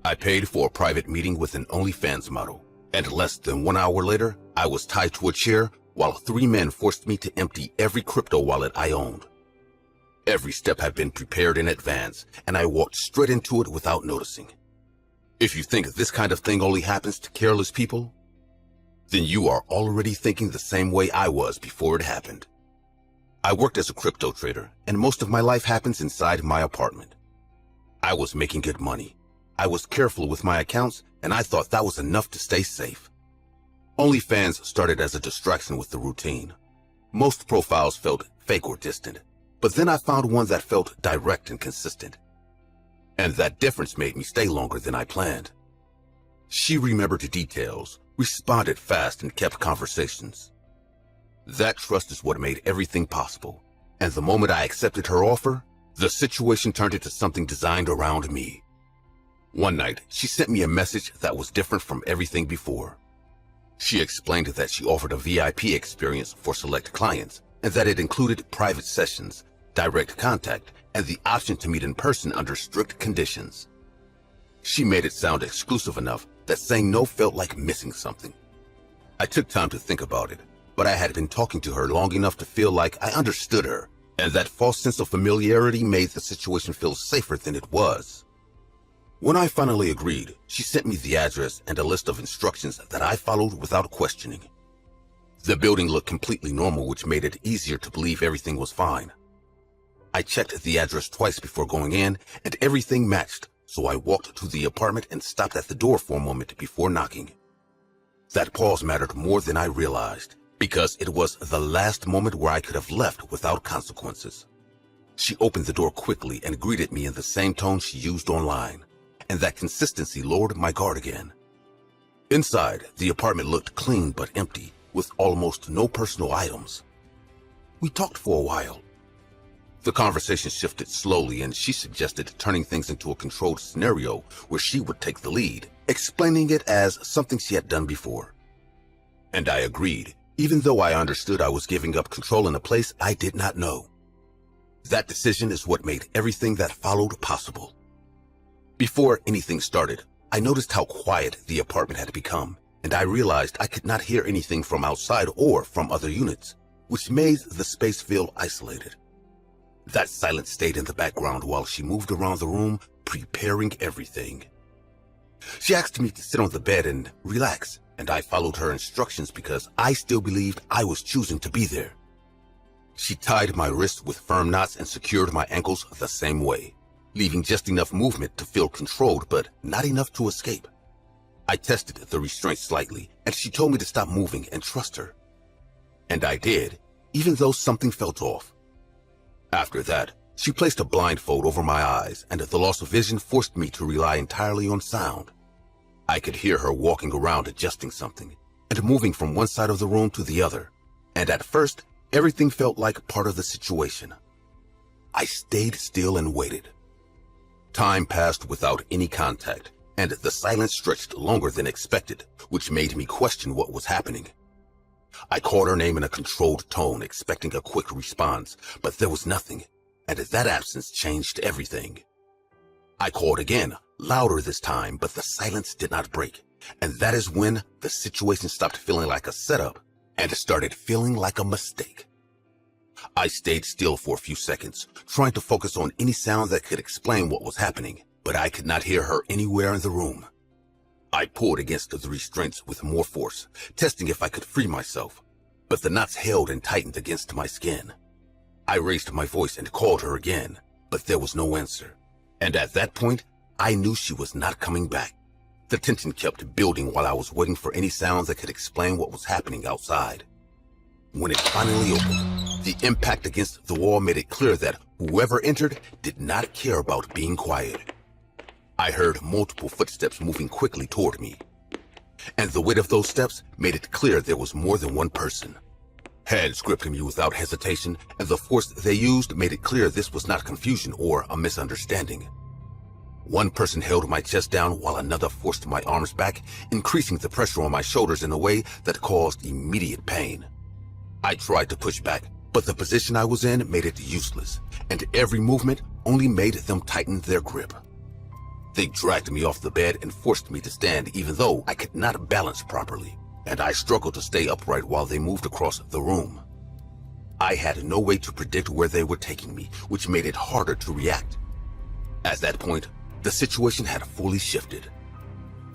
I paid for a private meeting with an OnlyFans model, and less than 1 hour later, I was tied to a chair while 3 men forced me to empty every crypto wallet I owned. Every step had been prepared in advance, and I walked straight into it without noticing. If you think this kind of thing only happens to careless people, then you are already thinking the same way I was before it happened. I worked as a crypto trader, and most of my life happens inside my apartment. I was making good money. I was careful with my accounts, and I thought that was enough to stay safe. OnlyFans started as a distraction with the routine. Most profiles felt fake or distant, but then I found one that felt direct and consistent. And that difference made me stay longer than I planned. She remembered the details, responded fast, and kept conversations. That trust is what made everything possible, and the moment I accepted her offer, the situation turned into something designed around me. One night, she sent me a message that was different from everything before. She explained that she offered a VIP experience for select clients, and that it included private sessions, direct contact, and the option to meet in person under strict conditions. She made it sound exclusive enough that saying no felt like missing something. I took time to think about it, but I had been talking to her long enough to feel like I understood her, and that false sense of familiarity made the situation feel safer than it was. When I finally agreed, she sent me the address and a list of instructions that I followed without questioning. The building looked completely normal, which made it easier to believe everything was fine. I checked the address twice before going in, and everything matched, so I walked to the apartment and stopped at the door for a moment before knocking. That pause mattered more than I realized, because it was the last moment where I could have left without consequences. She opened the door quickly and greeted me in the same tone she used online, and that consistency lowered my guard again. Inside, the apartment looked clean but empty, with almost no personal items. We talked for a while. The conversation shifted slowly, and she suggested turning things into a controlled scenario where she would take the lead, explaining it as something she had done before. And I agreed, even though I understood I was giving up control in a place I did not know. That decision is what made everything that followed possible. Before anything started, I noticed how quiet the apartment had become, and I realized I could not hear anything from outside or from other units, which made the space feel isolated. That silence stayed in the background while she moved around the room, preparing everything. She asked me to sit on the bed and relax, and I followed her instructions because I still believed I was choosing to be there. She tied my wrists with firm knots and secured my ankles the same way, leaving just enough movement to feel controlled but not enough to escape. I tested the restraint slightly, and she told me to stop moving and trust her. And I did, even though something felt off. After that, she placed a blindfold over my eyes, and the loss of vision forced me to rely entirely on sound. I could hear her walking around adjusting something, and moving from one side of the room to the other, and at first, everything felt like part of the situation. I stayed still and waited. Time passed without any contact, and the silence stretched longer than expected, which made me question what was happening. I called her name in a controlled tone, expecting a quick response, but there was nothing, and that absence changed everything. I called again, louder this time, but the silence did not break, and that is when the situation stopped feeling like a setup and started feeling like a mistake. I stayed still for a few seconds, trying to focus on any sound that could explain what was happening, but I could not hear her anywhere in the room. I pulled against the restraints with more force, testing if I could free myself, but the knots held and tightened against my skin. I raised my voice and called her again, but there was no answer, and at that point, I knew she was not coming back. The tension kept building while I was waiting for any sounds that could explain what was happening outside. When it finally opened, the impact against the wall made it clear that whoever entered did not care about being quiet. I heard multiple footsteps moving quickly toward me, and the weight of those steps made it clear there was more than one person. Hands gripped me without hesitation, and the force they used made it clear this was not confusion or a misunderstanding. One person held my chest down while another forced my arms back, increasing the pressure on my shoulders in a way that caused immediate pain. I tried to push back, but the position I was in made it useless, and every movement only made them tighten their grip. They dragged me off the bed and forced me to stand even though I could not balance properly, and I struggled to stay upright while they moved across the room. I had no way to predict where they were taking me, which made it harder to react. At that point, the situation had fully shifted.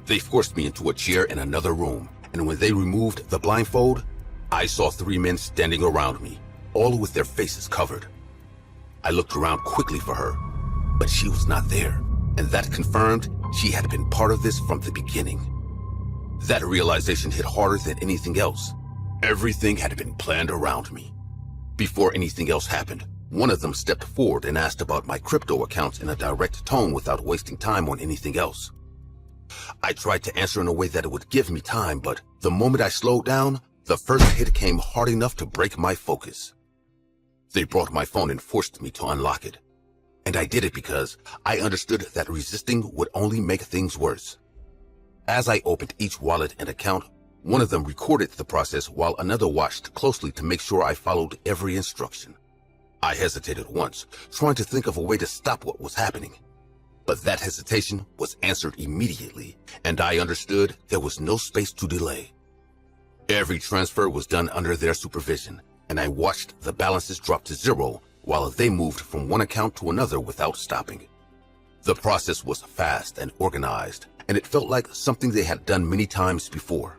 They forced me into a chair in another room, and when they removed the blindfold, I saw 3 men standing around me, all with their faces covered. I looked around quickly for her, but she was not there, and that confirmed she had been part of this from the beginning. That realization hit harder than anything else. Everything had been planned around me. Before anything else happened, one of them stepped forward and asked about my crypto accounts in a direct tone without wasting time on anything else. I tried to answer in a way that would give me time, but the moment I slowed down, the first hit came hard enough to break my focus. They brought my phone and forced me to unlock it. And I did it because I understood that resisting would only make things worse. As I opened each wallet and account, one of them recorded the process while another watched closely to make sure I followed every instruction. I hesitated once, trying to think of a way to stop what was happening. But that hesitation was answered immediately, and I understood there was no space to delay. Every transfer was done under their supervision, and I watched the balances drop to zero while they moved from one account to another without stopping. The process was fast and organized, and it felt like something they had done many times before.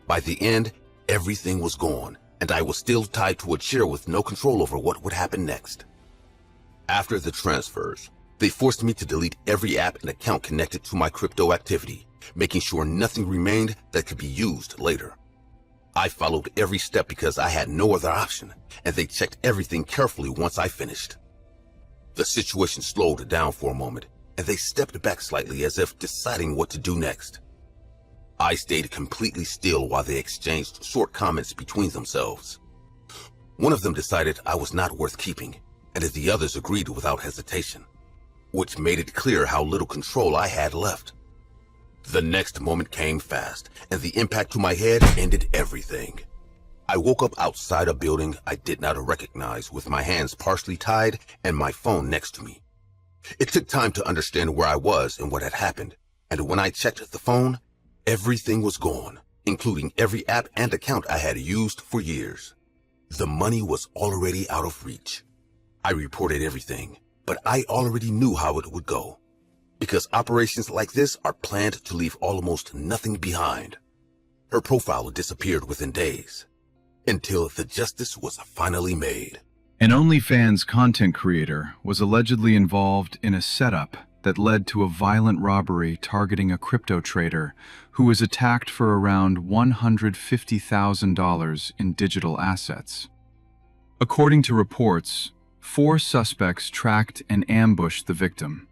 By the end, everything was gone, and I was still tied to a chair with no control over what would happen next. After the transfers, they forced me to delete every app and account connected to my crypto activity, making sure nothing remained that could be used later. I followed every step because I had no other option, and they checked everything carefully once I finished. The situation slowed down for a moment, and they stepped back slightly as if deciding what to do next. I stayed completely still while they exchanged short comments between themselves. One of them decided I was not worth keeping, and the others agreed without hesitation, which made it clear how little control I had left. The next moment came fast, and the impact to my head ended everything. I woke up outside a building I did not recognize with my hands partially tied and my phone next to me. It took time to understand where I was and what had happened, and when I checked the phone, everything was gone, including every app and account I had used for years. The money was already out of reach. I reported everything, but I already knew how it would go, because operations like this are planned to leave almost nothing behind. Her profile disappeared within days, until the justice was finally made. An OnlyFans content creator was allegedly involved in a setup that led to a violent robbery targeting a crypto trader who was attacked for around $150,000 in digital assets. According to reports, 4 suspects tracked and ambushed the victim.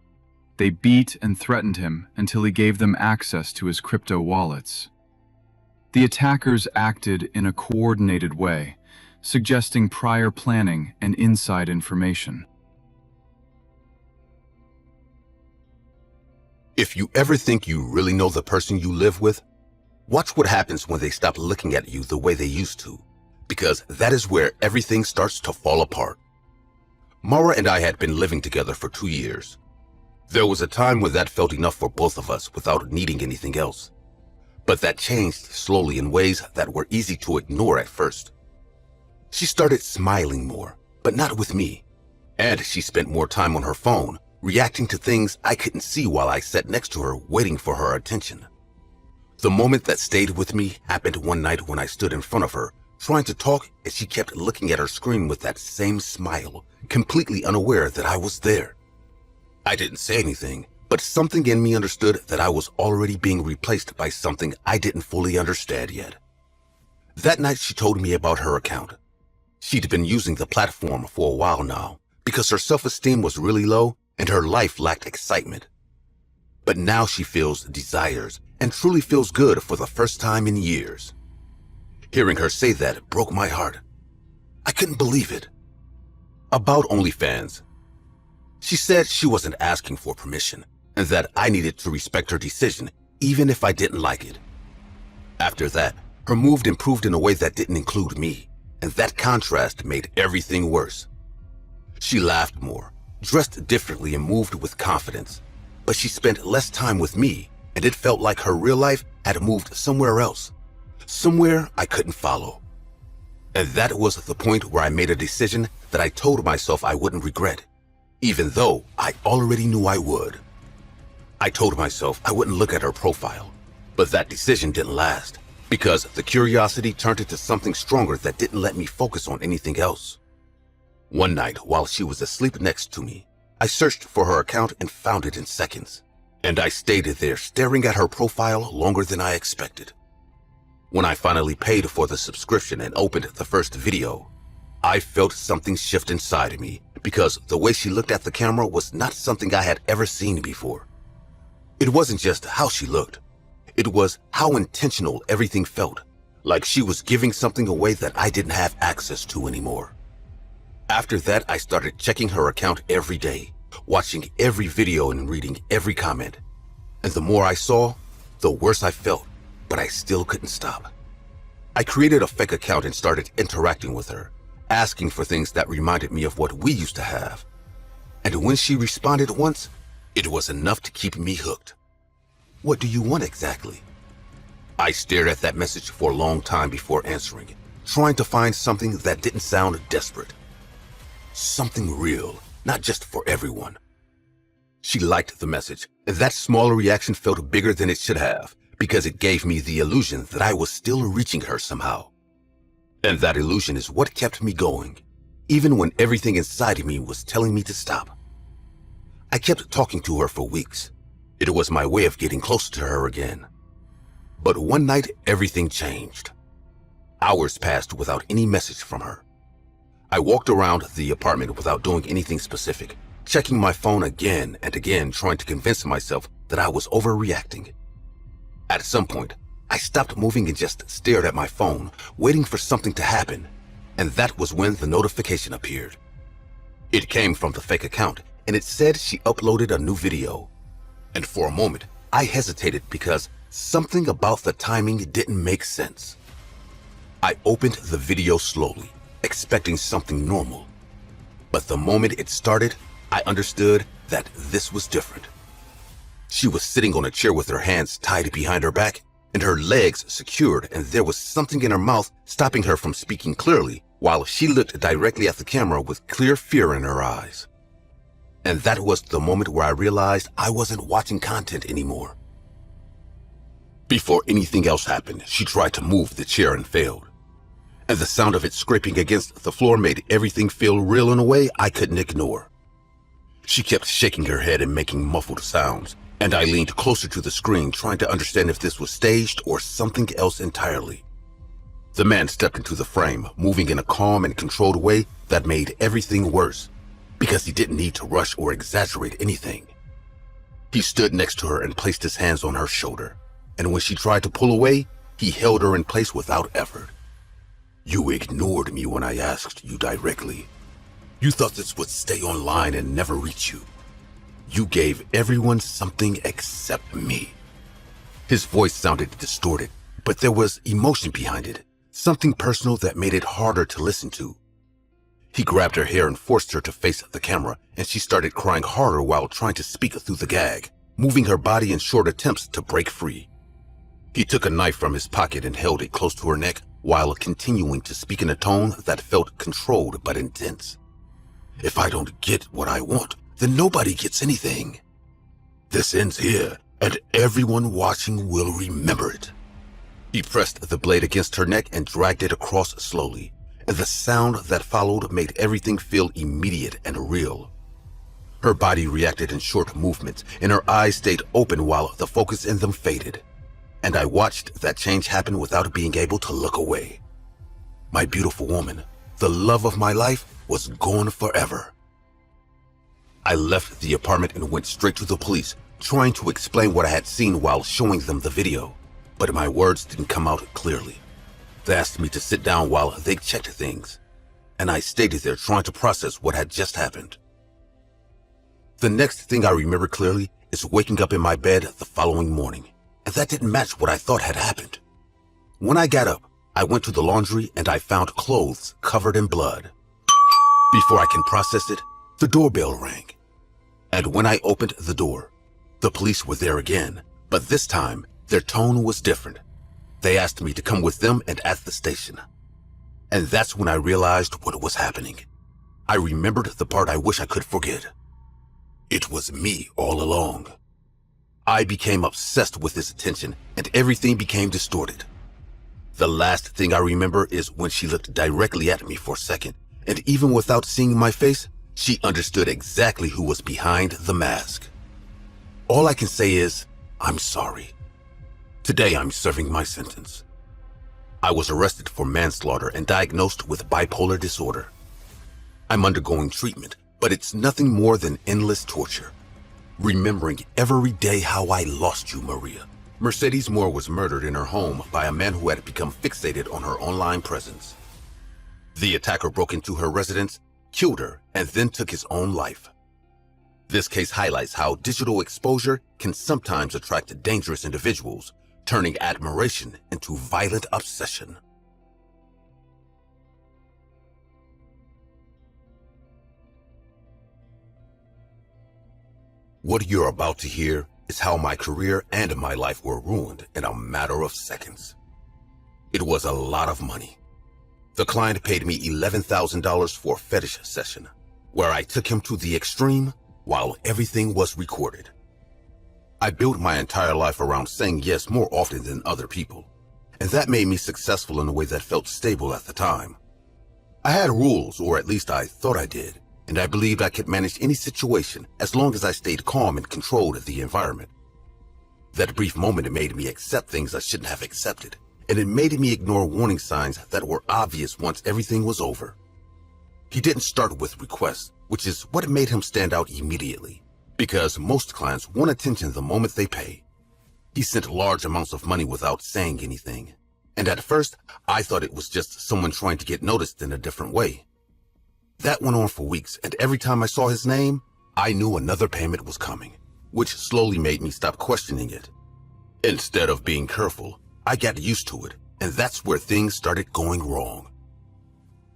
They beat and threatened him until he gave them access to his crypto wallets. The attackers acted in a coordinated way, suggesting prior planning and inside information. If you ever think you really know the person you live with, watch what happens when they stop looking at you the way they used to, because that is where everything starts to fall apart. Mara and I had been living together for 2 years. There was a time when that felt enough for both of us without needing anything else. But that changed slowly in ways that were easy to ignore at first. She started smiling more, but not with me. And she spent more time on her phone, reacting to things I couldn't see while I sat next to her waiting for her attention. The moment that stayed with me happened one night when I stood in front of her, trying to talk, and she kept looking at her screen with that same smile, completely unaware that I was there. I didn't say anything, but something in me understood that I was already being replaced by something I didn't fully understand yet. That night she told me about her account. She'd been using the platform for a while now, because her self-esteem was really low and her life lacked excitement. But now she feels desires and truly feels good for the first time in years. Hearing her say that broke my heart. I couldn't believe it. About OnlyFans, she said she wasn't asking for permission and that I needed to respect her decision even if I didn't like it. After that, her mood improved in a way that didn't include me, and that contrast made everything worse. She laughed more, dressed differently, and moved with confidence. but she spent less time with me, and it felt like her real life had moved somewhere else, somewhere I couldn't follow. And that was the point where I made a decision that I told myself I wouldn't regret, even though I already knew I would. I told myself I wouldn't look at her profile, but that decision didn't last, because the curiosity turned into something stronger that didn't let me focus on anything else. One night, while she was asleep next to me, I searched for her account and found it in seconds, and I stayed there staring at her profile longer than I expected. When I finally paid for the subscription and opened the first video, I felt something shift inside of me because the way she looked at the camera was not something I had ever seen before. It wasn't just how she looked. It was how intentional everything felt, like she was giving something away that I didn't have access to anymore. After that, I started checking her account every day, watching every video and reading every comment. And the more I saw, the worse I felt, but I still couldn't stop. I created a fake account and started interacting with her, asking for things that reminded me of what we used to have. And when she responded once, it was enough to keep me hooked. "What do you want exactly?" I stared at that message for a long time before answering it, trying to find something that didn't sound desperate. Something real, not just for everyone. She liked the message, and that small reaction felt bigger than it should have, because it gave me the illusion that I was still reaching her somehow. And that illusion is what kept me going, even when everything inside of me was telling me to stop. I kept talking to her for weeks. It was my way of getting closer to her again. But one night, everything changed. Hours passed without any message from her. I walked around the apartment without doing anything specific, checking my phone again and again, trying to convince myself that I was overreacting. At some point, I stopped moving and just stared at my phone, waiting for something to happen, and that was when the notification appeared. It came from the fake account, and it said she uploaded a new video. And for a moment, I hesitated because something about the timing didn't make sense. I opened the video slowly, expecting something normal. But the moment it started, I understood that this was different. She was sitting on a chair with her hands tied behind her back and her legs secured, and there was something in her mouth stopping her from speaking clearly while she looked directly at the camera with clear fear in her eyes. And that was the moment where I realized I wasn't watching content anymore. Before anything else happened, she tried to move the chair and failed. And the sound of it scraping against the floor made everything feel real in a way I couldn't ignore. She kept shaking her head and making muffled sounds, and I leaned closer to the screen trying to understand if this was staged or something else entirely. The man stepped into the frame, moving in a calm and controlled way that made everything worse, because he didn't need to rush or exaggerate anything. He stood next to her and placed his hands on her shoulder, and when she tried to pull away, he held her in place without effort. "You ignored me when I asked you directly. You thought this would stay online and never reach you. You gave everyone something except me." His voice sounded distorted, but there was emotion behind it, something personal that made it harder to listen to. He grabbed her hair and forced her to face the camera, and she started crying harder while trying to speak through the gag, moving her body in short attempts to break free. He took a knife from his pocket and held it close to her neck while continuing to speak in a tone that felt controlled but intense. "If I don't get what I want, then nobody gets anything. This ends here, and everyone watching will remember it." He pressed the blade against her neck and dragged it across slowly, and the sound that followed made everything feel immediate and real. Her body reacted in short movements, and her eyes stayed open while the focus in them faded. And I watched that change happen without being able to look away. My beautiful woman, the love of my life, was gone forever. I left the apartment and went straight to the police, trying to explain what I had seen while showing them the video, but my words didn't come out clearly. They asked me to sit down while they checked things, and I stayed there trying to process what had just happened. The next thing I remember clearly is waking up in my bed the following morning, and that didn't match what I thought had happened. When I got up, I went to the laundry and I found clothes covered in blood. Before I can process it, the doorbell rang. And when I opened the door, The police were there again, but this time, their tone was different. They asked me to come with them and at the station. And that's when I realized what was happening. I remembered the part I wish I could forget. It was me all along. I became obsessed with his attention, and everything became distorted. The last thing I remember is when she looked directly at me for a second, and even without seeing my face, she understood exactly who was behind the mask. All I can say is, I'm sorry. Today I'm serving my sentence. I was arrested for manslaughter and diagnosed with bipolar disorder. I'm undergoing treatment, but it's nothing more than endless torture. Remembering every day how I lost you, Maria. Mercedes Moore was murdered in her home by a man who had become fixated on her online presence. The attacker broke into her residence, killed her, and then took his own life. This case highlights how digital exposure can sometimes attract dangerous individuals, turning admiration into violent obsession. What you're about to hear is how my career and my life were ruined in a matter of seconds. It was a lot of money. The client paid me $11,000 for a fetish session, where I took him to the extreme while everything was recorded. I built my entire life around saying yes more often than other people, and that made me successful in a way that felt stable at the time. I had rules, or at least I thought I did, and I believed I could manage any situation as long as I stayed calm and controlled the environment. That brief moment made me accept things I shouldn't have accepted, and it made me ignore warning signs that were obvious once everything was over. He didn't start with requests, which is what made him stand out immediately, because most clients want attention the moment they pay. He sent large amounts of money without saying anything, and at first I thought it was just someone trying to get noticed in a different way. That went on for weeks, and every time I saw his name, I knew another payment was coming, which slowly made me stop questioning it. Instead of being careful, I got used to it, and that's where things started going wrong.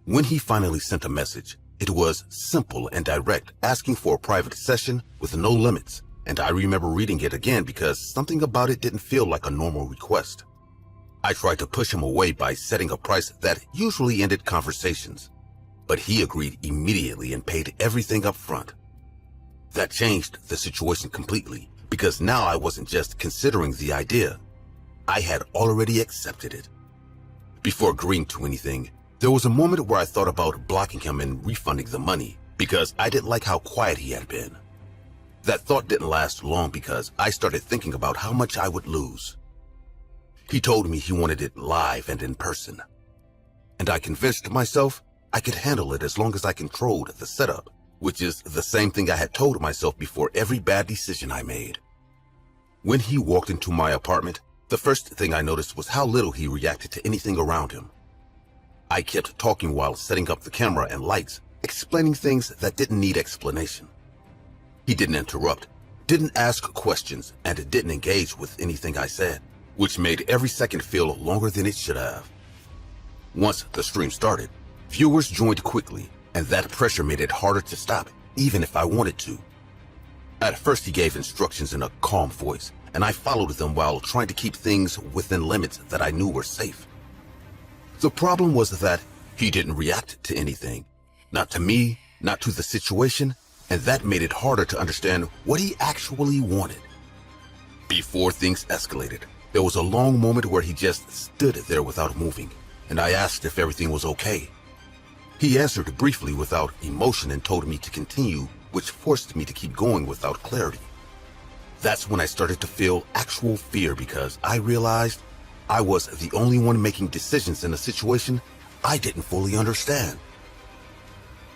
When he finally sent a message, it was simple and direct, asking for a private session with no limits, and I remember reading it again because something about it didn't feel like a normal request. I tried to push him away by setting a price that usually ended conversations, but he agreed immediately and paid everything up front. That changed the situation completely, because now I wasn't just considering the idea. I had already accepted it. Before agreeing to anything, there was a moment where I thought about blocking him and refunding the money, because I didn't like how quiet he had been. That thought didn't last long because I started thinking about how much I would lose. He told me he wanted it live and in person, and I convinced myself I could handle it as long as I controlled the setup, which is the same thing I had told myself before every bad decision I made. When he walked into my apartment, the first thing I noticed was how little he reacted to anything around him. I kept talking while setting up the camera and lights, explaining things that didn't need explanation. He didn't interrupt, didn't ask questions, and didn't engage with anything I said, which made every second feel longer than it should have. Once the stream started, viewers joined quickly, and that pressure made it harder to stop, even if I wanted to. At first he gave instructions in a calm voice, and I followed them while trying to keep things within limits that I knew were safe. The problem was that he didn't react to anything, not to me, not to the situation, and that made it harder to understand what he actually wanted. Before things escalated, there was a long moment where he just stood there without moving, and I asked if everything was okay. He answered briefly without emotion and told me to continue, which forced me to keep going without clarity. That's when I started to feel actual fear because I realized I was the only one making decisions in a situation I didn't fully understand.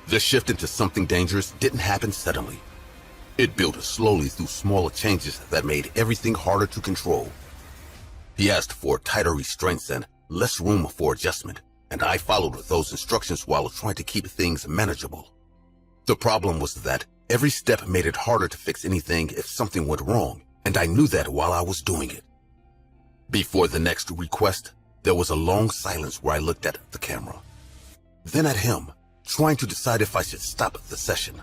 The shift into something dangerous didn't happen suddenly. It built slowly through smaller changes that made everything harder to control. He asked for tighter restraints and less room for adjustment, and I followed those instructions while trying to keep things manageable. The problem was that every step made it harder to fix anything if something went wrong, and I knew that while I was doing it. Before the next request, there was a long silence where I looked at the camera, then at him, trying to decide if I should stop the session.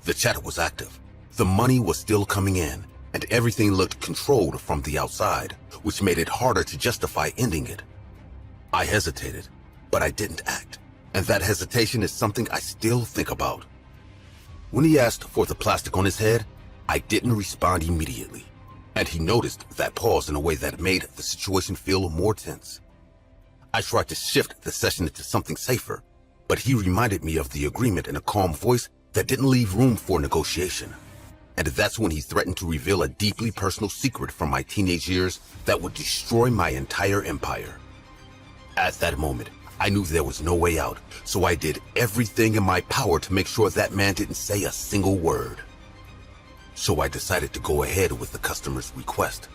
The chat was active, the money was still coming in, and everything looked controlled from the outside, which made it harder to justify ending it. I hesitated, but I didn't act, and that hesitation is something I still think about. When he asked for the plastic on his head, I didn't respond immediately, and he noticed that pause in a way that made the situation feel more tense. I tried to shift the session into something safer, but he reminded me of the agreement in a calm voice that didn't leave room for negotiation. And that's when he threatened to reveal a deeply personal secret from my teenage years that would destroy my entire empire. At that moment, I knew there was no way out, so I did everything in my power to make sure that man didn't say a single word. So I decided to go ahead with the customer's request.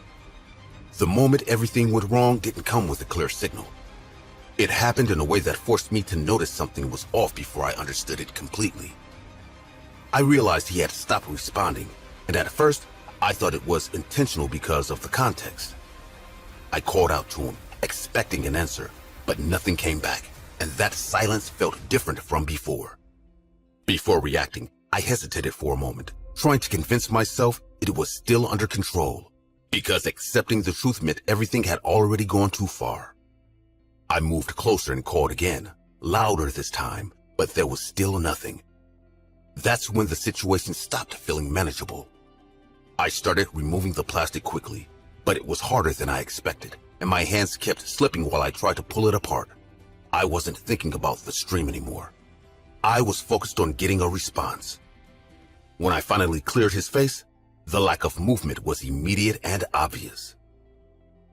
The moment everything went wrong didn't come with a clear signal. It happened in a way that forced me to notice something was off before I understood it completely. I realized he had stopped responding, and at first, I thought it was intentional because of the context. I called out to him, expecting an answer, but nothing came back, and that silence felt different from before. Before reacting, I hesitated for a moment, trying to convince myself it was still under control, because accepting the truth meant everything had already gone too far. I moved closer and called again, louder this time, but there was still nothing. That's when the situation stopped feeling manageable. I started removing the plastic quickly, but it was harder than I expected, and my hands kept slipping while I tried to pull it apart. I wasn't thinking about the stream anymore. I was focused on getting a response. When I finally cleared his face, the lack of movement was immediate and obvious.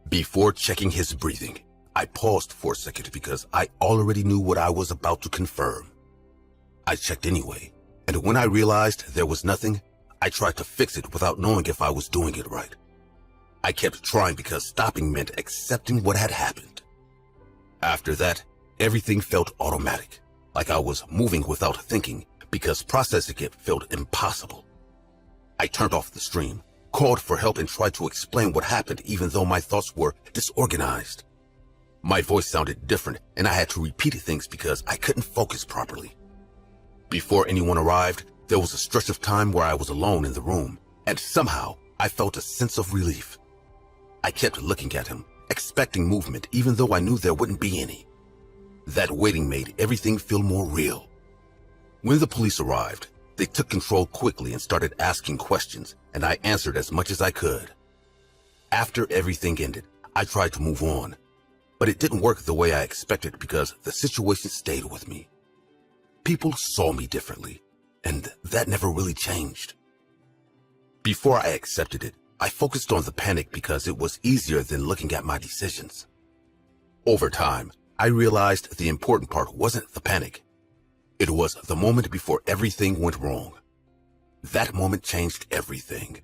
Before checking his breathing, I paused for a second because I already knew what I was about to confirm. I checked anyway, and when I realized there was nothing, I tried to fix it without knowing if I was doing it right. I kept trying because stopping meant accepting what had happened. After that, everything felt automatic, like I was moving without thinking because processing it felt impossible. I turned off the stream, called for help, and tried to explain what happened even though my thoughts were disorganized. My voice sounded different, and I had to repeat things because I couldn't focus properly. Before anyone arrived, there was a stretch of time where I was alone in the room, and somehow I felt a sense of relief. I kept looking at him, expecting movement even though I knew there wouldn't be any. That waiting made everything feel more real. When the police arrived, they took control quickly and started asking questions, and I answered as much as I could. After everything ended, I tried to move on, but it didn't work the way I expected because the situation stayed with me. People saw me differently, and that never really changed. Before I accepted it, I focused on the panic because it was easier than looking at my decisions. Over time, I realized the important part wasn't the panic. It was the moment before everything went wrong. That moment changed everything.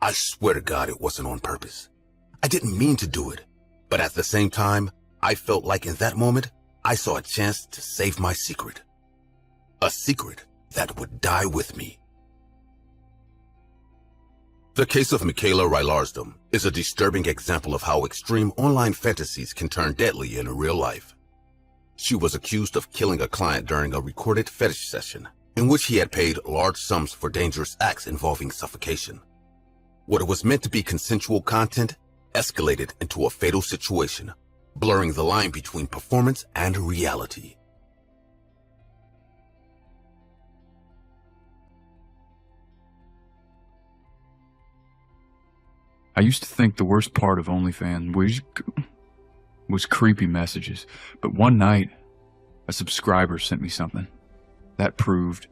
I swear to God it wasn't on purpose. I didn't mean to do it, but at the same time, I felt like in that moment, I saw a chance to save my secret. A secret that would die with me. The case of Michaela Rylarsdom is a disturbing example of how extreme online fantasies can turn deadly in real life. She was accused of killing a client during a recorded fetish session, in which he had paid large sums for dangerous acts involving suffocation. What was meant to be consensual content escalated into a fatal situation, blurring the line between performance and reality. I used to think the worst part of OnlyFans was creepy messages, but one night, a subscriber sent me something. That proved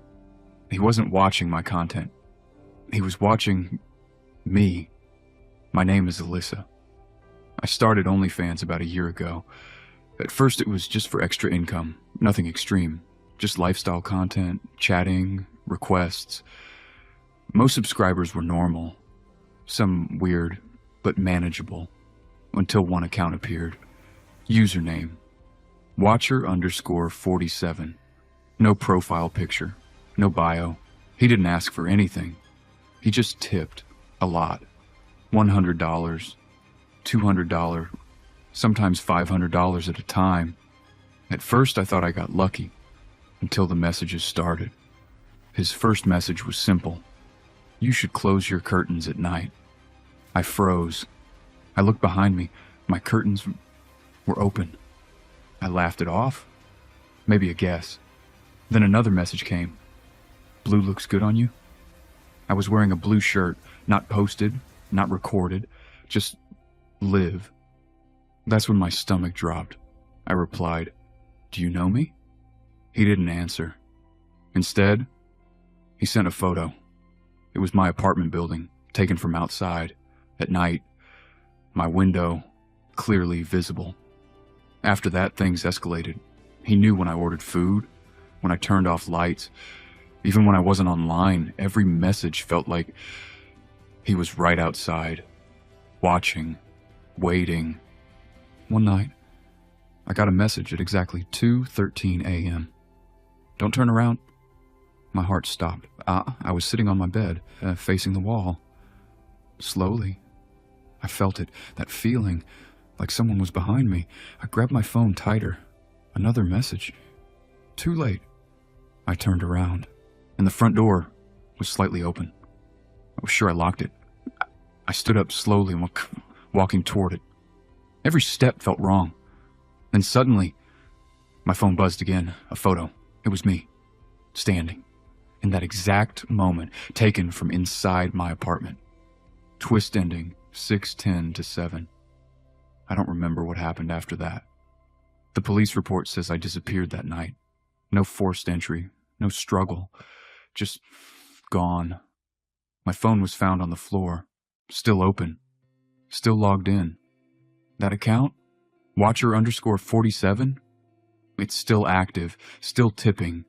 he wasn't watching my content. He was watching me. My name is Alyssa. I started OnlyFans about a year ago. At first it was just for extra income, nothing extreme, just lifestyle content, chatting, requests. Most subscribers were normal. Some weird, but manageable, until one account appeared. Username, Watcher_47. No profile picture, no bio. He didn't ask for anything. He just tipped a lot. $100, $200, sometimes $500 at a time. At first I thought I got lucky, until the messages started. His first message was simple. You should close your curtains at night. I froze. I looked behind me. My curtains were open. I laughed it off. Maybe a guess. Then another message came. Blue looks good on you? I was wearing a blue shirt, not posted, not recorded, just live. That's when my stomach dropped. I replied, "Do you know me?" He didn't answer. Instead, he sent a photo. It was my apartment building, taken from outside, at night, my window clearly visible. After that, things escalated. He knew when I ordered food, when I turned off lights, even when I wasn't online. Every message felt like he was right outside, watching, waiting. One night, I got a message at exactly 2:13 a.m. "Don't turn around." My heart stopped. I was sitting on my bed, facing the wall. Slowly, I felt it, that feeling, like someone was behind me. I grabbed my phone tighter. Another message. Too late. I turned around, and the front door was slightly open. I was sure I locked it. I stood up slowly and walking toward it. Every step felt wrong. Then suddenly, my phone buzzed again. A photo. It was me, standing, in that exact moment, taken from inside my apartment. Twist ending, 6:10 to 7. I don't remember what happened after that. The police report says I disappeared that night. No forced entry, no struggle, just gone. My phone was found on the floor, still open, still logged in. That account, Watcher_47, it's still active, still tipping,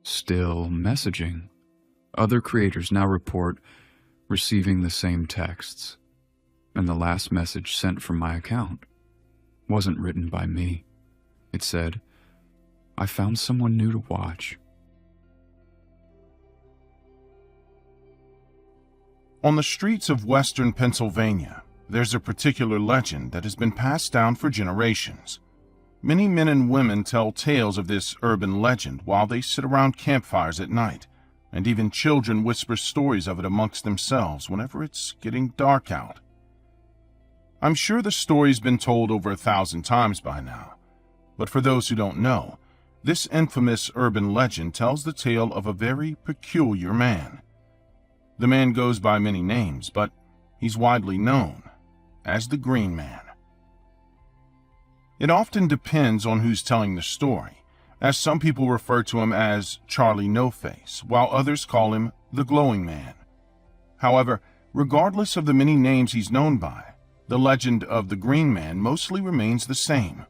still messaging. Other creators now report receiving the same texts. And the last message sent from my account wasn't written by me. It said, "I found someone new to watch." On the streets of western Pennsylvania, there's a particular legend that has been passed down for generations. Many men and women tell tales of this urban legend while they sit around campfires at night, and even children whisper stories of it amongst themselves whenever it's getting dark out. I'm sure the story's been told over 1,000 times by now, but for those who don't know, this infamous urban legend tells the tale of a very peculiar man. The man goes by many names, but he's widely known as the Green Man. It often depends on who's telling the story, as some people refer to him as Charlie No-Face, while others call him the Glowing Man. However, regardless of the many names he's known by, the legend of the Green Man mostly remains the same.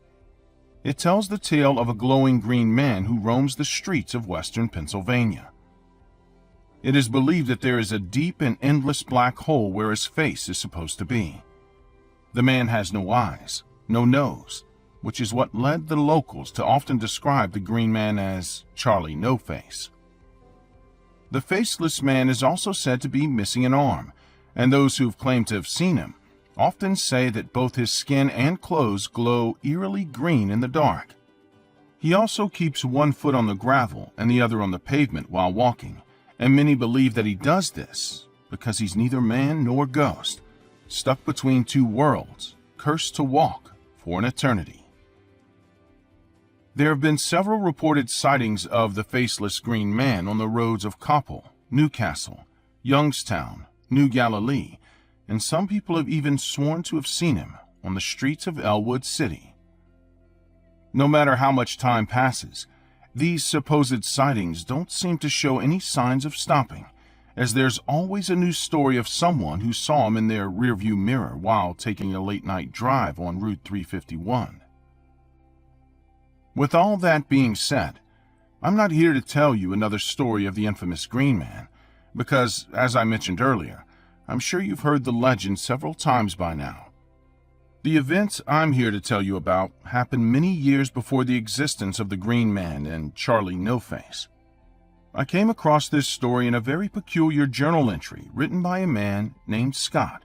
It tells the tale of a glowing green man who roams the streets of western Pennsylvania. It is believed that there is a deep and endless black hole where his face is supposed to be. The man has no eyes, no nose, which is what led the locals to often describe the Green Man as Charlie No-Face. The faceless man is also said to be missing an arm, and those who've claimed to have seen him often say that both his skin and clothes glow eerily green in the dark. He also keeps one foot on the gravel and the other on the pavement while walking, and many believe that he does this because he's neither man nor ghost, stuck between two worlds, cursed to walk for an eternity. There have been several reported sightings of the faceless Green Man on the roads of Coppell, Newcastle, Youngstown, New Galilee, and some people have even sworn to have seen him on the streets of Elwood City. No matter how much time passes, these supposed sightings don't seem to show any signs of stopping, as there's always a new story of someone who saw him in their rearview mirror while taking a late-night drive on Route 351. With all that being said, I'm not here to tell you another story of the infamous Green Man, because, as I mentioned earlier, I'm sure you've heard the legend several times by now. The events I'm here to tell you about happened many years before the existence of the Green Man and Charlie No-Face. I came across this story in a very peculiar journal entry written by a man named Scott.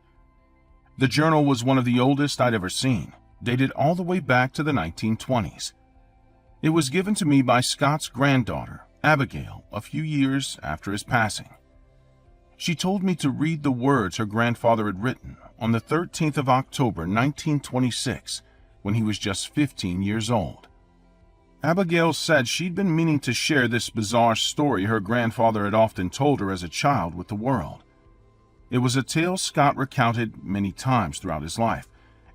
The journal was one of the oldest I'd ever seen, dated all the way back to the 1920s. It was given to me by Scott's granddaughter, Abigail, a few years after his passing. She told me to read the words her grandfather had written on the 13th of October, 1926, when he was just 15 years old. Abigail said she'd been meaning to share this bizarre story her grandfather had often told her as a child with the world. It was a tale Scott recounted many times throughout his life,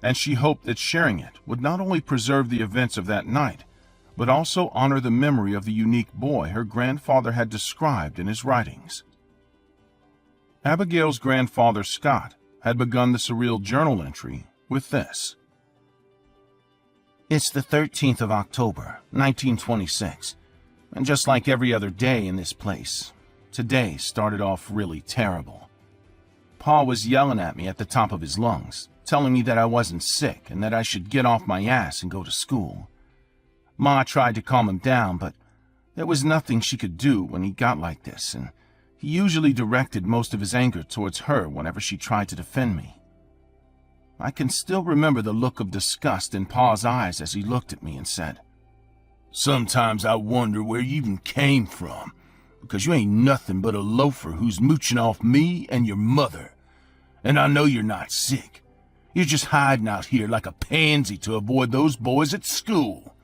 and she hoped that sharing it would not only preserve the events of that night, but also honor the memory of the unique boy her grandfather had described in his writings. Abigail's grandfather, Scott, had begun the surreal journal entry with this. It's the 13th of October, 1926, and just like every other day in this place, today started off really terrible. Pa was yelling at me at the top of his lungs, telling me that I wasn't sick and that I should get off my ass and go to school. Ma tried to calm him down, but there was nothing she could do when he got like this, and he usually directed most of his anger towards her whenever she tried to defend me. I can still remember the look of disgust in Pa's eyes as he looked at me and said, "Sometimes I wonder where you even came from, because you ain't nothing but a loafer who's mooching off me and your mother. And I know you're not sick. You're just hiding out here like a pansy to avoid those boys at school.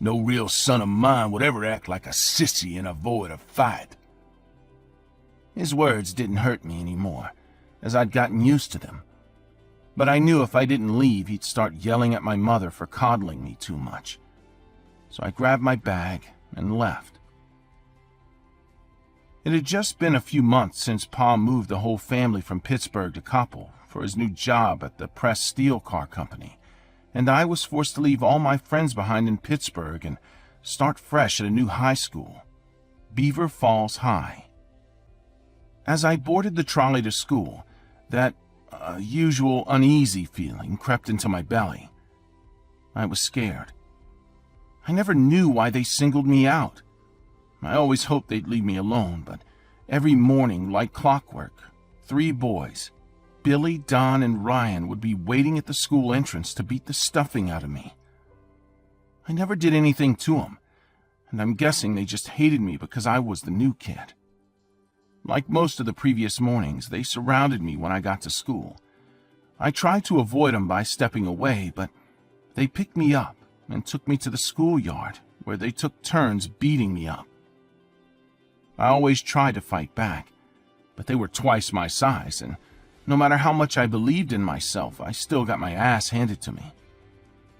No real son of mine would ever act like a sissy and avoid a fight." His words didn't hurt me anymore, as I'd gotten used to them. But I knew if I didn't leave, he'd start yelling at my mother for coddling me too much. So I grabbed my bag and left. It had just been a few months since Pa moved the whole family from Pittsburgh to Coppell for his new job at the Press Steel Car Company, and I was forced to leave all my friends behind in Pittsburgh and start fresh at a new high school, Beaver Falls High. As I boarded the trolley to school, that usual uneasy feeling crept into my belly. I was scared. I never knew why they singled me out. I always hoped they'd leave me alone, but every morning, like clockwork, 3 boys, Billy, Don, and Ryan, would be waiting at the school entrance to beat the stuffing out of me. I never did anything to them, and I'm guessing they just hated me because I was the new kid. Like most of the previous mornings, they surrounded me when I got to school. I tried to avoid them by stepping away, but they picked me up and took me to the schoolyard, where they took turns beating me up. I always tried to fight back, but they were twice my size, and no matter how much I believed in myself, I still got my ass handed to me.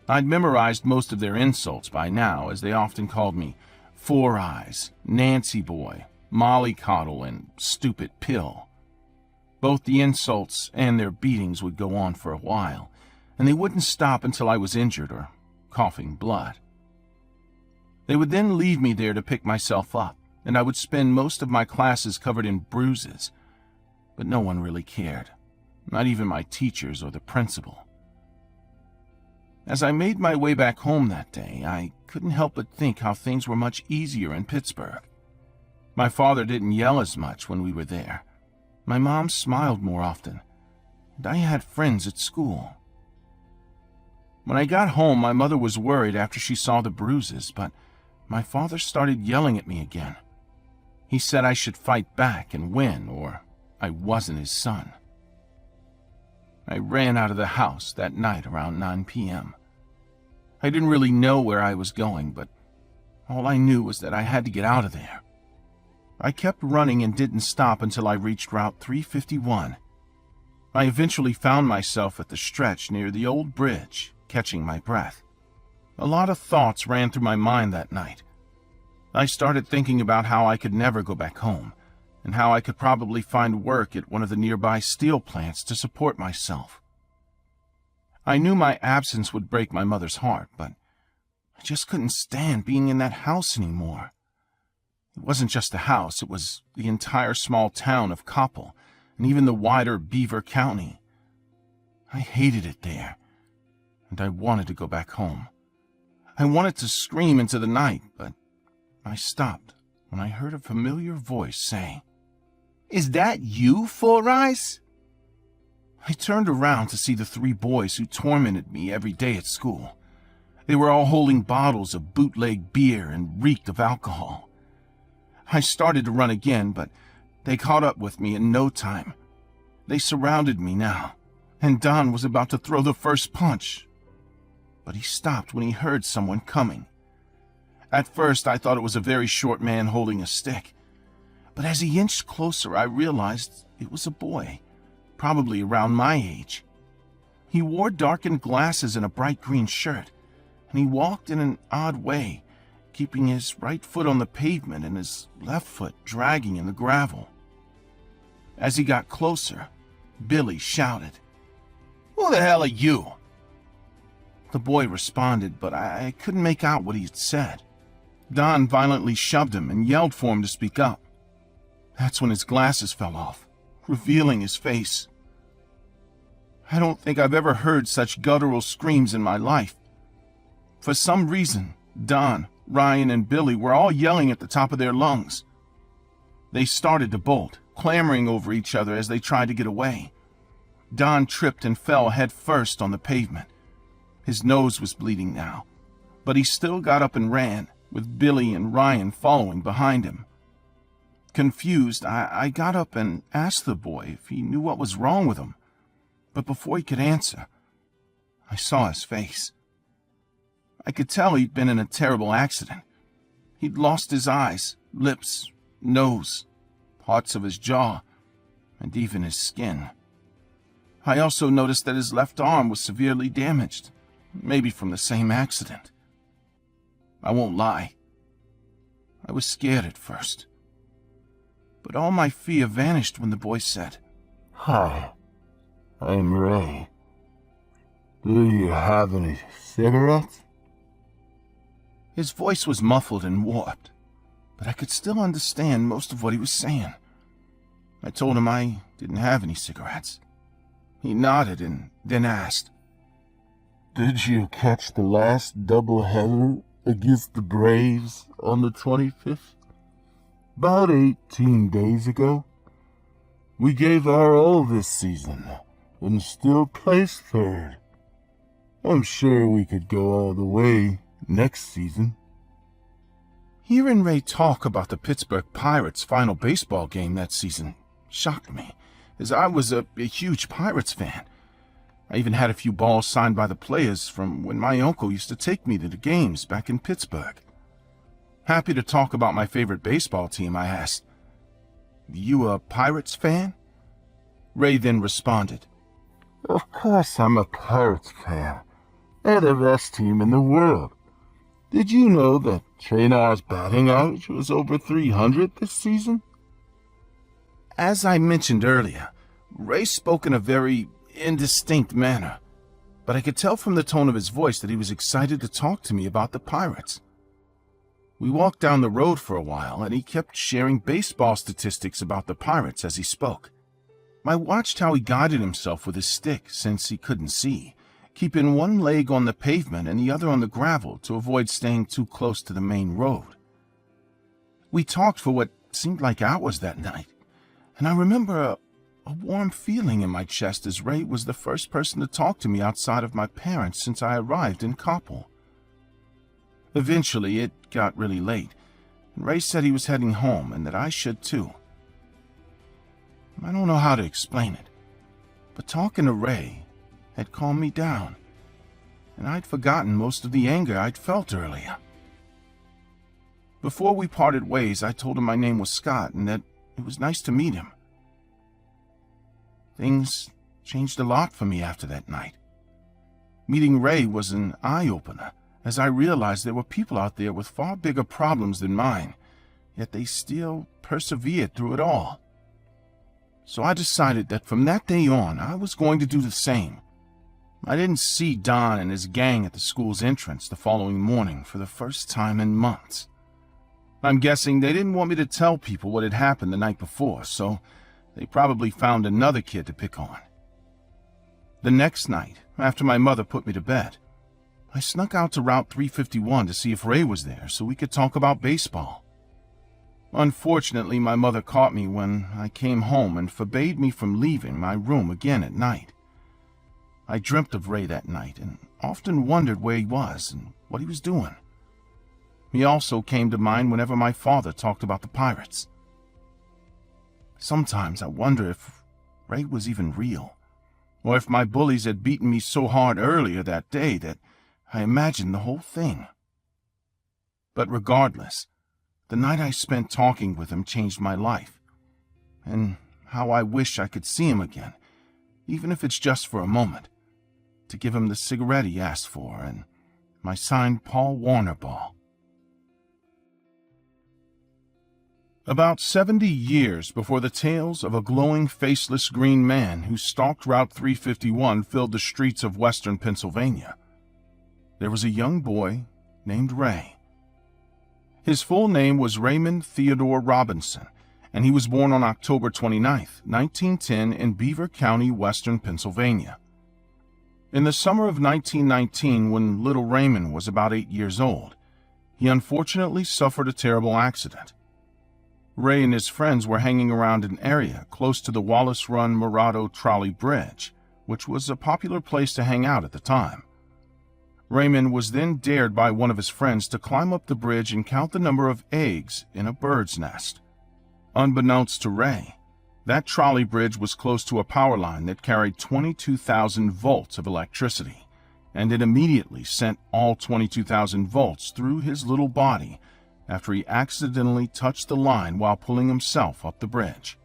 I'd memorized most of their insults by now, as they often called me Four Eyes, Nancy Boy, Mollycoddle, and Stupid Pill. Both the insults and their beatings would go on for a while, and they wouldn't stop until I was injured or coughing blood. They would then leave me there to pick myself up, and I would spend most of my classes covered in bruises, but no one really cared, not even my teachers or the principal. As I made my way back home that day, I couldn't help but think how things were much easier in Pittsburgh. My father didn't yell as much when we were there. My mom smiled more often, and I had friends at school. When I got home, my mother was worried after she saw the bruises, but my father started yelling at me again. He said I should fight back and win, or I wasn't his son. I ran out of the house that night around 9 p.m. I didn't really know where I was going, but all I knew was that I had to get out of there. I kept running and didn't stop until I reached Route 351. I eventually found myself at the stretch near the old bridge, catching my breath. A lot of thoughts ran through my mind that night. I started thinking about how I could never go back home, and how I could probably find work at one of the nearby steel plants to support myself. I knew my absence would break my mother's heart, but I just couldn't stand being in that house anymore. It wasn't just the house, it was the entire small town of Coppell, and even the wider Beaver County. I hated it there, and I wanted to go back home. I wanted to scream into the night, but I stopped when I heard a familiar voice say, "Is that you, Four Eyes?" I turned around to see the 3 boys who tormented me every day at school. They were all holding bottles of bootleg beer and reeked of alcohol. I started to run again, but They caught up with me in no time. They surrounded me now, and Don was about to throw the first punch. But he stopped when he heard someone coming. At first, I thought it was a very short man holding a stick. But as he inched closer, I realized it was a boy, probably around my age. He wore darkened glasses and a bright green shirt, and he walked in an odd way, keeping his right foot on the pavement and his left foot dragging in the gravel. As he got closer, Billy shouted, "Who the hell are you?" The boy responded, but I couldn't make out what he had said. Don violently shoved him and yelled for him to speak up. That's when his glasses fell off, revealing his face. I don't think I've ever heard such guttural screams in my life. For some reason, Don, Ryan, and Billy were all yelling at the top of their lungs. They started to bolt, clamoring over each other as they tried to get away. Don tripped and fell head first on the pavement. His nose was bleeding now, but he still got up and ran, with Billy and Ryan following behind him. Confused, I got up and asked the boy if he knew what was wrong with him, but before he could answer, I saw his face. I could tell he'd been in a terrible accident. He'd lost his eyes, lips, nose, parts of his jaw, and even his skin. I also noticed that his left arm was severely damaged, maybe from the same accident. I won't lie. I was scared at first. But all my fear vanished when the boy said, "Hi, I'm Ray. Do you have any cigarettes?" His voice was muffled and warped, but I could still understand most of what he was saying. I told him I didn't have any cigarettes. He nodded and then asked, "Did you catch the last doubleheader against the Braves on the 25th? About 18 days ago. We gave our all this season and still placed third. I'm sure we could go all the way next season." Hearing Ray talk about the Pittsburgh Pirates' final baseball game that season shocked me, as I was a huge Pirates fan. I even had a few balls signed by the players from when my uncle used to take me to the games back in Pittsburgh. Happy to talk about my favorite baseball team, I asked, "You a Pirates fan?" Ray then responded, "Of course I'm a Pirates fan. They're the best team in the world. Did you know that Traynar's batting average was over 300 this season?" As I mentioned earlier, Ray spoke in a very indistinct manner, but I could tell from the tone of his voice that he was excited to talk to me about the Pirates. We walked down the road for a while, and he kept sharing baseball statistics about the Pirates as he spoke. I watched how he guided himself with his stick since he couldn't see, keeping one leg on the pavement and the other on the gravel to avoid staying too close to the main road. We talked for what seemed like hours that night, and I remember a warm feeling in my chest as Ray was the first person to talk to me outside of my parents since I arrived in Koppel. Eventually, it got really late, and Ray said he was heading home and that I should too. I don't know how to explain it, but talking to Ray had calmed me down, and I'd forgotten most of the anger I'd felt earlier. Before we parted ways, I told him my name was Scott and that it was nice to meet him. Things changed a lot for me after that night. Meeting Ray was an eye-opener, as I realized there were people out there with far bigger problems than mine, yet they still persevered through it all. So I decided that from that day on, I was going to do the same. I didn't see Don and his gang at the school's entrance the following morning for the first time in months. I'm guessing they didn't want me to tell people what had happened the night before, so they probably found another kid to pick on. The next night, after my mother put me to bed, I snuck out to Route 351 to see if Ray was there so we could talk about baseball. Unfortunately, my mother caught me when I came home and forbade me from leaving my room again at night. I dreamt of Ray that night and often wondered where he was and what he was doing. He also came to mind whenever my father talked about the Pirates. Sometimes I wonder if Ray was even real, or if my bullies had beaten me so hard earlier that day that I imagined the whole thing. But regardless, the night I spent talking with him changed my life, and how I wish I could see him again, even if it's just for a moment, to give him the cigarette he asked for and my signed Paul Warner ball. About 70 years before the tales of a glowing, faceless green man who stalked Route 351 filled the streets of western Pennsylvania, there was a young boy named Ray. His full name was Raymond Theodore Robinson, and he was born on October 29, 1910 in Beaver County, western Pennsylvania. In the summer of 1919, when little Raymond was about 8 years old, he unfortunately suffered a terrible accident. Ray and his friends were hanging around an area close to the Wallace Run Murado Trolley Bridge, which was a popular place to hang out at the time. Raymond was then dared by one of his friends to climb up the bridge and count the number of eggs in a bird's nest. Unbeknownst to Ray, that trolley bridge was close to a power line that carried 22,000 volts of electricity, and it immediately sent all 22,000 volts through his little body after he accidentally touched the line while pulling himself up the bridge.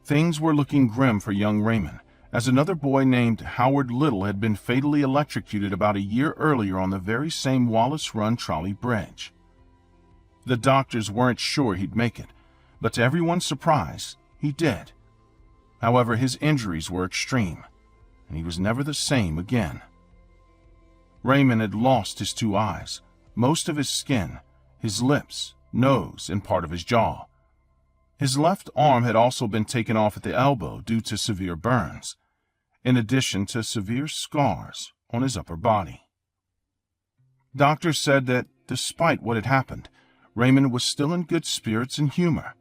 Things were looking grim for young Raymond, as another boy named Howard Little had been fatally electrocuted about a year earlier on the very same Wallace Run trolley bridge. The doctors weren't sure he'd make it, but to everyone's surprise, he did. However, his injuries were extreme, and he was never the same again. Raymond had lost his 2 eyes, most of his skin, his lips, nose, and part of his jaw. His left arm had also been taken off at the elbow due to severe burns, in addition to severe scars on his upper body. Doctors said that, despite what had happened, Raymond was still in good spirits and humor.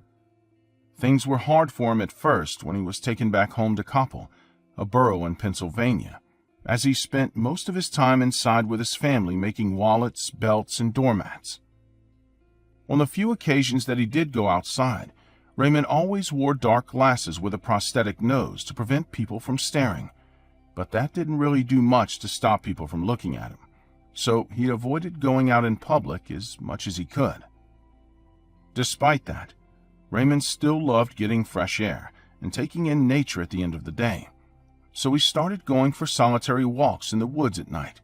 Things were hard for him at first when he was taken back home to Coppell, a borough in Pennsylvania, as he spent most of his time inside with his family making wallets, belts, and doormats. On the few occasions that he did go outside, Raymond always wore dark glasses with a prosthetic nose to prevent people from staring, but that didn't really do much to stop people from looking at him, so he avoided going out in public as much as he could. Despite that, Raymond still loved getting fresh air and taking in nature at the end of the day, so he started going for solitary walks in the woods at night.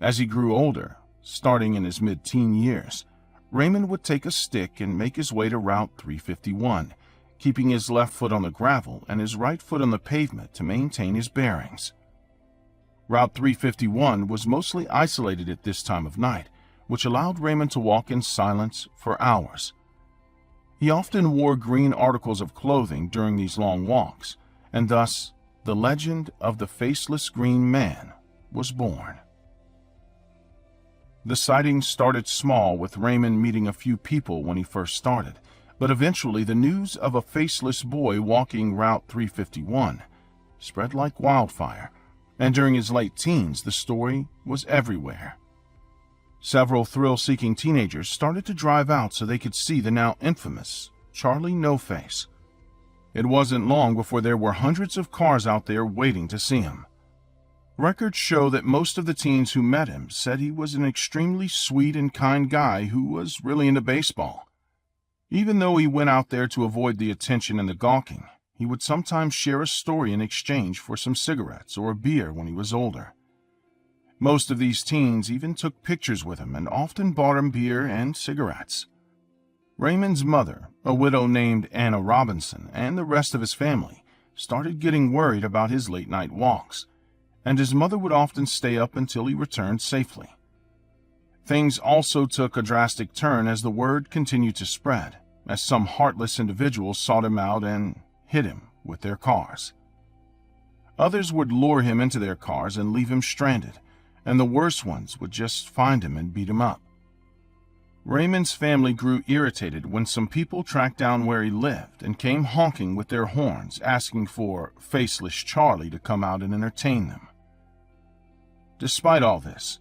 As he grew older, starting in his mid-teen years, Raymond would take a stick and make his way to Route 351, keeping his left foot on the gravel and his right foot on the pavement to maintain his bearings. Route 351 was mostly isolated at this time of night, which allowed Raymond to walk in silence for hours. He often wore green articles of clothing during these long walks, and thus the legend of the Faceless Green Man was born. The sightings started small, with Raymond meeting a few people when he first started, but eventually the news of a faceless boy walking Route 351 spread like wildfire, and during his late teens the story was everywhere. Several thrill-seeking teenagers started to drive out so they could see the now infamous Charlie No-Face. It wasn't long before there were hundreds of cars out there waiting to see him. Records show that most of the teens who met him said he was an extremely sweet and kind guy who was really into baseball. Even though he went out there to avoid the attention and the gawking, he would sometimes share a story in exchange for some cigarettes or a beer when he was older. Most of these teens even took pictures with him and often bought him beer and cigarettes. Raymond's mother, a widow named Anna Robinson, and the rest of his family started getting worried about his late-night walks, and his mother would often stay up until he returned safely. Things also took a drastic turn as the word continued to spread, as some heartless individuals sought him out and hit him with their cars. Others would lure him into their cars and leave him stranded, and the worst ones would just find him and beat him up. Raymond's family grew irritated when some people tracked down where he lived and came honking with their horns, asking for Faceless Charlie to come out and entertain them. Despite all this,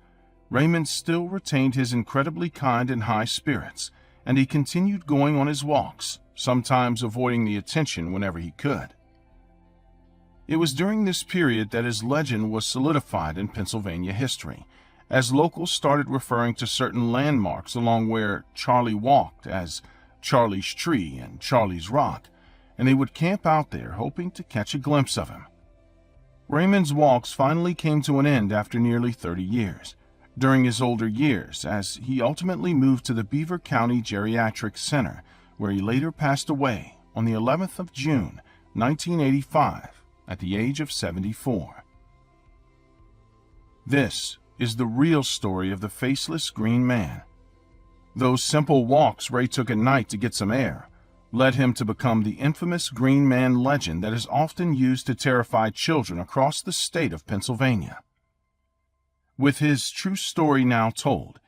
Raymond still retained his incredibly kind and high spirits, and he continued going on his walks, sometimes avoiding the attention whenever he could. It was during this period that his legend was solidified in Pennsylvania history, as locals started referring to certain landmarks along where Charlie walked as Charlie's Tree and Charlie's Rock, and they would camp out there hoping to catch a glimpse of him. Raymond's walks finally came to an end after nearly 30 years, during his older years, as he ultimately moved to the Beaver County Geriatric Center, where he later passed away on the 11th of June, 1985, at the age of 74. This is the real story of the faceless Green Man. Those simple walks Ray took at night to get some air led him to become the infamous Green Man legend that is often used to terrify children across the state of Pennsylvania. With his true story now told,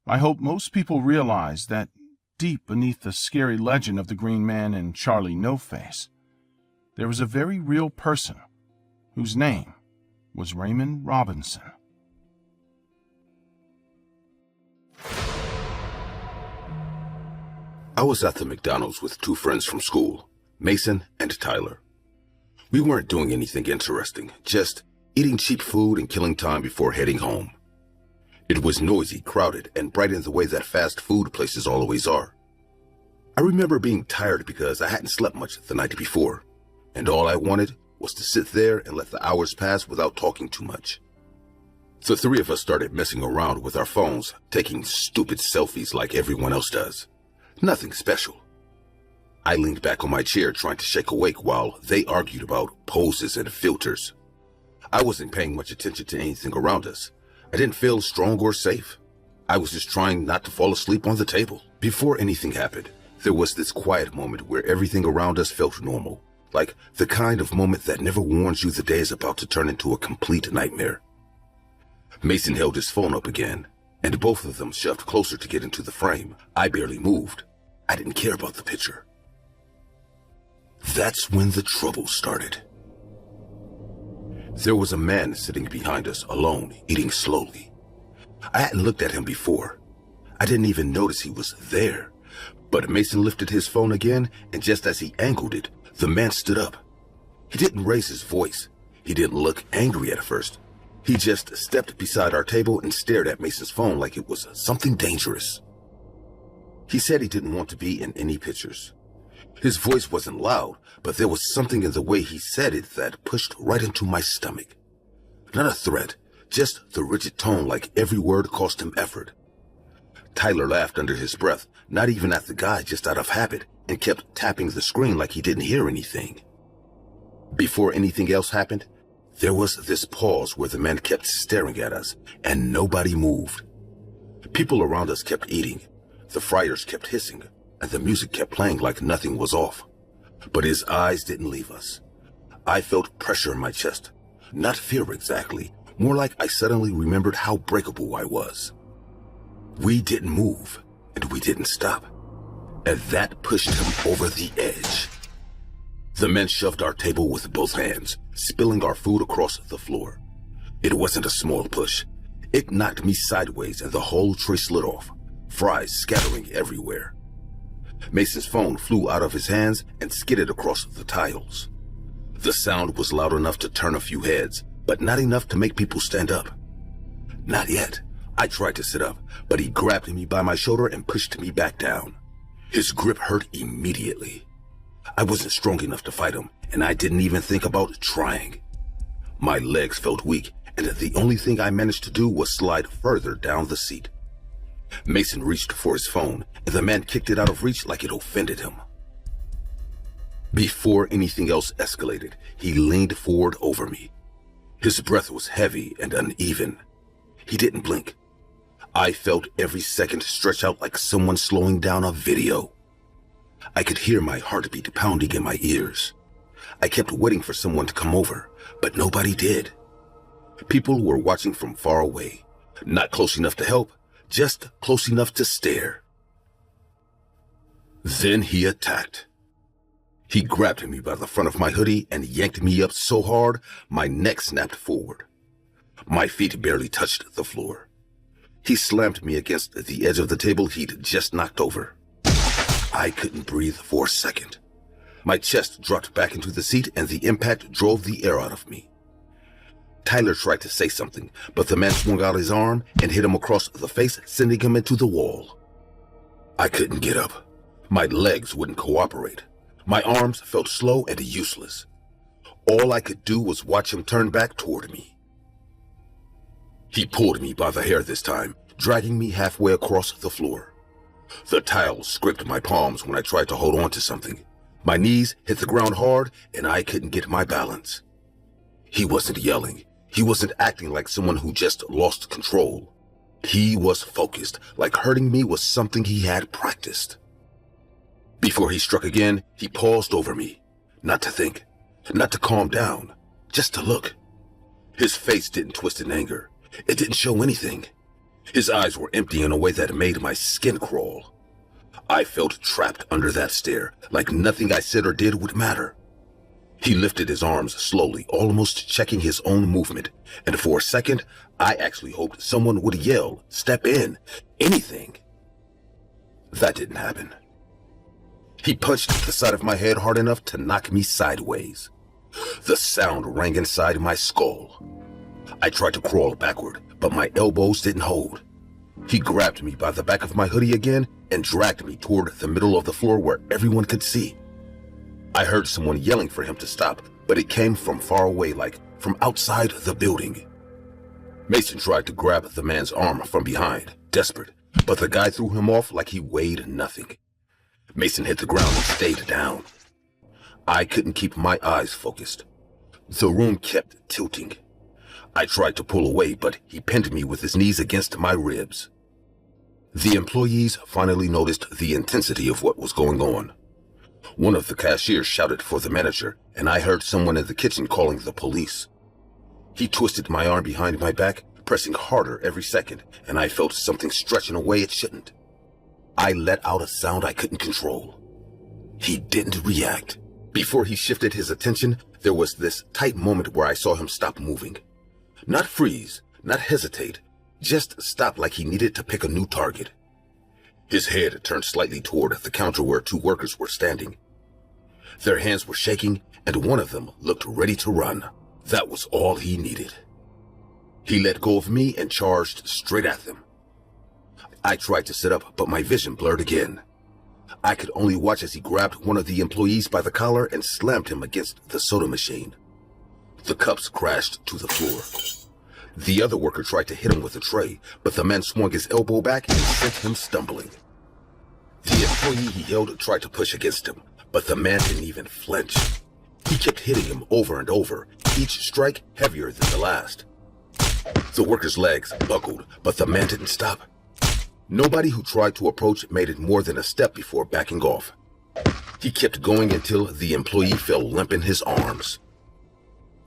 I hope most people realize that deep beneath the scary legend of the Green Man and Charlie No Face, there was a very real person whose name was Raymond Robinson. I was at the McDonald's with two friends from school, Mason and Tyler. We weren't doing anything interesting, just eating cheap food and killing time before heading home. It was noisy, crowded, and bright in the way that fast food places always are. I remember being tired because I hadn't slept much the night before, and all I wanted was to sit there and let the hours pass without talking too much. The three of us started messing around with our phones, taking stupid selfies like everyone else does. Nothing special. I leaned back on my chair trying to shake awake while they argued about poses and filters. I wasn't paying much attention to anything around us. I didn't feel strong or safe. I was just trying not to fall asleep on the table. Before anything happened, there was this quiet moment where everything around us felt normal, like the kind of moment that never warns you the day is about to turn into a complete nightmare. Mason held his phone up again, and both of them shoved closer to get into the frame. I barely moved. I didn't care about the picture. That's when the trouble started. There was a man sitting behind us, alone, eating slowly. I hadn't looked at him before. I didn't even notice he was there. But Mason lifted his phone again, and just as he angled it, the man stood up. He didn't raise his voice. He didn't look angry at first. He just stepped beside our table and stared at Mason's phone like it was something dangerous. He said he didn't want to be in any pictures. His voice wasn't loud, but there was something in the way he said it that pushed right into my stomach. Not a threat, just the rigid tone like every word cost him effort. Tyler laughed under his breath, not even at the guy, just out of habit, and kept tapping the screen like he didn't hear anything. Before anything else happened, there was this pause where the man kept staring at us, and nobody moved. People around us kept eating. The fryers kept hissing, and the music kept playing like nothing was off. But his eyes didn't leave us. I felt pressure in my chest. Not fear exactly, more like I suddenly remembered how breakable I was. We didn't move, and we didn't stop. And that pushed him over the edge. The men shoved our table with both hands, spilling our food across the floor. It wasn't a small push. It knocked me sideways and the whole tray slid off, fries scattering everywhere. Mason's phone flew out of his hands and skidded across the tiles. The sound was loud enough to turn a few heads, but not enough to make people stand up. Not yet. I tried to sit up, but he grabbed me by my shoulder and pushed me back down. His grip hurt immediately. I wasn't strong enough to fight him, and I didn't even think about trying. My legs felt weak, and the only thing I managed to do was slide further down the seat. Mason reached for his phone, and the man kicked it out of reach like it offended him. Before anything else escalated, he leaned forward over me. His breath was heavy and uneven. He didn't blink. I felt every second stretch out like someone slowing down a video. I could hear my heartbeat pounding in my ears. I kept waiting for someone to come over, but nobody did. People were watching from far away, not close enough to help, just close enough to stare. Then he attacked. He grabbed me by the front of my hoodie and yanked me up so hard, my neck snapped forward. My feet barely touched the floor. He slammed me against the edge of the table he'd just knocked over. I couldn't breathe for a second. My chest dropped back into the seat and the impact drove the air out of me. Tyler tried to say something, but the man swung out his arm and hit him across the face, sending him into the wall. I couldn't get up. My legs wouldn't cooperate. My arms felt slow and useless. All I could do was watch him turn back toward me. He pulled me by the hair this time, dragging me halfway across the floor. The tiles scraped my palms when I tried to hold on to something. My knees hit the ground hard and I couldn't get my balance. He wasn't yelling. He wasn't acting like someone who just lost control. He was focused, like hurting me was something he had practiced. Before he struck again, he paused over me. Not to think, not to calm down, just to look. His face didn't twist in anger. It didn't show anything. His eyes were empty in a way that made my skin crawl. I felt trapped under that stare, like nothing I said or did would matter. He lifted his arms slowly, almost checking his own movement, and for a second, I actually hoped someone would yell, step in, anything. That didn't happen. He punched the side of my head hard enough to knock me sideways. The sound rang inside my skull. I tried to crawl backward, but my elbows didn't hold. He grabbed me by the back of my hoodie again and dragged me toward the middle of the floor where everyone could see. I heard someone yelling for him to stop, but it came from far away, like from outside the building. Mason tried to grab the man's arm from behind, desperate, but the guy threw him off like he weighed nothing. Mason hit the ground and stayed down. I couldn't keep my eyes focused. The room kept tilting. I tried to pull away, but he pinned me with his knees against my ribs. The employees finally noticed the intensity of what was going on. One of the cashiers shouted for the manager, and I heard someone in the kitchen calling the police. He twisted my arm behind my back, pressing harder every second, and I felt something stretch in a way it shouldn't. I let out a sound I couldn't control. He didn't react. Before he shifted his attention, there was this tight moment where I saw him stop moving. Not freeze, not hesitate, just stop like he needed to pick a new target. His head turned slightly toward the counter where two workers were standing. Their hands were shaking, and one of them looked ready to run. That was all he needed. He let go of me and charged straight at them. I tried to sit up, but my vision blurred again. I could only watch as he grabbed one of the employees by the collar and slammed him against the soda machine. The cups crashed to the floor. The other worker tried to hit him with a tray, but the man swung his elbow back and sent him stumbling. The employee he held tried to push against him, but the man didn't even flinch. He kept hitting him over and over, each strike heavier than the last. The worker's legs buckled, but the man didn't stop. Nobody who tried to approach made it more than a step before backing off. He kept going until the employee fell limp in his arms.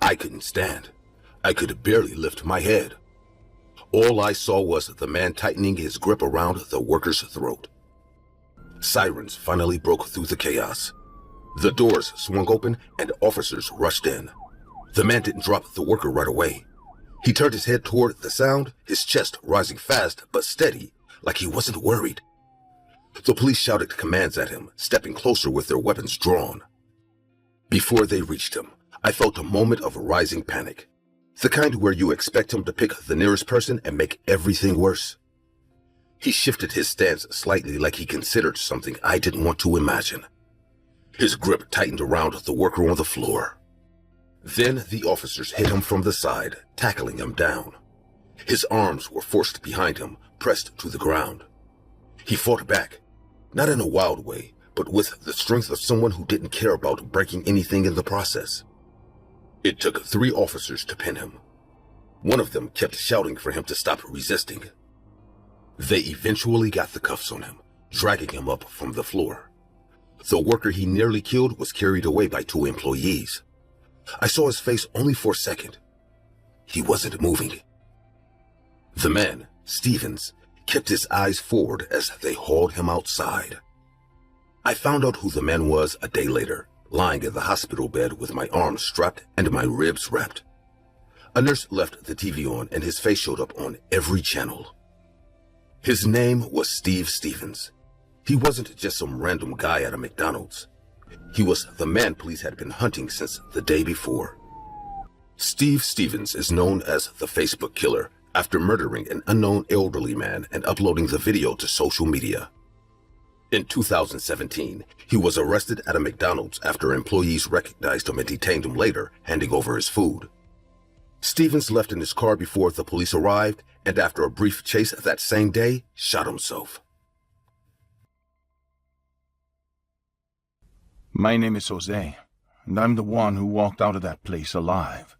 I couldn't stand. I could barely lift my head. All I saw was the man tightening his grip around the worker's throat. Sirens finally broke through the chaos. The doors swung open and officers rushed in. The man didn't drop the worker right away. He turned his head toward the sound, his chest rising fast but steady, like he wasn't worried. The police shouted commands at him, stepping closer with their weapons drawn. Before they reached him, I felt a moment of rising panic. The kind where you expect him to pick the nearest person and make everything worse. He shifted his stance slightly like he considered something I didn't want to imagine. His grip tightened around the worker on the floor. Then the officers hit him from the side, tackling him down. His arms were forced behind him, pressed to the ground. He fought back, not in a wild way, but with the strength of someone who didn't care about breaking anything in the process. It took 3 officers to pin him. One of them kept shouting for him to stop resisting. They eventually got the cuffs on him, dragging him up from the floor. The worker he nearly killed was carried away by 2 employees. I saw his face only for a second. He wasn't moving. The man, Stevens, kept his eyes forward as they hauled him outside. I found out who the man was a day later, lying in the hospital bed with my arms strapped and my ribs wrapped. A nurse left the TV on and his face showed up on every channel. His name was Steve Stevens. He wasn't just some random guy at a McDonald's. He was the man police had been hunting since the day before. Steve Stevens is known as the Facebook Killer after murdering an unknown elderly man and uploading the video to social media. In 2017, he was arrested at a McDonald's after employees recognized him and detained him later, handing over his food. Stevens left in his car before the police arrived, and after a brief chase that same day, shot himself. My name is Jose, and I'm the one who walked out of that place alive.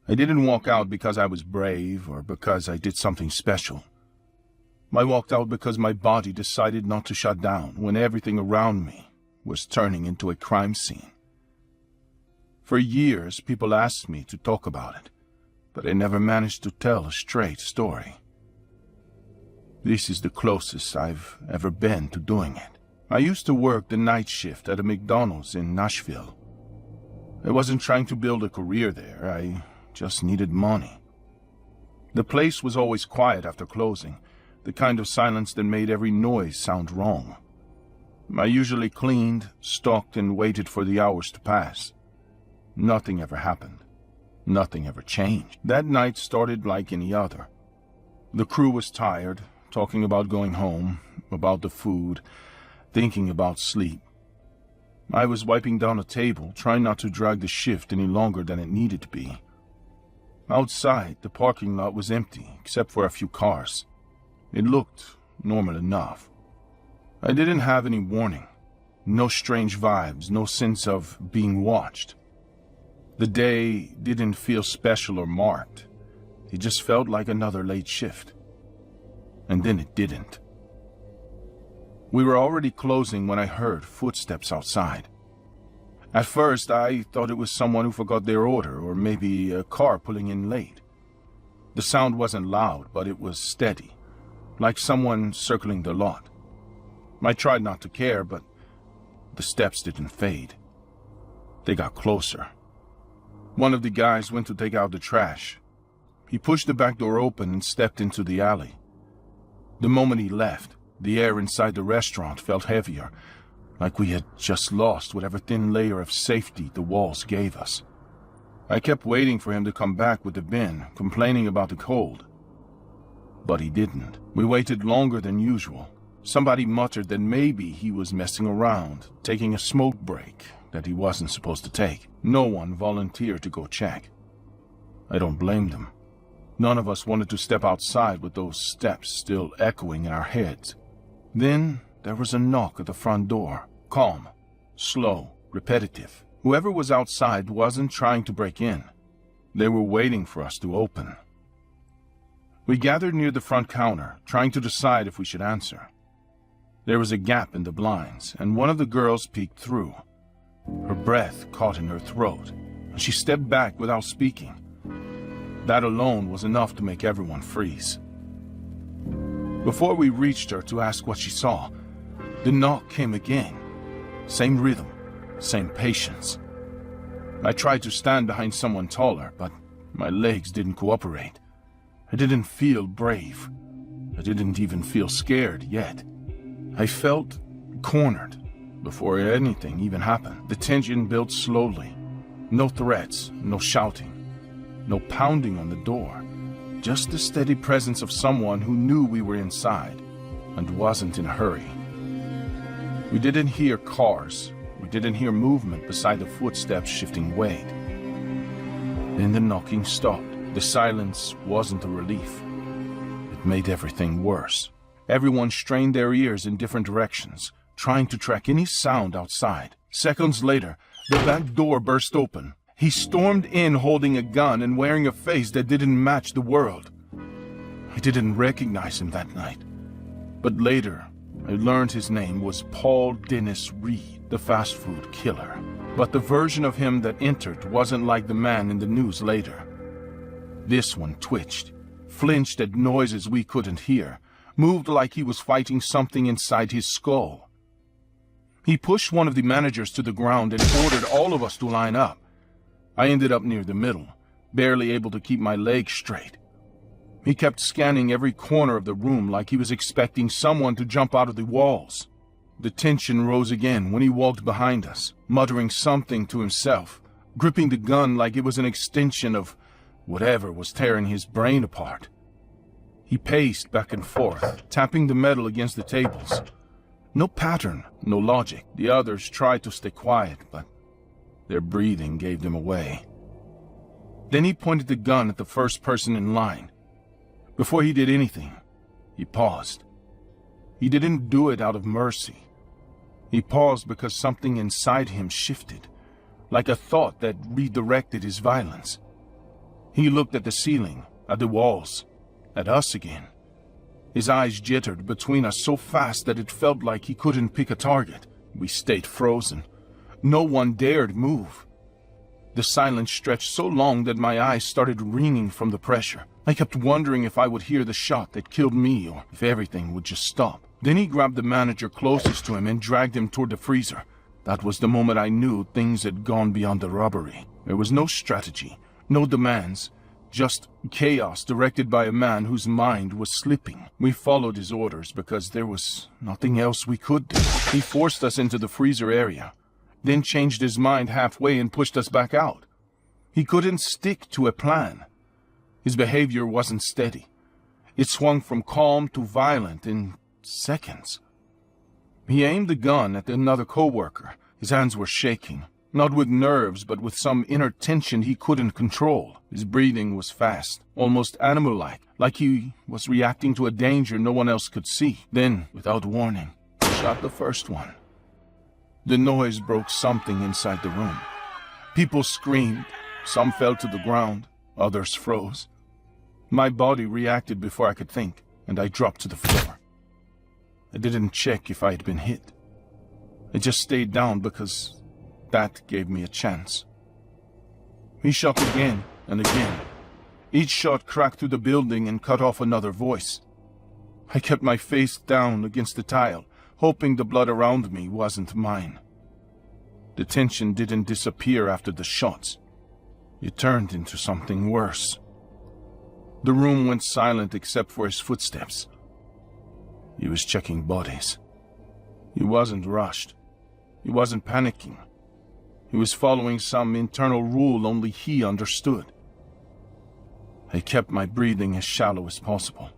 I didn't walk out because I was brave or because I did something special. I walked out because my body decided not to shut down when everything around me was turning into a crime scene. For years, people asked me to talk about it, but I never managed to tell a straight story. This is the closest I've ever been to doing it. I used to work the night shift at a McDonald's in Nashville. I wasn't trying to build a career there, I just needed money. The place was always quiet after closing, the kind of silence that made every noise sound wrong. I usually cleaned, stocked, and waited for the hours to pass. Nothing ever happened. Nothing ever changed. That night started like any other. The crew was tired, talking about going home, about the food, thinking about sleep. I was wiping down a table, trying not to drag the shift any longer than it needed to be. Outside, the parking lot was empty, except for a few cars. It looked normal enough. I didn't have any warning. No strange vibes, no sense of being watched. The day didn't feel special or marked. It just felt like another late shift. And then it didn't. We were already closing when I heard footsteps outside. At first, I thought it was someone who forgot their order, or maybe a car pulling in late. The sound wasn't loud, but it was steady, like someone circling the lot. I tried not to care, but the steps didn't fade. They got closer. One of the guys went to take out the trash. He pushed the back door open and stepped into the alley. The moment he left, the air inside the restaurant felt heavier, like we had just lost whatever thin layer of safety the walls gave us. I kept waiting for him to come back with the bin, complaining about the cold. But he didn't. We waited longer than usual. Somebody muttered that maybe he was messing around, taking a smoke break that he wasn't supposed to take. No one volunteered to go check. I don't blame them. None of us wanted to step outside with those steps still echoing in our heads. Then there was a knock at the front door. Calm, slow, repetitive. Whoever was outside wasn't trying to break in. They were waiting for us to open. We gathered near the front counter, trying to decide if we should answer. There was a gap in the blinds, and one of the girls peeked through. Her breath caught in her throat, and she stepped back without speaking. That alone was enough to make everyone freeze. Before we reached her to ask what she saw, the knock came again. Same rhythm, same patience. I tried to stand behind someone taller, but my legs didn't cooperate. I didn't feel brave. I didn't even feel scared yet. I felt cornered before anything even happened. The tension built slowly. No threats, no shouting, no pounding on the door. Just the steady presence of someone who knew we were inside and wasn't in a hurry. We didn't hear cars. We didn't hear movement beside the footsteps shifting weight. Then the knocking stopped. The silence wasn't a relief. It made everything worse. Everyone strained their ears in different directions, trying to track any sound outside. Seconds later, the back door burst open. He stormed in holding a gun and wearing a face that didn't match the world. I didn't recognize him that night. But later, I learned his name was Paul Dennis Reed, the fast food killer. But the version of him that entered wasn't like the man in the news later. This one twitched, flinched at noises we couldn't hear, moved like he was fighting something inside his skull. He pushed one of the managers to the ground and ordered all of us to line up. I ended up near the middle, barely able to keep my legs straight. He kept scanning every corner of the room like he was expecting someone to jump out of the walls. The tension rose again when he walked behind us, muttering something to himself, gripping the gun like it was an extension of whatever was tearing his brain apart. He paced back and forth, tapping the metal against the tables. No pattern, no logic. The others tried to stay quiet, but their breathing gave them away. Then he pointed the gun at the first person in line. Before he did anything, he paused. He didn't do it out of mercy. He paused because something inside him shifted, like a thought that redirected his violence. He looked at the ceiling, at the walls, at us again. His eyes jittered between us so fast that it felt like he couldn't pick a target. We stayed frozen. No one dared move. The silence stretched so long that my eyes started ringing from the pressure. I kept wondering if I would hear the shot that killed me or if everything would just stop. Then he grabbed the manager closest to him and dragged him toward the freezer. That was the moment I knew things had gone beyond the robbery. There was no strategy, no demands, just chaos directed by a man whose mind was slipping. We followed his orders because there was nothing else we could do. He forced us into the freezer area, then changed his mind halfway and pushed us back out. He couldn't stick to a plan. His behavior wasn't steady. It swung from calm to violent in seconds. He aimed the gun at another co-worker. His hands were shaking, not with nerves, but with some inner tension he couldn't control. His breathing was fast, almost animal-like, like he was reacting to a danger no one else could see. Then, without warning, he shot the first one. The noise broke something inside the room. People screamed, some fell to the ground, others froze. My body reacted before I could think, and I dropped to the floor. I didn't check if I had been hit. I just stayed down because that gave me a chance. He shot again and again. Each shot cracked through the building and cut off another voice. I kept my face down against the tile, hoping the blood around me wasn't mine. The tension didn't disappear after the shots. It turned into something worse. The room went silent except for his footsteps. He was checking bodies. He wasn't rushed. He wasn't panicking. He was following some internal rule only he understood. I kept my breathing as shallow as possible.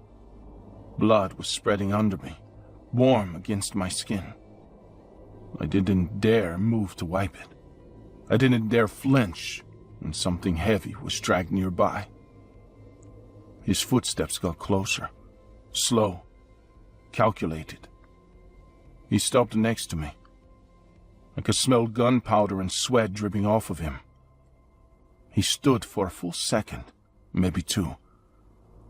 Blood was spreading under me, warm against my skin. I didn't dare move to wipe it. I didn't dare flinch when something heavy was dragged nearby. His footsteps got closer, slow, calculated. He stopped next to me. I could smell gunpowder and sweat dripping off of him. He stood for a full second, maybe two,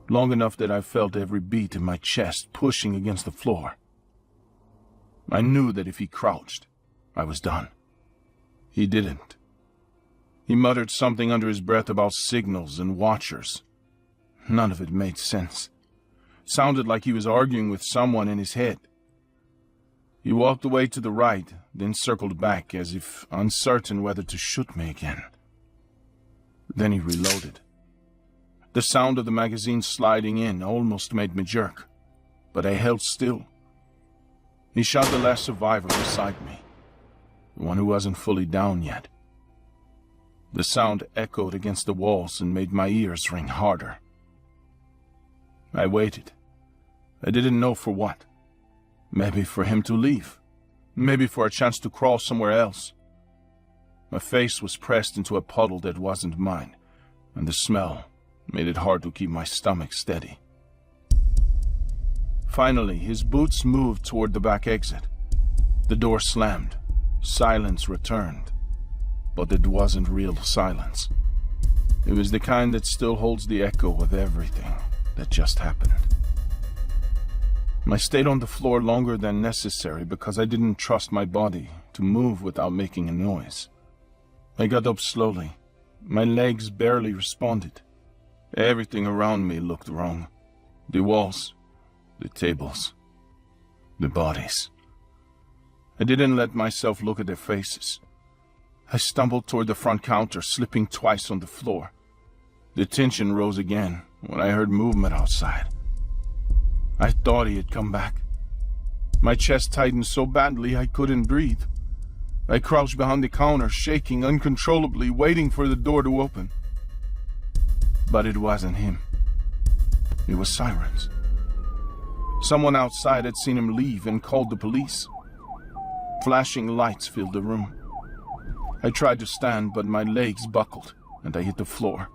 long enough that I felt every beat in my chest pushing against the floor. I knew that if he crouched, I was done. He didn't. He muttered something under his breath about signals and watchers. None of it made sense. Sounded like he was arguing with someone in his head. He walked away to the right, then circled back as if uncertain whether to shoot me again. Then he reloaded. The sound of the magazine sliding in almost made me jerk, but I held still. He shot the last survivor beside me, the one who wasn't fully down yet. The sound echoed against the walls and made my ears ring harder. I waited. I didn't know for what. Maybe for him to leave. Maybe for a chance to crawl somewhere else. My face was pressed into a puddle that wasn't mine, and the smell made it hard to keep my stomach steady. Finally, his boots moved toward the back exit. The door slammed. Silence returned. But it wasn't real silence. It was the kind that still holds the echo of everything that just happened. I stayed on the floor longer than necessary because I didn't trust my body to move without making a noise. I got up slowly. My legs barely responded. Everything around me looked wrong. The walls, the tables, the bodies. I didn't let myself look at their faces. I stumbled toward the front counter, slipping twice on the floor. The tension rose again, when I heard movement outside. I thought he had come back. My chest tightened so badly I couldn't breathe. I crouched behind the counter, shaking uncontrollably, waiting for the door to open. But it wasn't him. It was sirens. Someone outside had seen him leave and called the police. Flashing lights filled the room. I tried to stand, but my legs buckled, and I hit the floor.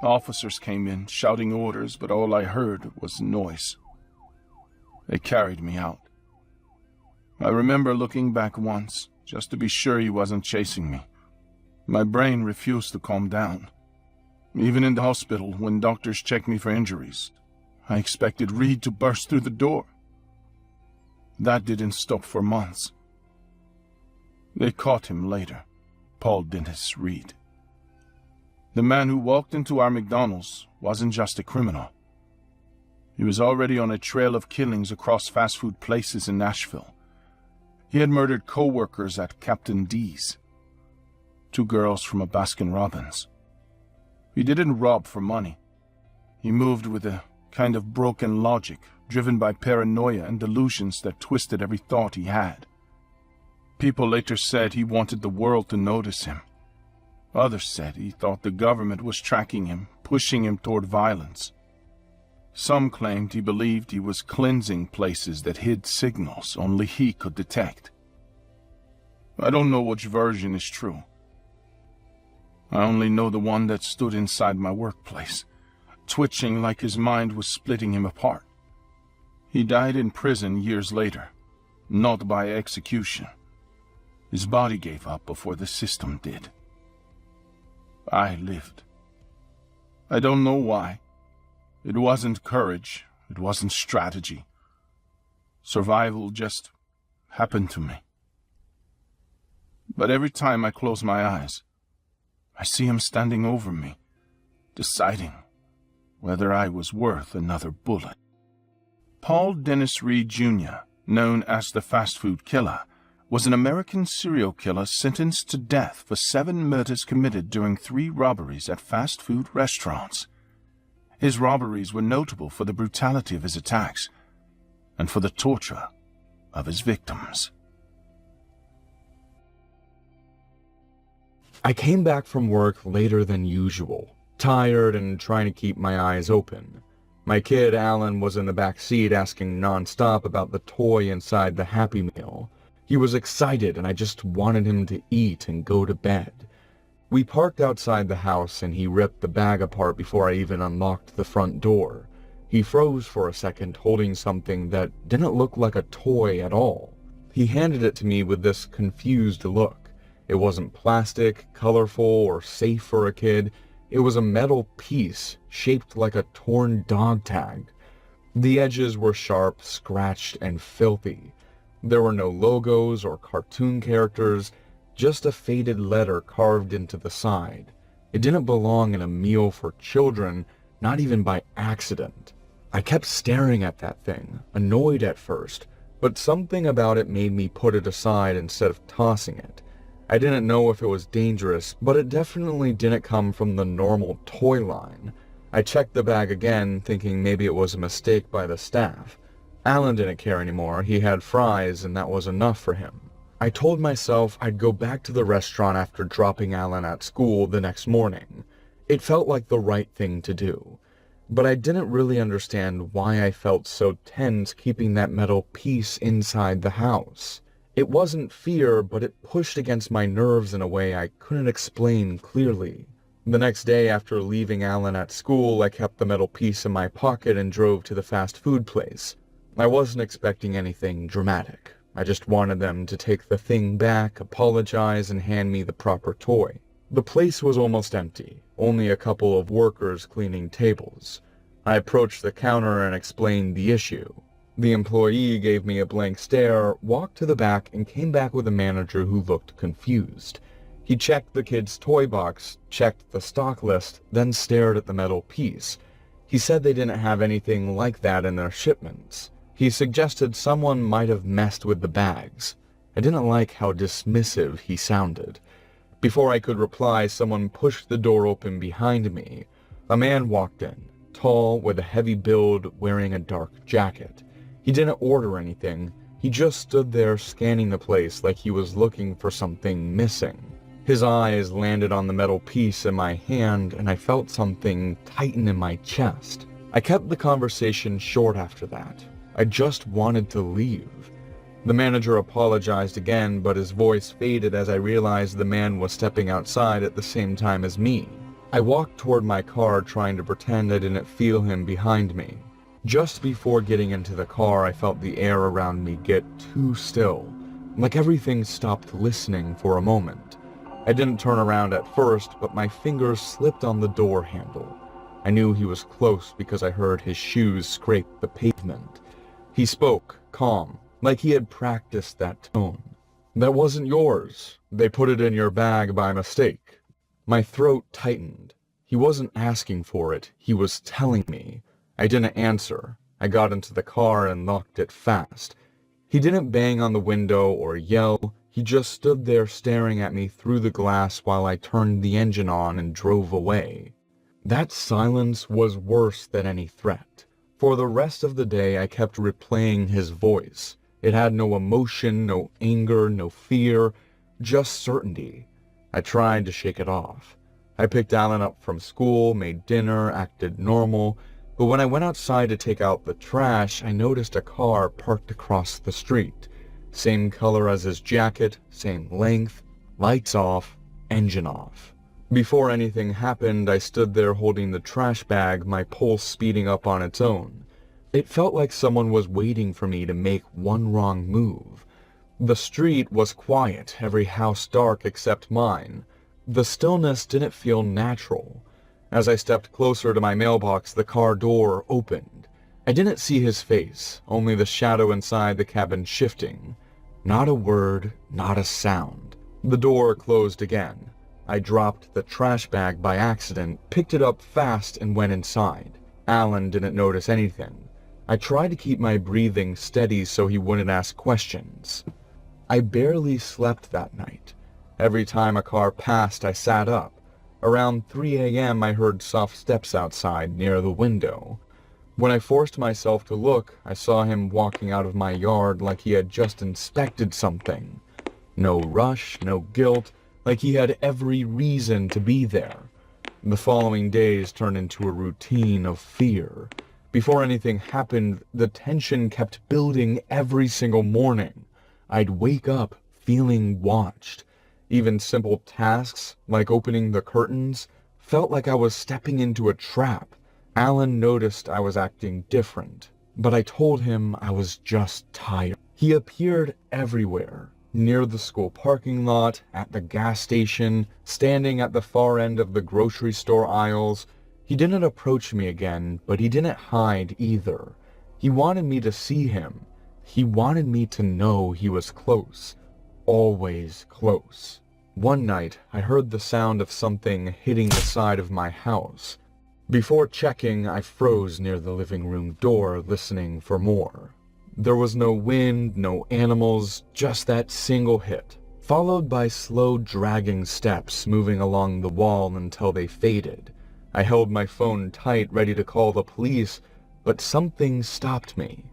Officers came in, shouting orders, but all I heard was noise. They carried me out. I remember looking back once, just to be sure he wasn't chasing me. My brain refused to calm down. Even in the hospital, when doctors checked me for injuries, I expected Reed to burst through the door. That didn't stop for months. They caught him later, Paul Dennis Reed. The man who walked into our McDonald's wasn't just a criminal. He was already on a trail of killings across fast food places in Nashville. He had murdered co-workers at Captain D's, 2 girls from a Baskin-Robbins. He didn't rob for money. He moved with a kind of broken logic, driven by paranoia and delusions that twisted every thought he had. People later said he wanted the world to notice him. Others said he thought the government was tracking him, pushing him toward violence. Some claimed he believed he was cleansing places that hid signals only he could detect. I don't know which version is true. I only know the one that stood inside my workplace, twitching like his mind was splitting him apart. He died in prison years later, not by execution. His body gave up before the system did. I lived. I don't know why. It wasn't courage. It wasn't strategy. Survival just happened to me. But every time I close my eyes, I see him standing over me, deciding whether I was worth another bullet. Paul Dennis Reed Jr., known as the fast food killer, was an American serial killer sentenced to death for 7 murders committed during 3 robberies at fast food restaurants. His robberies were notable for the brutality of his attacks and for the torture of his victims. I came back from work later than usual, tired and trying to keep my eyes open. My kid, Alan, was in the back seat asking nonstop about the toy inside the Happy Meal. He was excited and I just wanted him to eat and go to bed. We parked outside the house and he ripped the bag apart before I even unlocked the front door. He froze for a second, holding something that didn't look like a toy at all. He handed it to me with this confused look. It wasn't plastic, colorful, or safe for a kid. It was a metal piece shaped like a torn dog tag. The edges were sharp, scratched, and filthy. There were no logos or cartoon characters, just a faded letter carved into the side. It didn't belong in a meal for children, not even by accident. I kept staring at that thing, annoyed at first, but something about it made me put it aside instead of tossing it. I didn't know if it was dangerous, but it definitely didn't come from the normal toy line. I checked the bag again, thinking maybe it was a mistake by the staff. Alan didn't care anymore. He had fries, and that was enough for him. I told myself I'd go back to the restaurant after dropping Alan at school the next morning. It felt like the right thing to do. But I didn't really understand why I felt so tense keeping that metal piece inside the house. It wasn't fear, but it pushed against my nerves in a way I couldn't explain clearly. The next day after leaving Alan at school, I kept the metal piece in my pocket and drove to the fast food place. I wasn't expecting anything dramatic. I just wanted them to take the thing back, apologize, and hand me the proper toy. The place was almost empty, only a couple of workers cleaning tables. I approached the counter and explained the issue. The employee gave me a blank stare, walked to the back, and came back with a manager who looked confused. He checked the kid's toy box, checked the stock list, then stared at the metal piece. He said they didn't have anything like that in their shipments. He suggested someone might have messed with the bags. I didn't like how dismissive he sounded. Before I could reply, someone pushed the door open behind me. A man walked in, tall, with a heavy build, wearing a dark jacket. He didn't order anything. He just stood there scanning the place like he was looking for something missing. His eyes landed on the metal piece in my hand, and I felt something tighten in my chest. I kept the conversation short after that. I just wanted to leave. The manager apologized again, but his voice faded as I realized the man was stepping outside at the same time as me. I walked toward my car, trying to pretend I didn't feel him behind me. Just before getting into the car, I felt the air around me get too still, like everything stopped listening for a moment. I didn't turn around at first, but my fingers slipped on the door handle. I knew he was close because I heard his shoes scrape the pavement. He spoke, calm, like he had practiced that tone. "That wasn't yours. They put it in your bag by mistake." My throat tightened. He wasn't asking for it, he was telling me. I didn't answer. I got into the car and locked it fast. He didn't bang on the window or yell. He just stood there staring at me through the glass while I turned the engine on and drove away. That silence was worse than any threat. For the rest of the day, I kept replaying his voice. It had no emotion, no anger, no fear, just certainty. I tried to shake it off. I picked Alan up from school, made dinner, acted normal, but when I went outside to take out the trash, I noticed a car parked across the street. Same color as his jacket, same length, lights off, engine off. Before anything happened, I stood there holding the trash bag, my pulse speeding up on its own. It felt like someone was waiting for me to make one wrong move. The street was quiet, every house dark except mine. The stillness didn't feel natural. As I stepped closer to my mailbox, the car door opened. I didn't see his face, only the shadow inside the cabin shifting. Not a word, not a sound. The door closed again. I dropped the trash bag by accident, picked it up fast, and went inside. Alan didn't notice anything. I tried to keep my breathing steady so he wouldn't ask questions. I barely slept that night. Every time a car passed, I sat up. Around 3 a.m., I heard soft steps outside near the window. When I forced myself to look, I saw him walking out of my yard like he had just inspected something. No rush, no guilt, like he had every reason to be there. The following days turned into a routine of fear. Before anything happened, the tension kept building every single morning. I'd wake up feeling watched. Even simple tasks, like opening the curtains, felt like I was stepping into a trap. Alan noticed I was acting different, but I told him I was just tired. He appeared everywhere. Near the school parking lot, at the gas station, standing at the far end of the grocery store aisles. He didn't approach me again, but he didn't hide either. He wanted me to see him. He wanted me to know he was close. Always close. One night, I heard the sound of something hitting the side of my house. Before checking, I froze near the living room door, listening for more. There was no wind, no animals, just that single hit, followed by slow dragging steps moving along the wall until they faded. I held my phone tight, ready to call the police, but something stopped me.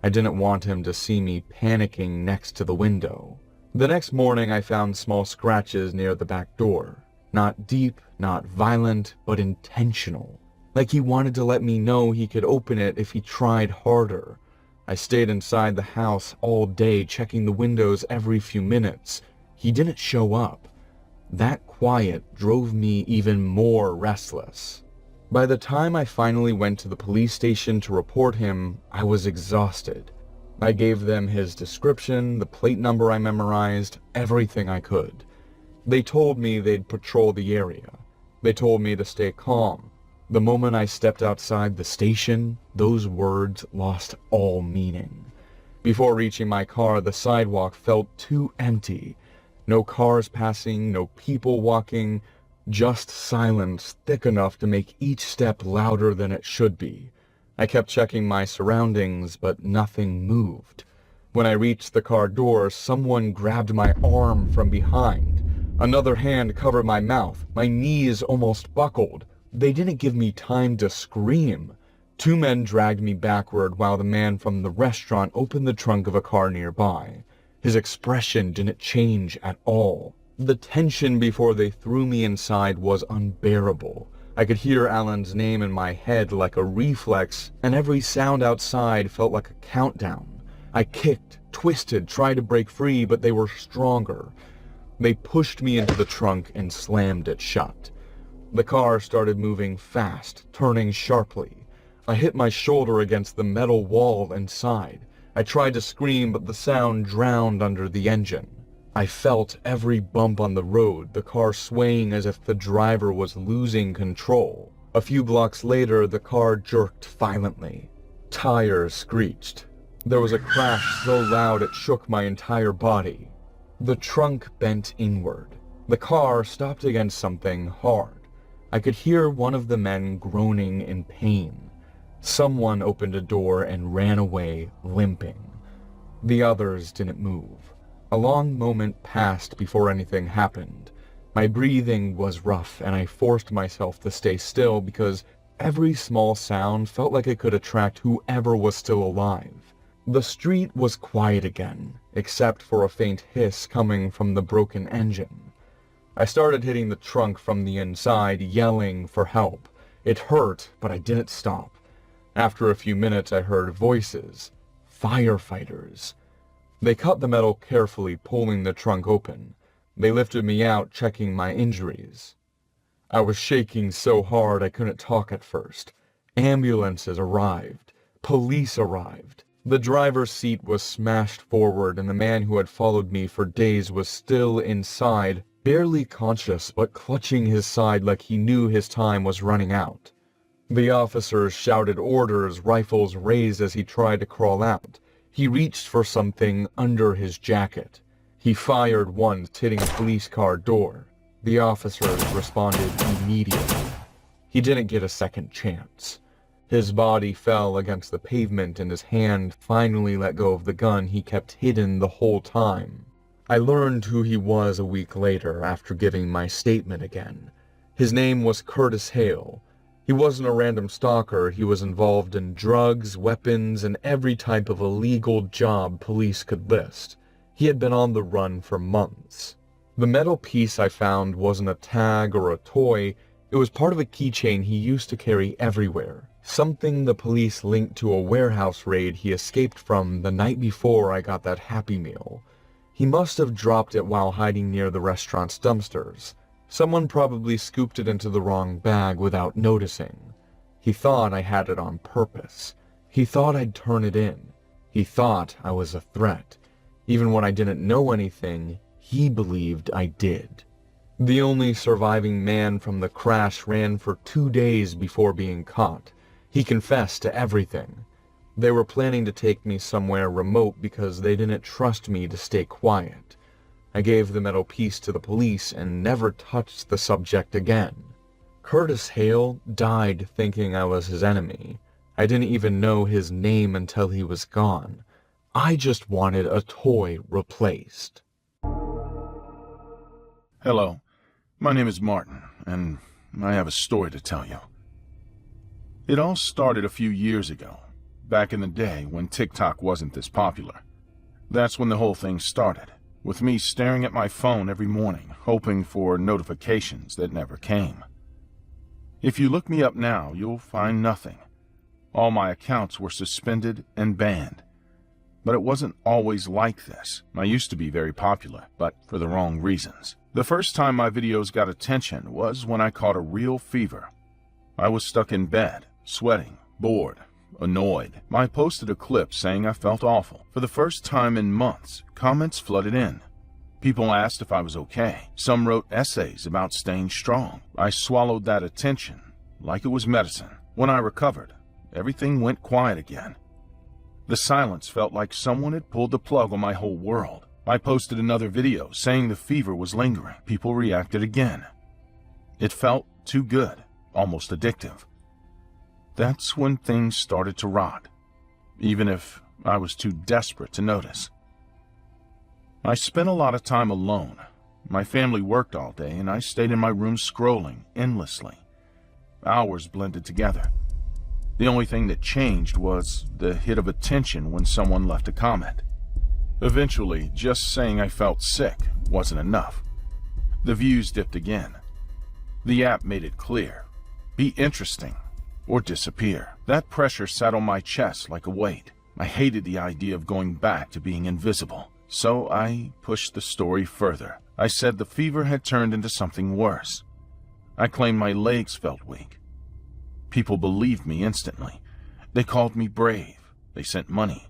I didn't want him to see me panicking next to the window. The next morning, I found small scratches near the back door. Not deep, not violent, but intentional. Like he wanted to let me know he could open it if he tried harder. I stayed inside the house all day, checking the windows every few minutes. He didn't show up. That quiet drove me even more restless. By the time I finally went to the police station to report him, I was exhausted. I gave them his description, the plate number I memorized, everything I could. They told me they'd patrol the area. They told me to stay calm. The moment I stepped outside the station, those words lost all meaning. Before reaching my car, the sidewalk felt too empty. No cars passing, no people walking, just silence thick enough to make each step louder than it should be. I kept checking my surroundings, but nothing moved. When I reached the car door, someone grabbed my arm from behind. Another hand covered my mouth. My knees almost buckled. They didn't give me time to scream. Two men dragged me backward while the man from the restaurant opened the trunk of a car nearby. His expression didn't change at all. The tension before they threw me inside was unbearable. I could hear Alan's name in my head like a reflex, and every sound outside felt like a countdown. I kicked, twisted, tried to break free, but they were stronger. They pushed me into the trunk and slammed it shut. The car started moving fast, turning sharply. I hit my shoulder against the metal wall inside. I tried to scream, but the sound drowned under the engine. I felt every bump on the road, the car swaying as if the driver was losing control. A few blocks later, the car jerked violently. Tires screeched. There was a crash so loud it shook my entire body. The trunk bent inward. The car stopped against something hard. I could hear one of the men groaning in pain. Someone opened a door and ran away, limping. The others didn't move. A long moment passed before anything happened. My breathing was rough, and I forced myself to stay still because every small sound felt like it could attract whoever was still alive. The street was quiet again, except for a faint hiss coming from the broken engine. I started hitting the trunk from the inside, yelling for help. It hurt, but I didn't stop. After a few minutes, I heard voices. Firefighters. They cut the metal carefully, pulling the trunk open. They lifted me out, checking my injuries. I was shaking so hard I couldn't talk at first. Ambulances arrived. Police arrived. The driver's seat was smashed forward, and the man who had followed me for days was still inside, barely conscious but clutching his side like he knew his time was running out. The officers shouted orders, rifles raised as he tried to crawl out. He reached for something under his jacket. He fired once, hitting a police car door. The officers responded immediately. He didn't get a second chance. His body fell against the pavement and his hand finally let go of the gun he kept hidden the whole time. I learned who he was a week later after giving my statement again. His name was Curtis Hale. He wasn't a random stalker. He was involved in drugs, weapons, and every type of illegal job police could list. He had been on the run for months. The metal piece I found wasn't a tag or a toy. It was part of a keychain he used to carry everywhere. Something the police linked to a warehouse raid he escaped from the night before I got that Happy Meal. He must have dropped it while hiding near the restaurant's dumpsters. Someone probably scooped it into the wrong bag without noticing. He thought I had it on purpose. He thought I'd turn it in. He thought I was a threat. Even when I didn't know anything, he believed I did. The only surviving man from the crash ran for 2 days before being caught. He confessed to everything. They were planning to take me somewhere remote because they didn't trust me to stay quiet. I gave the metal piece to the police and never touched the subject again. Curtis Hale died thinking I was his enemy. I didn't even know his name until he was gone. I just wanted a toy replaced. Hello, my name is Martin, and I have a story to tell you. It all started a few years ago, back in the day when TikTok wasn't this popular. That's when the whole thing started, with me staring at my phone every morning, hoping for notifications that never came. If you look me up now, you'll find nothing. All my accounts were suspended and banned. But it wasn't always like this. I used to be very popular, but for the wrong reasons. The first time my videos got attention was when I caught a real fever. I was stuck in bed, sweating, bored, annoyed. I posted a clip saying I felt awful. For the first time in months, comments flooded in. People asked if I was okay. Some wrote essays about staying strong. I swallowed that attention like it was medicine. When I recovered, everything went quiet again. The silence felt like someone had pulled the plug on my whole world. I posted another video saying the fever was lingering. People reacted again. It felt too good, almost addictive. That's when things started to rot, even if I was too desperate to notice. I spent a lot of time alone. My family worked all day, and I stayed in my room scrolling endlessly. Hours blended together. The only thing that changed was the hit of attention when someone left a comment. Eventually, just saying I felt sick wasn't enough. The views dipped again. The app made it clear: be interesting or disappear. That pressure sat on my chest like a weight. I hated the idea of going back to being invisible, so I pushed the story further. I said the fever had turned into something worse. I claimed my legs felt weak. People believed me instantly. They called me brave. They sent money.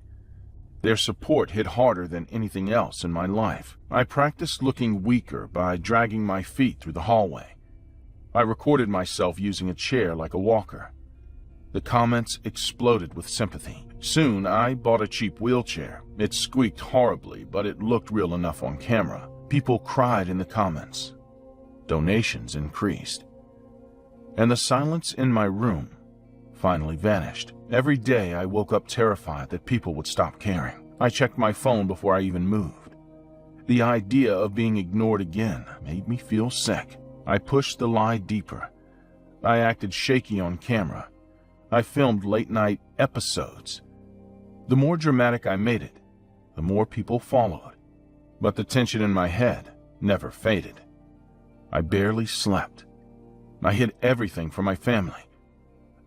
Their support hit harder than anything else in my life. I practiced looking weaker by dragging my feet through the hallway. I recorded myself using a chair like a walker. The comments exploded with sympathy. Soon, I bought a cheap wheelchair. It squeaked horribly, but it looked real enough on camera. People cried in the comments. Donations increased. And the silence in my room finally vanished. Every day, I woke up terrified that people would stop caring. I checked my phone before I even moved. The idea of being ignored again made me feel sick. I pushed the lie deeper. I acted shaky on camera. I filmed late-night episodes. The more dramatic I made it, the more people followed. But the tension in my head never faded. I barely slept. I hid everything from my family.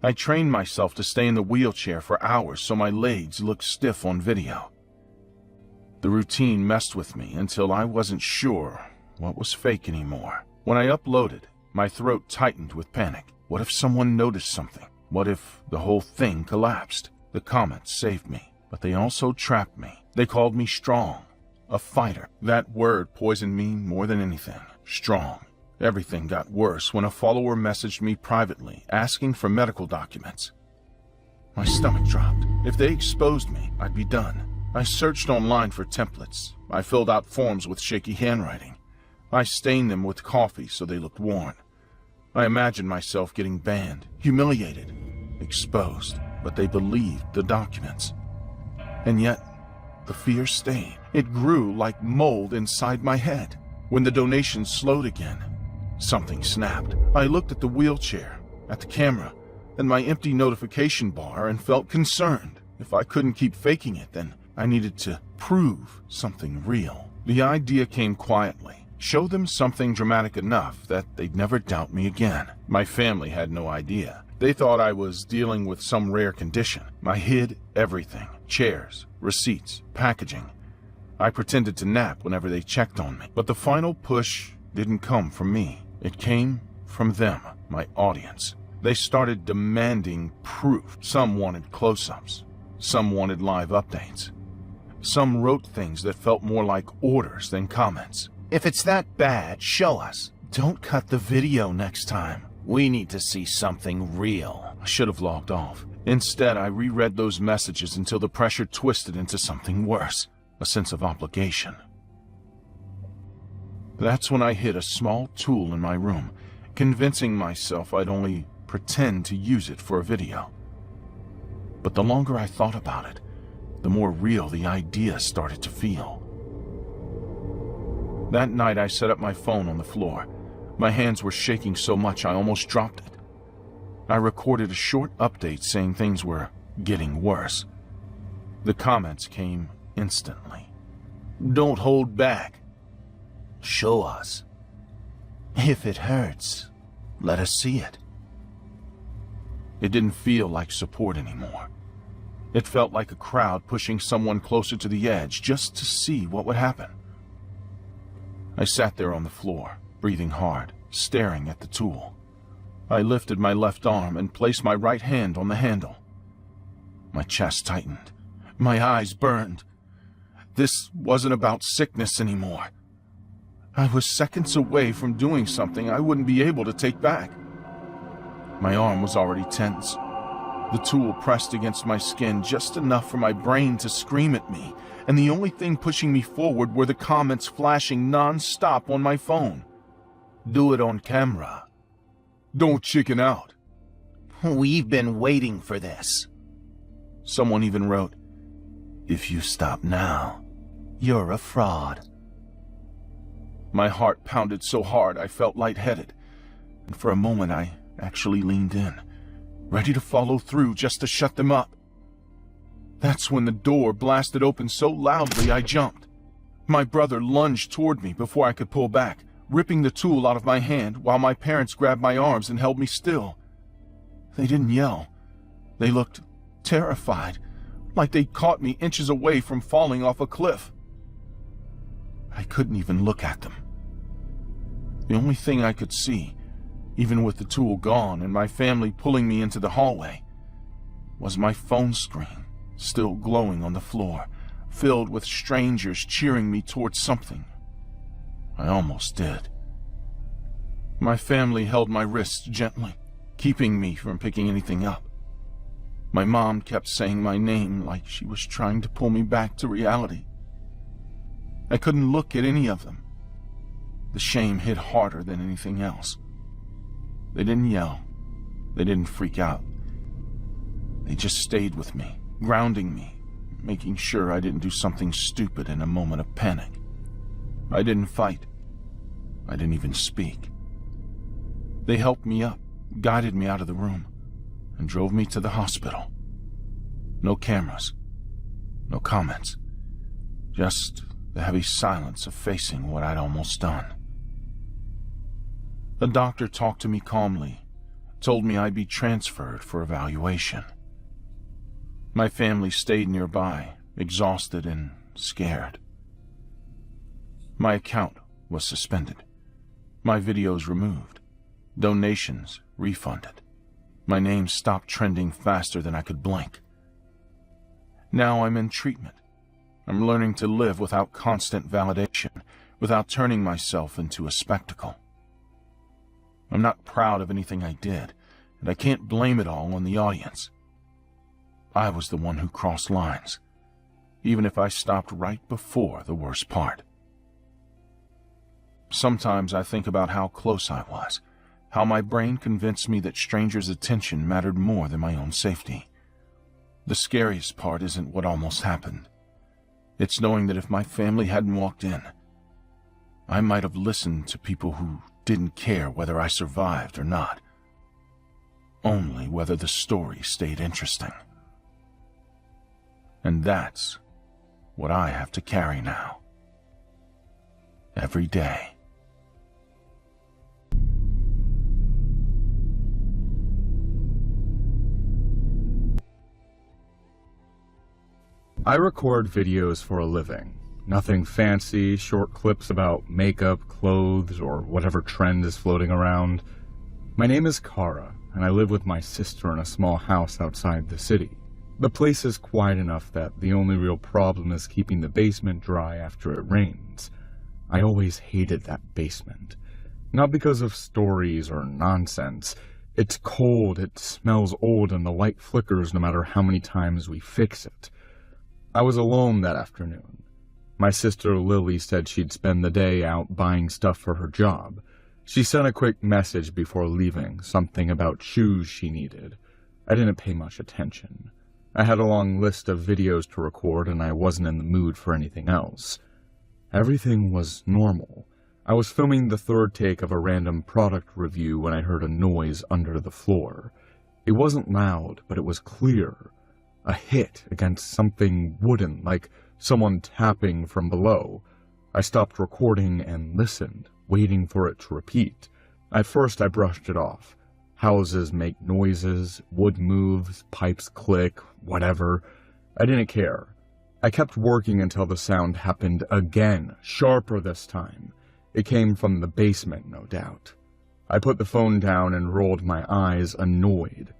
I trained myself to stay in the wheelchair for hours so my legs looked stiff on video. The routine messed with me until I wasn't sure what was fake anymore. When I uploaded, my throat tightened with panic. What if someone noticed something? What if the whole thing collapsed? The comments saved me, but they also trapped me. They called me strong, a fighter. That word poisoned me more than anything. Strong. Everything got worse when a follower messaged me privately, asking for medical documents. My stomach dropped. If they exposed me, I'd be done. I searched online for templates. I filled out forms with shaky handwriting. I stained them with coffee so they looked worn. I imagined myself getting banned, humiliated, exposed, but they believed the documents. And yet, the fear stayed. It grew like mold inside my head. When the donations slowed again, something snapped. I looked at the wheelchair, at the camera, and my empty notification bar and felt concerned. If I couldn't keep faking it, then I needed to prove something real. The idea came quietly. Show them something dramatic enough that they'd never doubt me again. My family had no idea. They thought I was dealing with some rare condition. I hid everything. Chairs, receipts, packaging. I pretended to nap whenever they checked on me. But the final push didn't come from me. It came from them, my audience. They started demanding proof. Some wanted close-ups. Some wanted live updates. Some wrote things that felt more like orders than comments. If it's that bad, show us. Don't cut the video next time. We need to see something real. I should have logged off. Instead, I reread those messages until the pressure twisted into something worse, a sense of obligation. That's when I hid a small tool in my room, convincing myself I'd only pretend to use it for a video. But the longer I thought about it, the more real the idea started to feel. That night, I set up my phone on the floor. My hands were shaking so much I almost dropped it. I recorded a short update saying things were getting worse. The comments came instantly. Don't hold back. Show us. If it hurts, let us see it. It didn't feel like support anymore. It felt like a crowd pushing someone closer to the edge just to see what would happen. I sat there on the floor, breathing hard, staring at the tool. I lifted my left arm and placed my right hand on the handle. My chest tightened. My eyes burned. This wasn't about sickness anymore. I was seconds away from doing something I wouldn't be able to take back. My arm was already tense. The tool pressed against my skin just enough for my brain to scream at me, and the only thing pushing me forward were the comments flashing non-stop on my phone. Do it on camera. Don't chicken out. We've been waiting for this. Someone even wrote, if you stop now, you're a fraud. My heart pounded so hard I felt lightheaded, and for a moment I actually leaned in, ready to follow through just to shut them up. That's when the door blasted open so loudly I jumped. My brother lunged toward me before I could pull back, ripping the tool out of my hand while my parents grabbed my arms and held me still. They didn't yell. They looked terrified, like they'd caught me inches away from falling off a cliff. I couldn't even look at them. The only thing I could see, even with the tool gone and my family pulling me into the hallway, was my phone screen still glowing on the floor, filled with strangers cheering me towards something. I almost did. My family held my wrists gently, keeping me from picking anything up. My mom kept saying my name like she was trying to pull me back to reality. I couldn't look at any of them. The shame hit harder than anything else. They didn't yell. They didn't freak out. They just stayed with me, grounding me, making sure I didn't do something stupid in a moment of panic. I didn't fight. I didn't even speak. They helped me up, guided me out of the room, and drove me to the hospital. No cameras. No comments. Just the heavy silence of facing what I'd almost done. The doctor talked to me calmly, told me I'd be transferred for evaluation. My family stayed nearby, exhausted and scared. My account was suspended, my videos removed, donations refunded. My name stopped trending faster than I could blink. Now I'm in treatment. I'm learning to live without constant validation, without turning myself into a spectacle. I'm not proud of anything I did, and I can't blame it all on the audience. I was the one who crossed lines, even if I stopped right before the worst part. Sometimes I think about how close I was, how my brain convinced me that strangers' attention mattered more than my own safety. The scariest part isn't what almost happened. It's knowing that if my family hadn't walked in, I might have listened to people who didn't care whether I survived or not, only whether the story stayed interesting. And that's what I have to carry now, every day. I record videos for a living. Nothing fancy, short clips about makeup, clothes, or whatever trend is floating around. My name is Kara, and I live with my sister in a small house outside the city. The place is quiet enough that the only real problem is keeping the basement dry after it rains. I always hated that basement. Not because of stories or nonsense. It's cold, it smells old, and the light flickers no matter how many times we fix it. I was alone that afternoon. My sister Lily said she'd spend the day out buying stuff for her job. She sent a quick message before leaving, something about shoes she needed. I didn't pay much attention. I had a long list of videos to record and I wasn't in the mood for anything else. Everything was normal. I was filming the third take of a random product review when I heard a noise under the floor. It wasn't loud, but it was clear. A hit against something wooden, like someone tapping from below. I stopped recording and listened, waiting for it to repeat. At first I brushed it off. Houses make noises, wood moves, pipes click, whatever. I didn't care. I kept working until the sound happened again, sharper this time. It came from the basement, no doubt. I put the phone down and rolled my eyes, annoyed.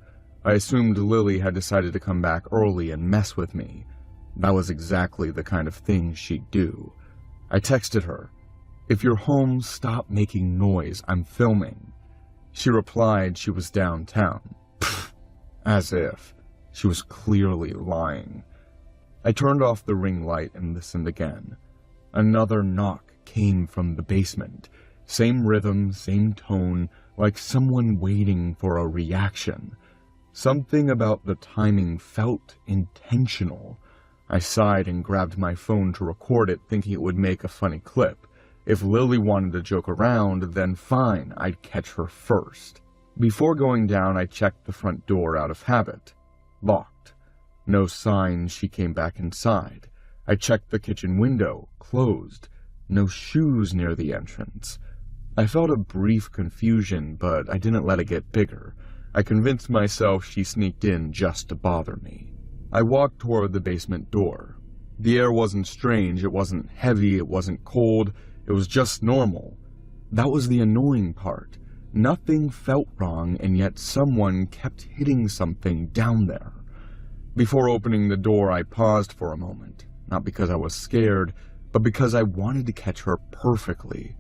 I assumed Lily had decided to come back early and mess with me. That was exactly the kind of thing she'd do. I texted her, "If you're home, stop making noise. I'm filming." She replied she was downtown. Pfft, as if. She was clearly lying. I turned off the ring light and listened again. Another knock came from the basement. Same rhythm, same tone, like someone waiting for a reaction. Something about the timing felt intentional. I sighed and grabbed my phone to record it, thinking it would make a funny clip. If Lily wanted to joke around, then fine, I'd catch her first. Before going down, I checked the front door out of habit. Locked. No sign she came back inside. I checked the kitchen window. Closed. No shoes near the entrance. I felt a brief confusion, but I didn't let it get bigger. I convinced myself she sneaked in just to bother me. I walked toward the basement door. The air wasn't strange, it wasn't heavy, it wasn't cold, it was just normal. That was the annoying part. Nothing felt wrong, and yet someone kept hitting something down there. Before opening the door, I paused for a moment, not because I was scared, but because I wanted to catch her perfectly.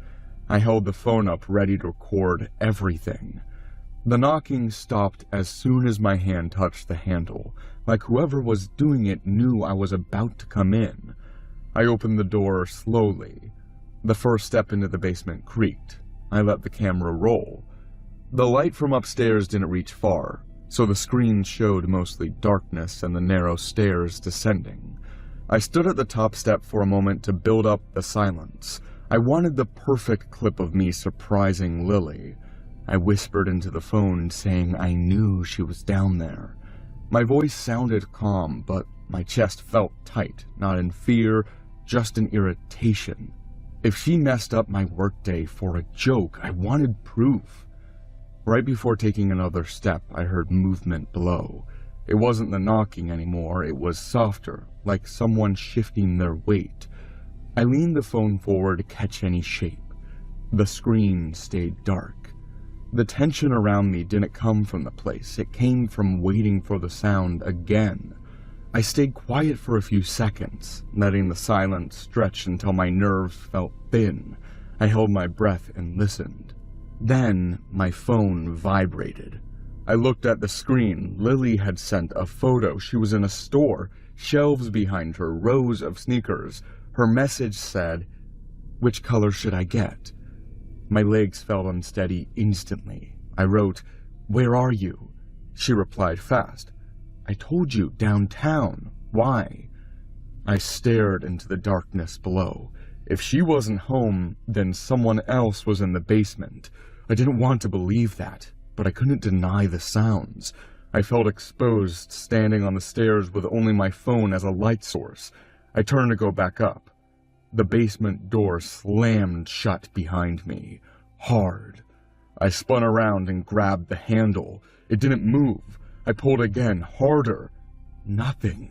I held the phone up ready to record everything. The knocking stopped as soon as my hand touched the handle, like whoever was doing it knew I was about to come in. I opened the door slowly. The first step into the basement creaked. I let the camera roll. The light from upstairs didn't reach far, so the screen showed mostly darkness and the narrow stairs descending. I stood at the top step for a moment to build up the silence. I wanted the perfect clip of me surprising Lily. I whispered into the phone, saying I knew she was down there. My voice sounded calm, but my chest felt tight, not in fear, just in irritation. If she messed up my workday for a joke, I wanted proof. Right before taking another step, I heard movement below. It wasn't the knocking anymore, it was softer, like someone shifting their weight. I leaned the phone forward to catch any shape. The screen stayed dark. The tension around me didn't come from the place, it came from waiting for the sound again. I stayed quiet for a few seconds, letting the silence stretch until my nerves felt thin. I held my breath and listened. Then, my phone vibrated. I looked at the screen. Lily had sent a photo. She was in a store, shelves behind her, rows of sneakers. Her message said, "Which color should I get?" My legs felt unsteady instantly. I wrote, "Where are you?" She replied fast, "I told you, downtown. Why?" I stared into the darkness below. If she wasn't home, then someone else was in the basement. I didn't want to believe that, but I couldn't deny the sounds. I felt exposed, standing on the stairs with only my phone as a light source. I turned to go back up. The basement door slammed shut behind me, hard. I spun around and grabbed the handle. It didn't move. I pulled again, harder. Nothing.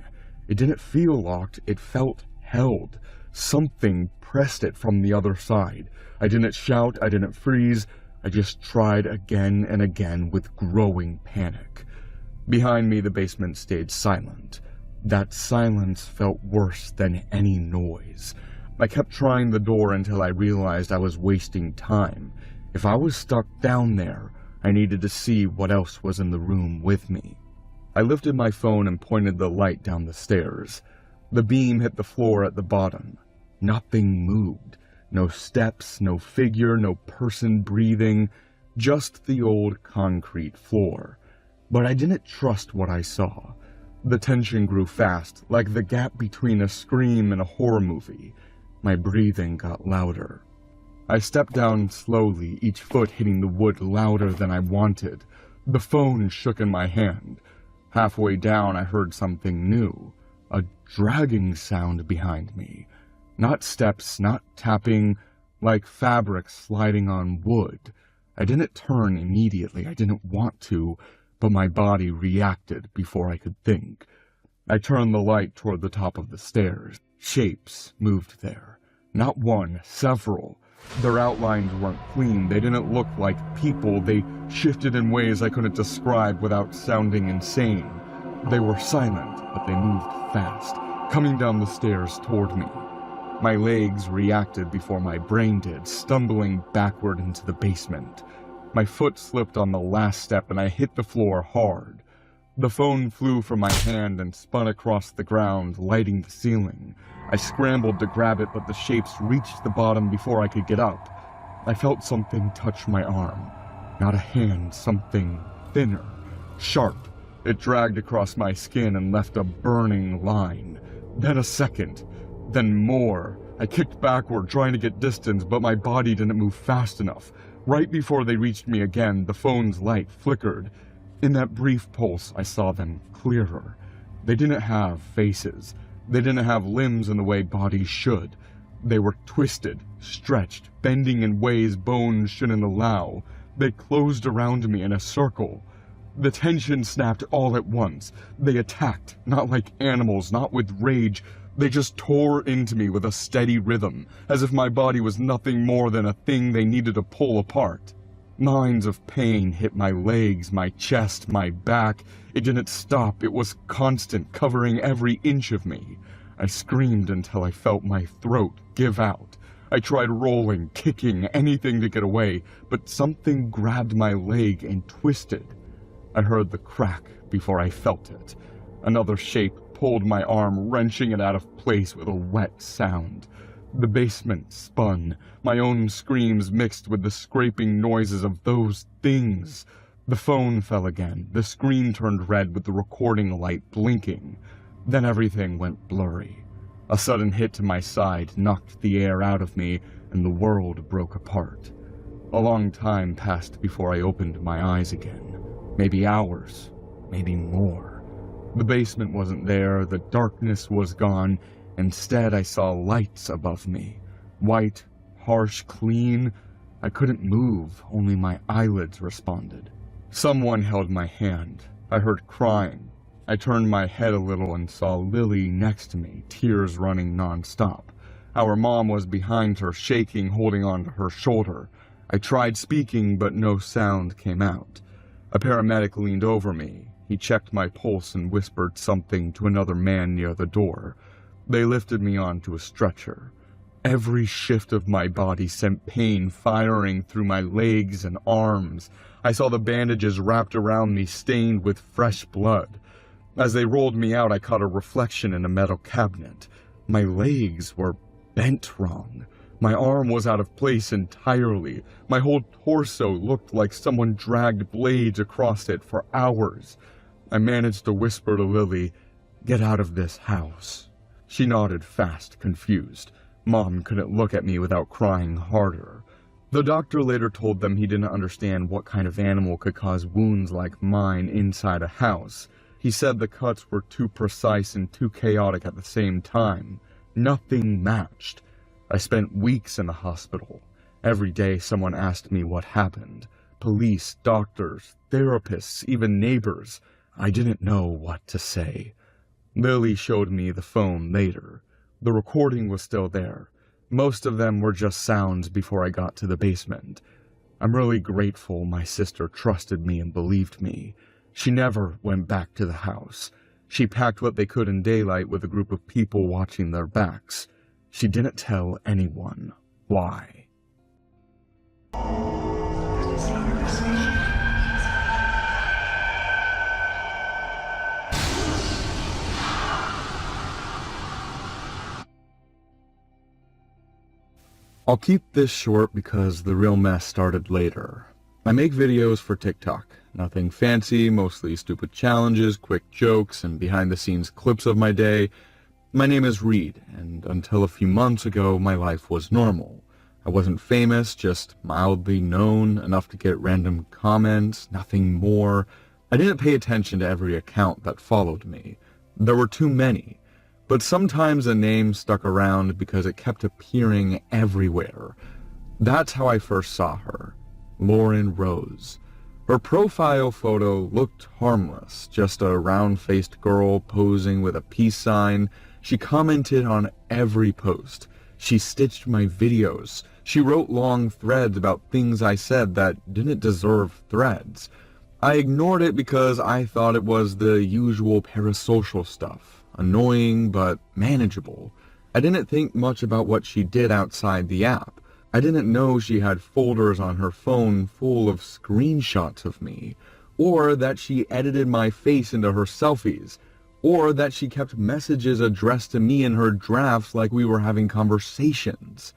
It didn't feel locked, it felt held. Something pressed it from the other side. I didn't shout, I didn't freeze. I just tried again and again with growing panic. Behind me, the basement stayed silent. That silence felt worse than any noise. I kept trying the door until I realized I was wasting time. If I was stuck down there, I needed to see what else was in the room with me. I lifted my phone and pointed the light down the stairs. The beam hit the floor at the bottom. Nothing moved. No steps, no figure, no person breathing, just the old concrete floor. But I didn't trust what I saw. The tension grew fast, like the gap between a scream and a horror movie. My breathing got louder. I stepped down slowly, each foot hitting the wood louder than I wanted. The phone shook in my hand. Halfway down, I heard something new. A dragging sound behind me. Not steps, not tapping, like fabric sliding on wood. I didn't turn immediately, I didn't want to, but my body reacted before I could think. I turned the light toward the top of the stairs. Shapes moved there. Not one, several. Their outlines weren't clean, they didn't look like people, they shifted in ways I couldn't describe without sounding insane. They were silent, but they moved fast, coming down the stairs toward me. My legs reacted before my brain did, stumbling backward into the basement. My foot slipped on the last step and I hit the floor hard. The phone flew from my hand and spun across the ground, lighting the ceiling. I scrambled to grab it, but the shapes reached the bottom before I could get up. I felt something touch my arm. Not a hand, something thinner, sharp. It dragged across my skin and left a burning line. Then a second. Then more. I kicked backward, trying to get distance, but my body didn't move fast enough. Right before they reached me again, the phone's light flickered. In that brief pulse, I saw them clearer. They didn't have faces. They didn't have limbs in the way bodies should. They were twisted, stretched, bending in ways bones shouldn't allow. They closed around me in a circle. The tension snapped all at once. They attacked, not like animals, not with rage. They just tore into me with a steady rhythm, as if my body was nothing more than a thing they needed to pull apart. Lines of pain hit my legs, my chest, my back. It didn't stop. It was constant, covering every inch of me. I screamed until I felt my throat give out. I tried rolling, kicking, anything to get away, but something grabbed my leg and twisted. I heard the crack before I felt it. Another shape pulled my arm, wrenching it out of place with a wet sound. The basement spun, my own screams mixed with the scraping noises of those things. The phone fell again. The screen turned red with the recording light blinking. Then everything went blurry. A sudden hit to my side knocked the air out of me, and the world broke apart. A long time passed before I opened my eyes again. Maybe hours, maybe more. The basement wasn't there, the darkness was gone. Instead, I saw lights above me. White, harsh, clean. I couldn't move, only my eyelids responded. Someone held my hand. I heard crying. I turned my head a little and saw Lily next to me, tears running nonstop. Our mom was behind her, shaking, holding onto her shoulder. I tried speaking, but no sound came out. A paramedic leaned over me. He checked my pulse and whispered something to another man near the door. They lifted me onto a stretcher. Every shift of my body sent pain firing through my legs and arms. I saw the bandages wrapped around me stained with fresh blood. As they rolled me out, I caught a reflection in a metal cabinet. My legs were bent wrong. My arm was out of place entirely. My whole torso looked like someone dragged blades across it for hours. I managed to whisper to Lily, "Get out of this house." She nodded fast, confused. Mom couldn't look at me without crying harder. The doctor later told them he didn't understand what kind of animal could cause wounds like mine inside a house. He said the cuts were too precise and too chaotic at the same time. Nothing matched. I spent weeks in the hospital. Every day someone asked me what happened. Police, doctors, therapists, even neighbors. I didn't know what to say. Lily showed me the phone later. The recording was still there. Most of them were just sounds before I got to the basement. I'm really grateful my sister trusted me and believed me. She never went back to the house. She packed what they could in daylight with a group of people watching their backs. She didn't tell anyone why. I'll keep this short because the real mess started later. I make videos for TikTok. Nothing fancy, mostly stupid challenges, quick jokes, and behind-the-scenes clips of my day. My name is Reed, and until a few months ago, my life was normal. I wasn't famous, just mildly known, enough to get random comments, nothing more. I didn't pay attention to every account that followed me. There were too many. But sometimes a name stuck around because it kept appearing everywhere. That's how I first saw her, Lauren Rose. Her profile photo looked harmless, just a round-faced girl posing with a peace sign. She commented on every post. She stitched my videos. She wrote long threads about things I said that didn't deserve threads. I ignored it because I thought it was the usual parasocial stuff. Annoying, but manageable. I didn't think much about what she did outside the app. I didn't know she had folders on her phone full of screenshots of me, or that she edited my face into her selfies, or that she kept messages addressed to me in her drafts like we were having conversations.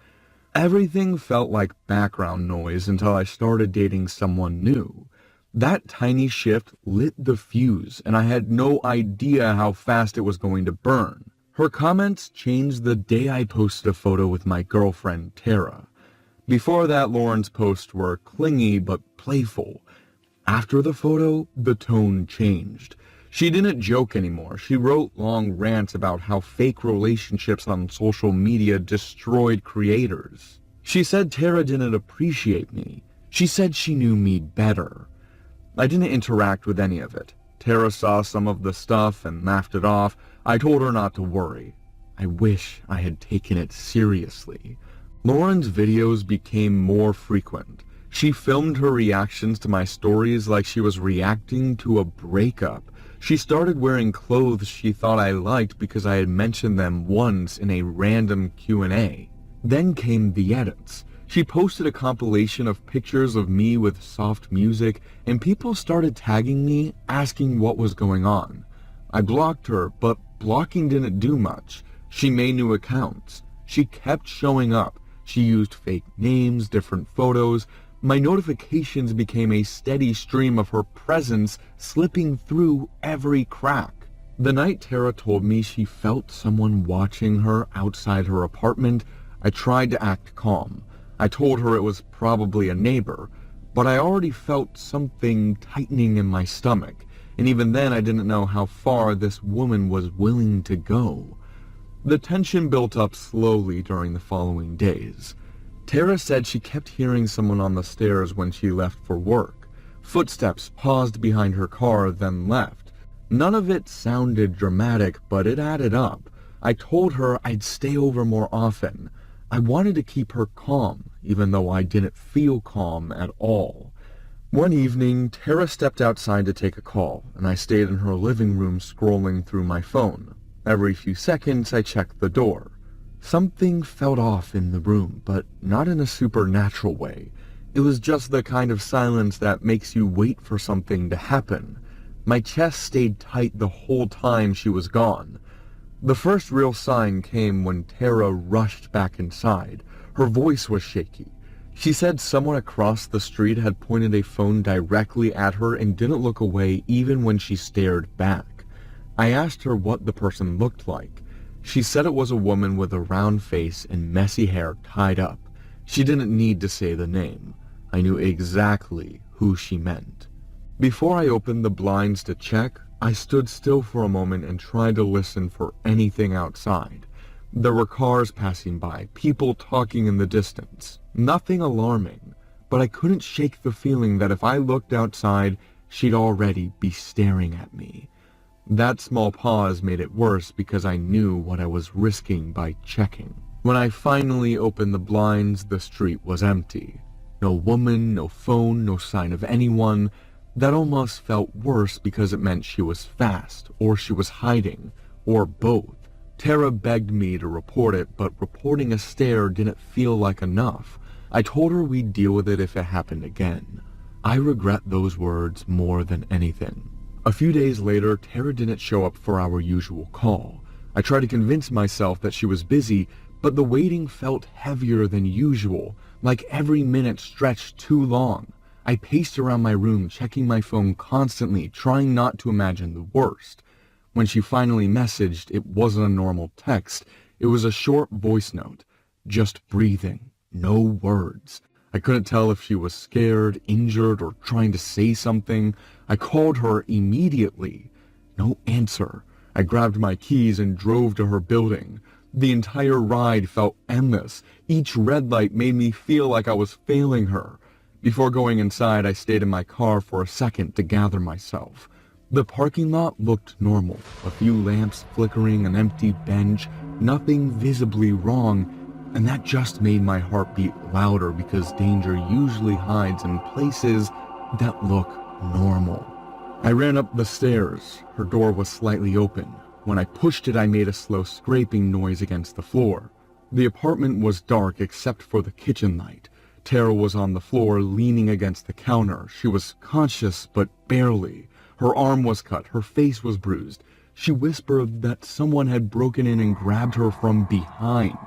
Everything felt like background noise until I started dating someone new. That tiny shift lit the fuse, and I had no idea how fast it was going to burn. Her comments changed the day I posted a photo with my girlfriend, Tara. Before that, Lauren's posts were clingy but playful. After the photo, the tone changed. She didn't joke anymore. She wrote long rants about how fake relationships on social media destroyed creators. She said Tara didn't appreciate me. She said she knew me better. I didn't interact with any of it. Tara saw some of the stuff and laughed it off. I told her not to worry. I wish I had taken it seriously. Lauren's videos became more frequent. She filmed her reactions to my stories like she was reacting to a breakup. She started wearing clothes she thought I liked because I had mentioned them once in a random Q&A. Then came the edits. She posted a compilation of pictures of me with soft music, and people started tagging me, asking what was going on. I blocked her, but blocking didn't do much. She made new accounts. She kept showing up. She used fake names, different photos. My notifications became a steady stream of her presence slipping through every crack. The night Tara told me she felt someone watching her outside her apartment, I tried to act calm. I told her it was probably a neighbor, but I already felt something tightening in my stomach, and even then I didn't know how far this woman was willing to go. The tension built up slowly during the following days. Tara said she kept hearing someone on the stairs when she left for work. Footsteps paused behind her car, then left. None of it sounded dramatic, but it added up. I told her I'd stay over more often. I wanted to keep her calm, even though I didn't feel calm at all. One evening, Tara stepped outside to take a call, and I stayed in her living room scrolling through my phone. Every few seconds, I checked the door. Something felt off in the room, but not in a supernatural way. It was just the kind of silence that makes you wait for something to happen. My chest stayed tight the whole time she was gone. The first real sign came when Tara rushed back inside. Her voice was shaky. She said someone across the street had pointed a phone directly at her and didn't look away even when she stared back. I asked her what the person looked like. She said it was a woman with a round face and messy hair tied up. She didn't need to say the name. I knew exactly who she meant. Before I opened the blinds to check, I stood still for a moment and tried to listen for anything outside. There were cars passing by, people talking in the distance. Nothing alarming, but I couldn't shake the feeling that if I looked outside, she'd already be staring at me. That small pause made it worse because I knew what I was risking by checking. When I finally opened the blinds, the street was empty. No woman, no phone, no sign of anyone. That almost felt worse because it meant she was fast, or she was hiding, or both. Tara begged me to report it, but reporting a stare didn't feel like enough. I told her we'd deal with it if it happened again. I regret those words more than anything. A few days later, Tara didn't show up for our usual call. I tried to convince myself that she was busy, but the waiting felt heavier than usual, like every minute stretched too long. I paced around my room, checking my phone constantly, trying not to imagine the worst. When she finally messaged, it wasn't a normal text. It was a short voice note, just breathing, no words. I couldn't tell if she was scared, injured, or trying to say something. I called her immediately. No answer. I grabbed my keys and drove to her building. The entire ride felt endless. Each red light made me feel like I was failing her. Before going inside, I stayed in my car for a second to gather myself. The parking lot looked normal. A few lamps flickering, an empty bench, nothing visibly wrong, and that just made my heart beat louder because danger usually hides in places that look normal. I ran up the stairs. Her door was slightly open. When I pushed it, I made a slow scraping noise against the floor. The apartment was dark except for the kitchen light. Tara was on the floor, leaning against the counter. She was conscious, but barely. Her arm was cut. Her face was bruised. She whispered that someone had broken in and grabbed her from behind.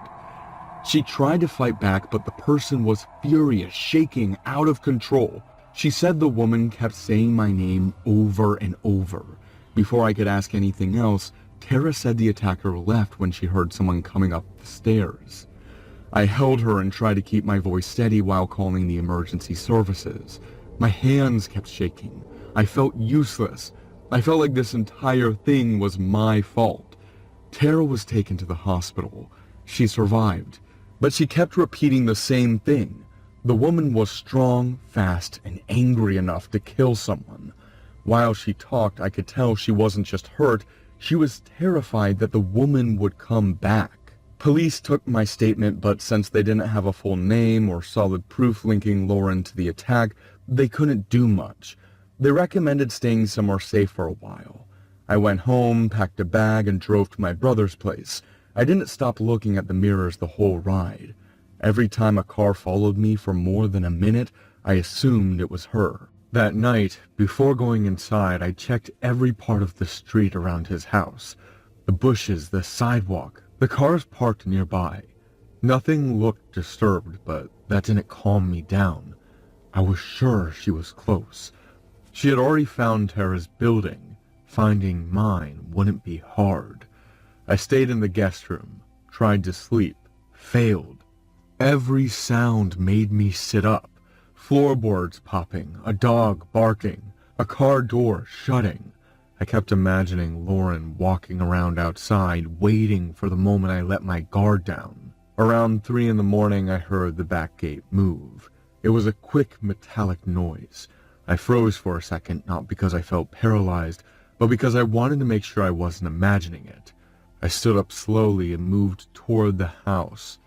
She tried to fight back, but the person was furious, shaking, out of control. She said the woman kept saying my name over and over. Before I could ask anything else, Tara said the attacker left when she heard someone coming up the stairs. I held her and tried to keep my voice steady while calling the emergency services. My hands kept shaking. I felt useless. I felt like this entire thing was my fault. Tara was taken to the hospital. She survived, but she kept repeating the same thing. The woman was strong, fast, and angry enough to kill someone. While she talked, I could tell she wasn't just hurt, she was terrified that the woman would come back. Police took my statement, but since they didn't have a full name or solid proof linking Lauren to the attack, they couldn't do much. They recommended staying somewhere safe for a while. I went home, packed a bag, and drove to my brother's place. I didn't stop looking at the mirrors the whole ride. Every time a car followed me for more than a minute, I assumed it was her. That night, before going inside, I checked every part of the street around his house. The bushes, the sidewalk, the cars parked nearby. Nothing looked disturbed, but that didn't calm me down. I was sure she was close. She had already found Tara's building. Finding mine wouldn't be hard. I stayed in the guest room, tried to sleep, failed. Every sound made me sit up. Floorboards popping, a dog barking, a car door shutting. I kept imagining Lauren walking around outside, waiting for the moment I let my guard down. Around 3 in the morning, I heard the back gate move. It was a quick metallic noise. I froze for a second, not because I felt paralyzed, but because I wanted to make sure I wasn't imagining it. I stood up slowly and moved toward the house.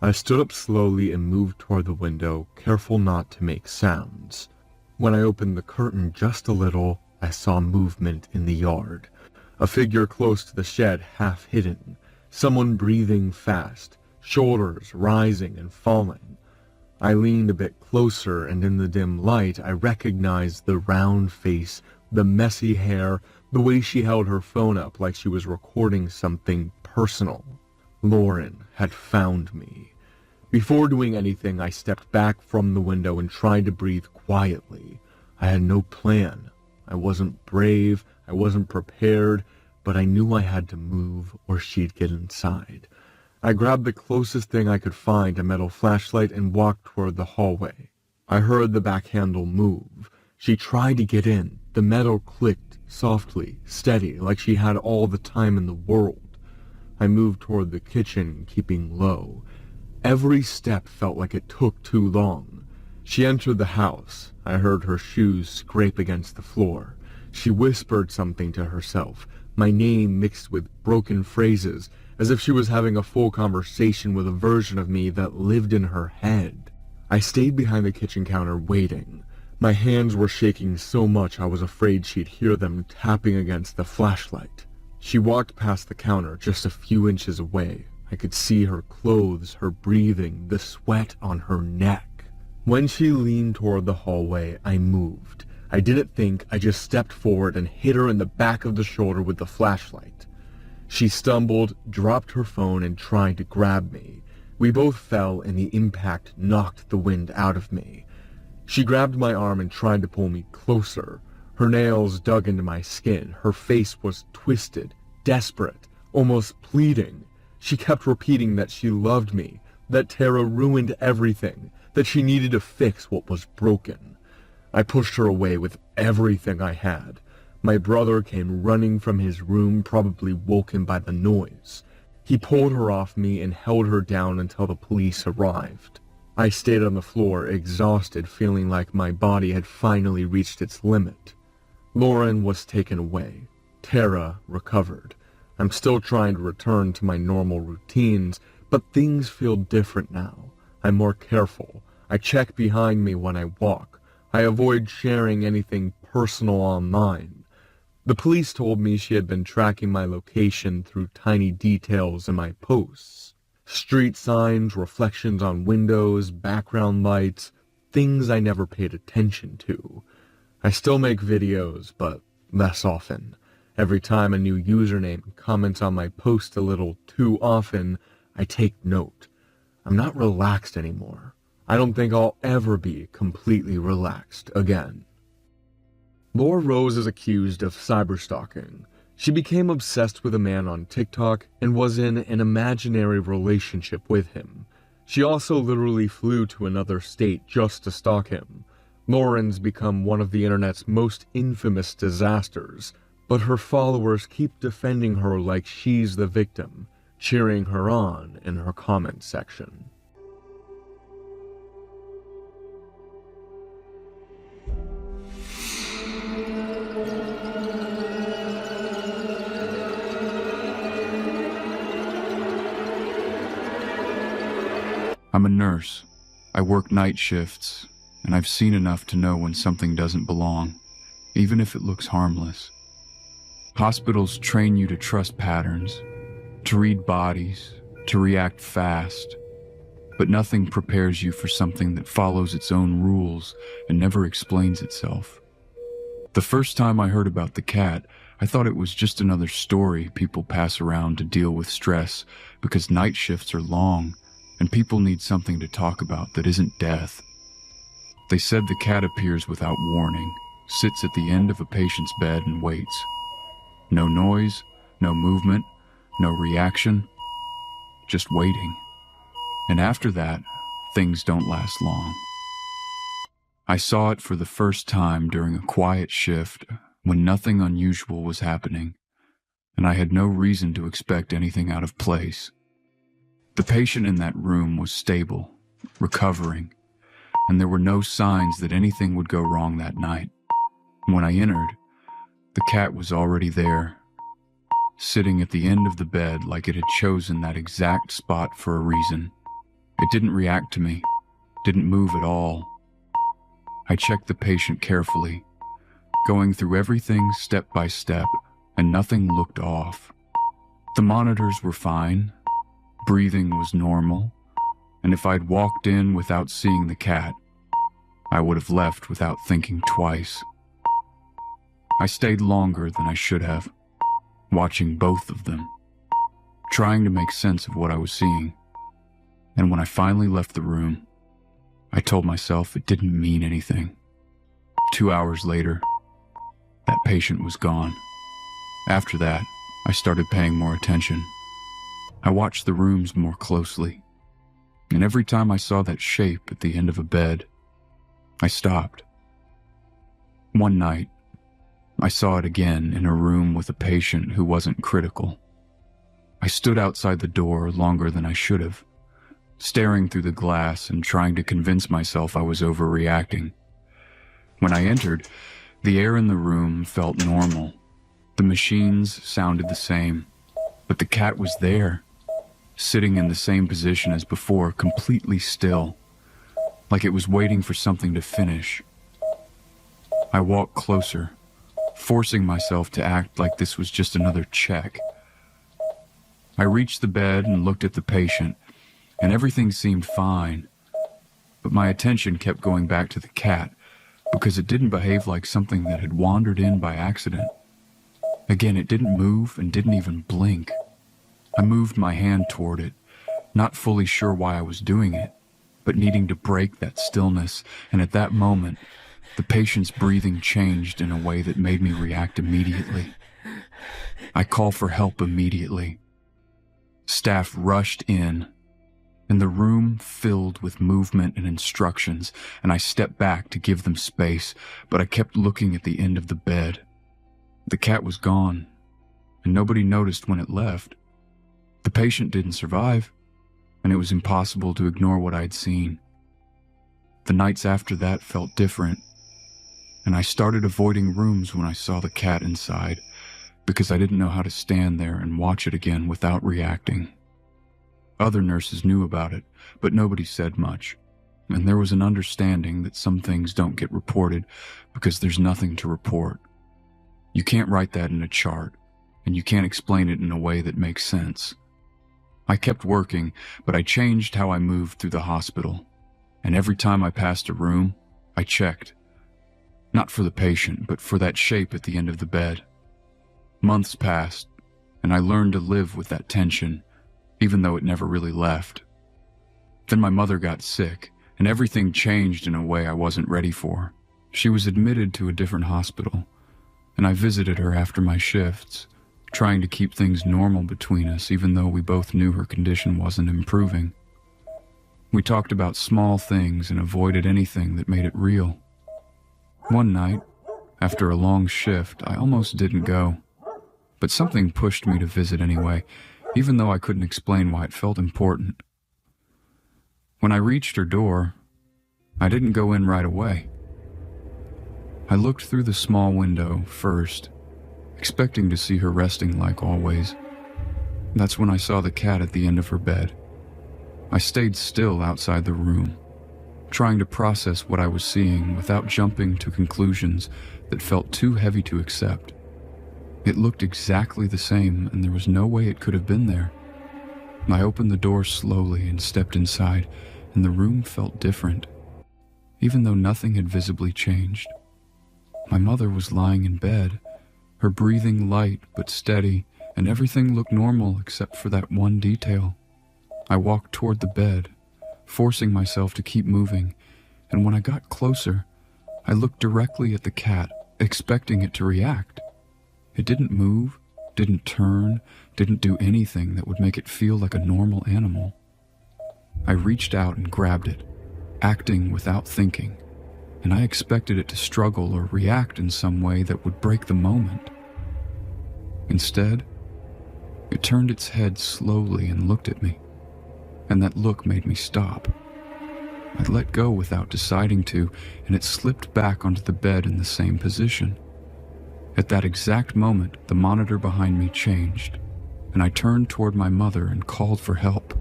I stood up slowly and moved toward the window, careful not to make sounds. When I opened the curtain just a little, I saw movement in the yard. A figure close to the shed, half hidden. Someone breathing fast, shoulders rising and falling. I leaned a bit closer, and in the dim light, I recognized the round face, the messy hair, the way she held her phone up like she was recording something personal. Lauren had found me. Before doing anything, I stepped back from the window and tried to breathe quietly. I had no plan. I wasn't brave, I wasn't prepared, but I knew I had to move or she'd get inside. I grabbed the closest thing I could find, a metal flashlight, and walked toward the hallway. I heard the back handle move. She tried to get in. The metal clicked, softly, steady, like she had all the time in the world. I moved toward the kitchen, keeping low. Every step felt like it took too long. She entered the house. I heard her shoes scrape against the floor. She whispered something to herself, my name mixed with broken phrases, as if she was having a full conversation with a version of me that lived in her head. I stayed behind the kitchen counter waiting. My hands were shaking so much I was afraid she'd hear them tapping against the flashlight. She walked past the counter just a few inches away. I could see her clothes, her breathing, the sweat on her neck. When she leaned toward the hallway, I moved. I didn't think, I just stepped forward and hit her in the back of the shoulder with the flashlight. She stumbled, dropped her phone, and tried to grab me. We both fell, and the impact knocked the wind out of me. She grabbed my arm and tried to pull me closer. Her nails dug into my skin. Her face was twisted, desperate, almost pleading. She kept repeating that she loved me, that Tara ruined everything, that she needed to fix what was broken. I pushed her away with everything I had. My brother came running from his room, probably woken by the noise. He pulled her off me and held her down until the police arrived. I stayed on the floor, exhausted, feeling like my body had finally reached its limit. Lauren was taken away. Tara recovered. I'm still trying to return to my normal routines, but things feel different now. I'm more careful. I check behind me when I walk. I avoid sharing anything personal online. The police told me she had been tracking my location through tiny details in my posts. Street signs, reflections on windows, background lights, things I never paid attention to. I still make videos, but less often. Every time a new username comments on my post a little too often, I take note. I'm not relaxed anymore. I don't think I'll ever be completely relaxed again. Laura Rose is accused of cyberstalking. She became obsessed with a man on TikTok and was in an imaginary relationship with him. She also literally flew to another state just to stalk him. Lauren's become one of the internet's most infamous disasters, but her followers keep defending her like she's the victim, cheering her on in her comment section. I'm a nurse. I work night shifts, and I've seen enough to know when something doesn't belong, even if it looks harmless. Hospitals train you to trust patterns, to read bodies, to react fast, but nothing prepares you for something that follows its own rules and never explains itself. The first time I heard about the cat, I thought it was just another story people pass around to deal with stress because night shifts are long and people need something to talk about that isn't death. They said the cat appears without warning, sits at the end of a patient's bed and waits. No noise, no movement, no reaction, just waiting. And after that, things don't last long. I saw it for the first time during a quiet shift when nothing unusual was happening, and I had no reason to expect anything out of place. The patient in that room was stable, recovering, and there were no signs that anything would go wrong that night. When I entered, the cat was already there, sitting at the end of the bed like it had chosen that exact spot for a reason. It didn't react to me, didn't move at all. I checked the patient carefully, going through everything step by step, and nothing looked off. The monitors were fine, breathing was normal, and if I'd walked in without seeing the cat, I would have left without thinking twice. I stayed longer than I should have, watching both of them, trying to make sense of what I was seeing. And when I finally left the room, I told myself it didn't mean anything. 2 hours later, that patient was gone. After that, I started paying more attention. I watched the rooms more closely, and every time I saw that shape at the end of a bed, I stopped. One night, I saw it again in a room with a patient who wasn't critical. I stood outside the door longer than I should have, staring through the glass and trying to convince myself I was overreacting. When I entered, the air in the room felt normal. The machines sounded the same, but the cat was there, sitting in the same position as before, completely still, like it was waiting for something to finish. I walked closer, forcing myself to act like this was just another check. I reached the bed and looked at the patient, and everything seemed fine, but my attention kept going back to the cat because it didn't behave like something that had wandered in by accident. Again, it didn't move and didn't even blink. I moved my hand toward it, not fully sure why I was doing it, but needing to break that stillness, and at that moment, the patient's breathing changed in a way that made me react immediately. I called for help immediately. Staff rushed in, and the room filled with movement and instructions, and I stepped back to give them space, but I kept looking at the end of the bed. The cat was gone, and nobody noticed when it left. The patient didn't survive, and it was impossible to ignore what I'd seen. The nights after that felt different, and I started avoiding rooms when I saw the cat inside, because I didn't know how to stand there and watch it again without reacting. Other nurses knew about it, but nobody said much, and there was an understanding that some things don't get reported because there's nothing to report. You can't write that in a chart, and you can't explain it in a way that makes sense. I kept working, but I changed how I moved through the hospital, and every time I passed a room, I checked. Not for the patient, but for that shape at the end of the bed. Months passed, and I learned to live with that tension, even though it never really left. Then my mother got sick, and everything changed in a way I wasn't ready for. She was admitted to a different hospital, and I visited her after my shifts, trying to keep things normal between us even though we both knew her condition wasn't improving. We talked about small things and avoided anything that made it real. One night, after a long shift, I almost didn't go, but something pushed me to visit anyway, even though I couldn't explain why it felt important. When I reached her door, I didn't go in right away. I looked through the small window first, expecting to see her resting like always. That's when I saw the cat at the end of her bed. I stayed still outside the room, trying to process what I was seeing without jumping to conclusions that felt too heavy to accept. It looked exactly the same, and there was no way it could have been there. I opened the door slowly and stepped inside, and the room felt different, even though nothing had visibly changed. My mother was lying in bed, her breathing light but steady, and everything looked normal except for that one detail. I walked toward the bed, forcing myself to keep moving, and when I got closer, I looked directly at the cat, expecting it to react. It didn't move, didn't turn, didn't do anything that would make it feel like a normal animal. I reached out and grabbed it, acting without thinking, and I expected it to struggle or react in some way that would break the moment. Instead, it turned its head slowly and looked at me, and that look made me stop. I let go without deciding to, and it slipped back onto the bed in the same position. At that exact moment, the monitor behind me changed, and I turned toward my mother and called for help.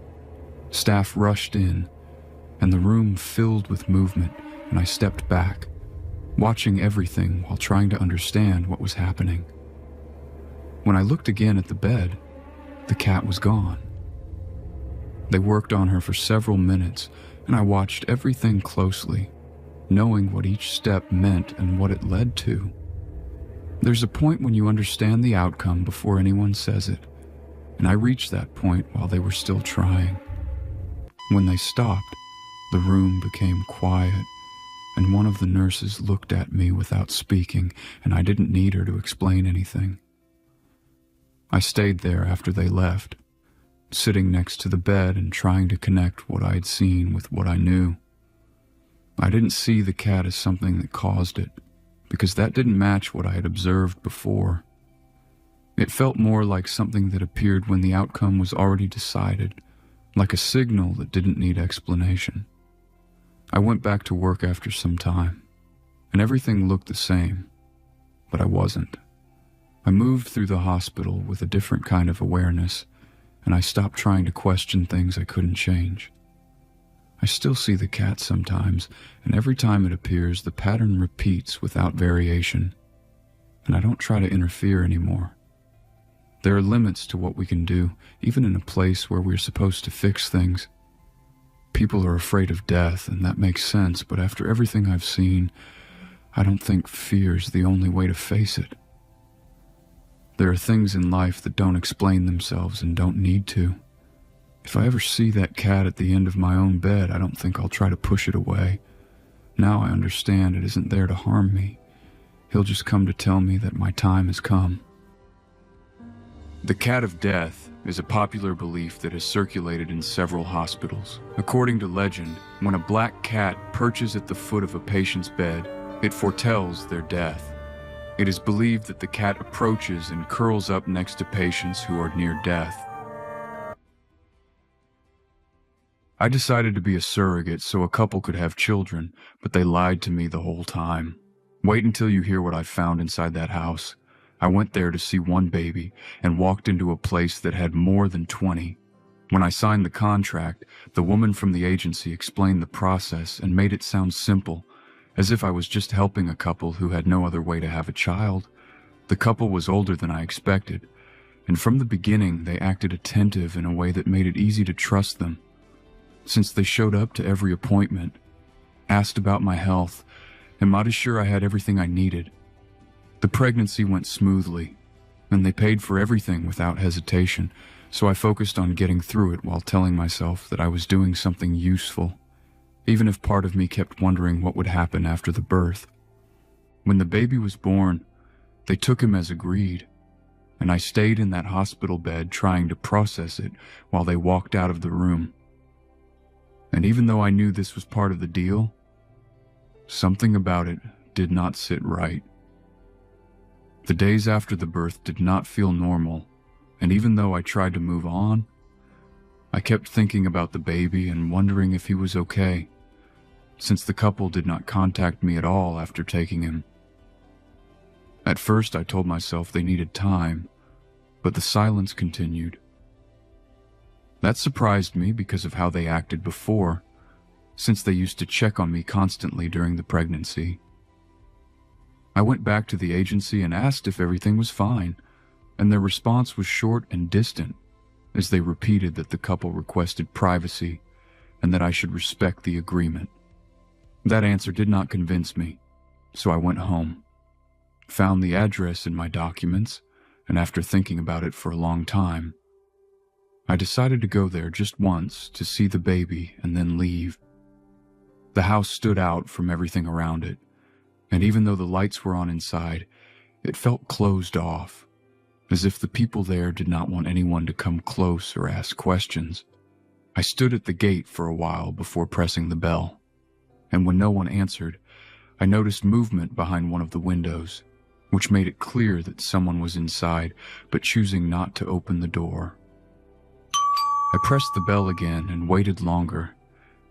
Staff rushed in, and the room filled with movement, and I stepped back, watching everything while trying to understand what was happening. When I looked again at the bed, the cat was gone. They worked on her for several minutes, and I watched everything closely, knowing what each step meant and what it led to. There's a point when you understand the outcome before anyone says it, and I reached that point while they were still trying. When they stopped, the room became quiet, and one of the nurses looked at me without speaking, and I didn't need her to explain anything. I stayed there after they left, sitting next to the bed and trying to connect what I had seen with what I knew. I didn't see the cat as something that caused it, because that didn't match what I had observed before. It felt more like something that appeared when the outcome was already decided, like a signal that didn't need explanation. I went back to work after some time, and everything looked the same, but I wasn't. I moved through the hospital with a different kind of awareness, and I stopped trying to question things I couldn't change. I still see the cat sometimes, and every time it appears, the pattern repeats without variation, and I don't try to interfere anymore. There are limits to what we can do, even in a place where we're supposed to fix things. People are afraid of death, and that makes sense, but after everything I've seen, I don't think fear's the only way to face it. There are things in life that don't explain themselves and don't need to. If I ever see that cat at the end of my own bed, I don't think I'll try to push it away. Now I understand it isn't there to harm me. He'll just come to tell me that my time has come. The cat of death is a popular belief that has circulated in several hospitals. According to legend, when a black cat perches at the foot of a patient's bed, it foretells their death. It is believed that the cat approaches and curls up next to patients who are near death. I decided to be a surrogate so a couple could have children, but they lied to me the whole time. Wait until you hear what I found inside that house. I went there to see one baby and walked into a place that had more than 20. When I signed the contract, the woman from the agency explained the process and made it sound simple, as if I was just helping a couple who had no other way to have a child. The couple was older than I expected, and from the beginning they acted attentive in a way that made it easy to trust them. Since they showed up to every appointment, asked about my health, and made sure I had everything I needed. The pregnancy went smoothly, and they paid for everything without hesitation, so I focused on getting through it while telling myself that I was doing something useful, even if part of me kept wondering what would happen after the birth. When the baby was born, they took him as agreed, and I stayed in that hospital bed trying to process it while they walked out of the room. And even though I knew this was part of the deal, something about it did not sit right. The days after the birth did not feel normal, and even though I tried to move on, I kept thinking about the baby and wondering if he was okay, since the couple did not contact me at all after taking him. At first, I told myself they needed time, but the silence continued. That surprised me because of how they acted before, since they used to check on me constantly during the pregnancy. I went back to the agency and asked if everything was fine, and their response was short and distant, as they repeated that the couple requested privacy and that I should respect the agreement. That answer did not convince me, so I went home, found the address in my documents, and after thinking about it for a long time, I decided to go there just once to see the baby and then leave. The house stood out from everything around it, and even though the lights were on inside, it felt closed off, as if the people there did not want anyone to come close or ask questions. I stood at the gate for a while before pressing the bell, and when no one answered, I noticed movement behind one of the windows, which made it clear that someone was inside, but choosing not to open the door. I pressed the bell again and waited longer,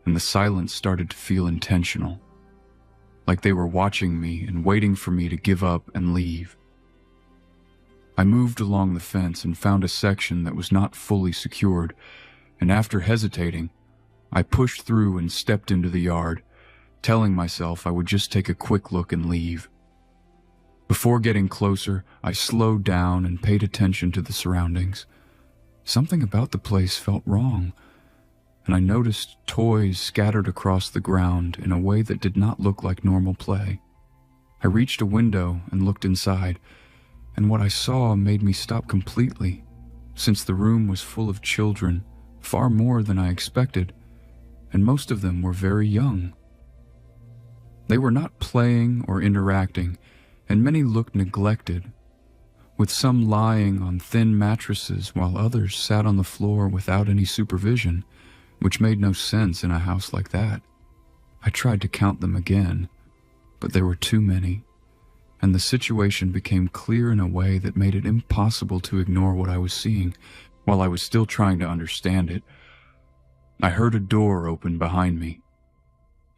and the silence started to feel intentional, like they were watching me and waiting for me to give up and leave. I moved along the fence and found a section that was not fully secured, and after hesitating, I pushed through and stepped into the yard, telling myself I would just take a quick look and leave. Before getting closer, I slowed down and paid attention to the surroundings. Something about the place felt wrong, and I noticed toys scattered across the ground in a way that did not look like normal play. I reached a window and looked inside, and what I saw made me stop completely, since the room was full of children, far more than I expected, and most of them were very young. They were not playing or interacting, and many looked neglected, with some lying on thin mattresses while others sat on the floor without any supervision, which made no sense in a house like that. I tried to count them again, but there were too many, and the situation became clear in a way that made it impossible to ignore what I was seeing. While I was still trying to understand it, I heard a door open behind me,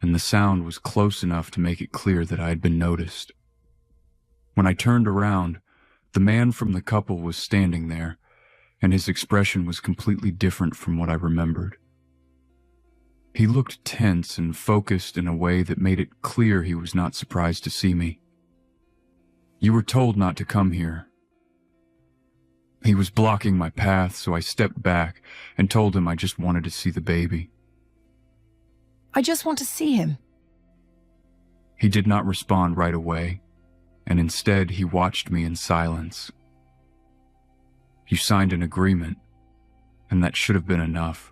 and the sound was close enough to make it clear that I had been noticed. When I turned around, the man from the couple was standing there, and his expression was completely different from what I remembered. He looked tense and focused in a way that made it clear he was not surprised to see me. "You were told not to come here." He was blocking my path, so I stepped back and told him I just wanted to see the baby. I just want to see him. He did not respond right away, and instead he watched me in silence. "You signed an agreement, and that should have been enough."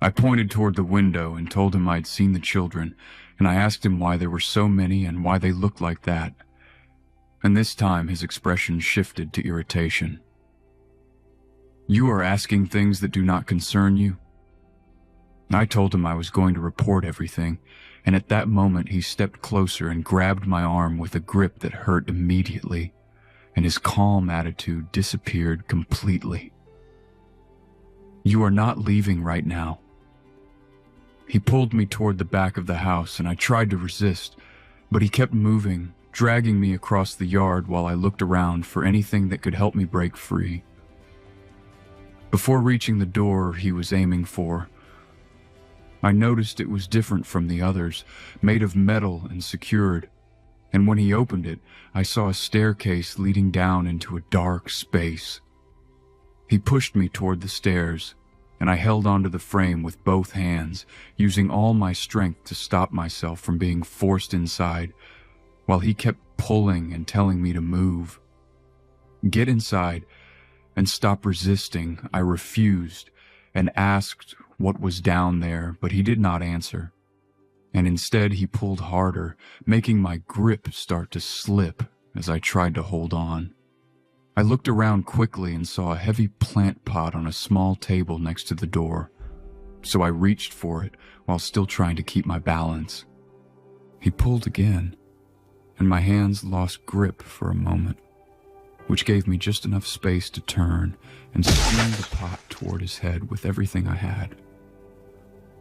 I pointed toward the window and told him I'd seen the children, and I asked him why there were so many and why they looked like that. And this time his expression shifted to irritation. "You are asking things that do not concern you." I told him I was going to report everything, and at that moment he stepped closer and grabbed my arm with a grip that hurt immediately, and his calm attitude disappeared completely. "You are not leaving right now." He pulled me toward the back of the house, and I tried to resist, but he kept moving, dragging me across the yard while I looked around for anything that could help me break free. Before reaching the door he was aiming for, I noticed it was different from the others, made of metal and secured, and when he opened it, I saw a staircase leading down into a dark space. He pushed me toward the stairs, and I held onto the frame with both hands, using all my strength to stop myself from being forced inside, while he kept pulling and telling me to move. "Get inside and stop resisting." I refused and asked what was down there, but he did not answer, and instead he pulled harder, making my grip start to slip as I tried to hold on. I looked around quickly and saw a heavy plant pot on a small table next to the door, so I reached for it while still trying to keep my balance. He pulled again, and my hands lost grip for a moment, which gave me just enough space to turn and swing the pot toward his head with everything I had.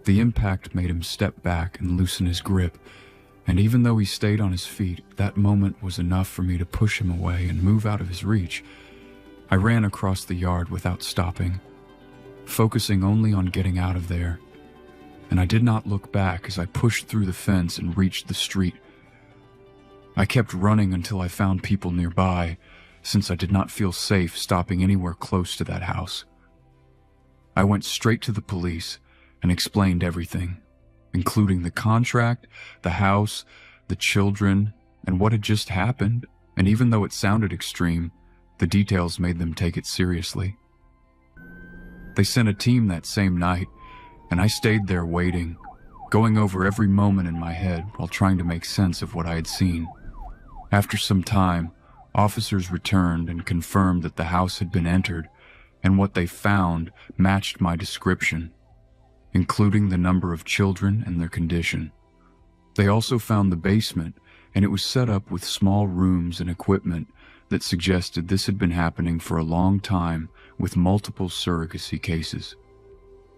The impact made him step back and loosen his grip, and even though he stayed on his feet, that moment was enough for me to push him away and move out of his reach. I ran across the yard without stopping, focusing only on getting out of there, and I did not look back as I pushed through the fence and reached the street. I kept running until I found people nearby, since I did not feel safe stopping anywhere close to that house. I went straight to the police and explained everything, including the contract, the house, the children, and what had just happened, and even though it sounded extreme, the details made them take it seriously. They sent a team that same night, and I stayed there waiting, going over every moment in my head while trying to make sense of what I had seen. After some time, officers returned and confirmed that the house had been entered, and what they found matched my description, including the number of children and their condition. They also found the basement, and it was set up with small rooms and equipment that suggested this had been happening for a long time with multiple surrogacy cases.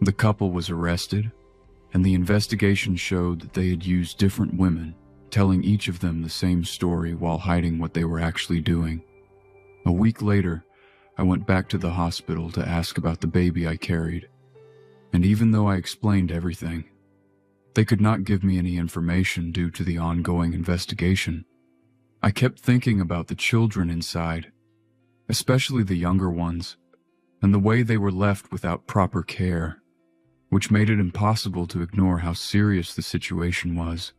The couple was arrested, and the investigation showed that they had used different women, telling each of them the same story while hiding what they were actually doing. A week later, I went back to the hospital to ask about the baby I carried, and even though I explained everything, they could not give me any information due to the ongoing investigation. I kept thinking about the children inside, especially the younger ones, and the way they were left without proper care, which made it impossible to ignore how serious the situation was.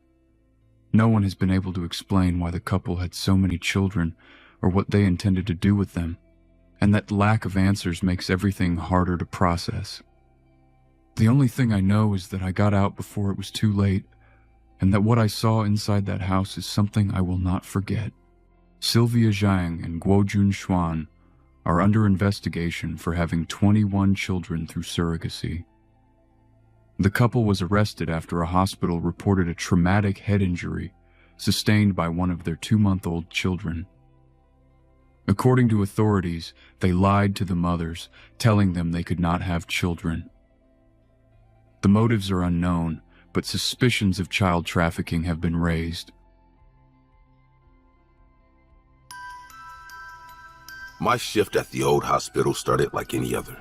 No one has been able to explain why the couple had so many children or what they intended to do with them, and that lack of answers makes everything harder to process. The only thing I know is that I got out before it was too late, and that what I saw inside that house is something I will not forget. Sylvia Zhang and Guojun Xuan are under investigation for having 21 children through surrogacy. The couple was arrested after a hospital reported a traumatic head injury sustained by one of their 2-month-old children. According to authorities, they lied to the mothers, telling them they could not have children. The motives are unknown, but suspicions of child trafficking have been raised. My shift at the old hospital started like any other.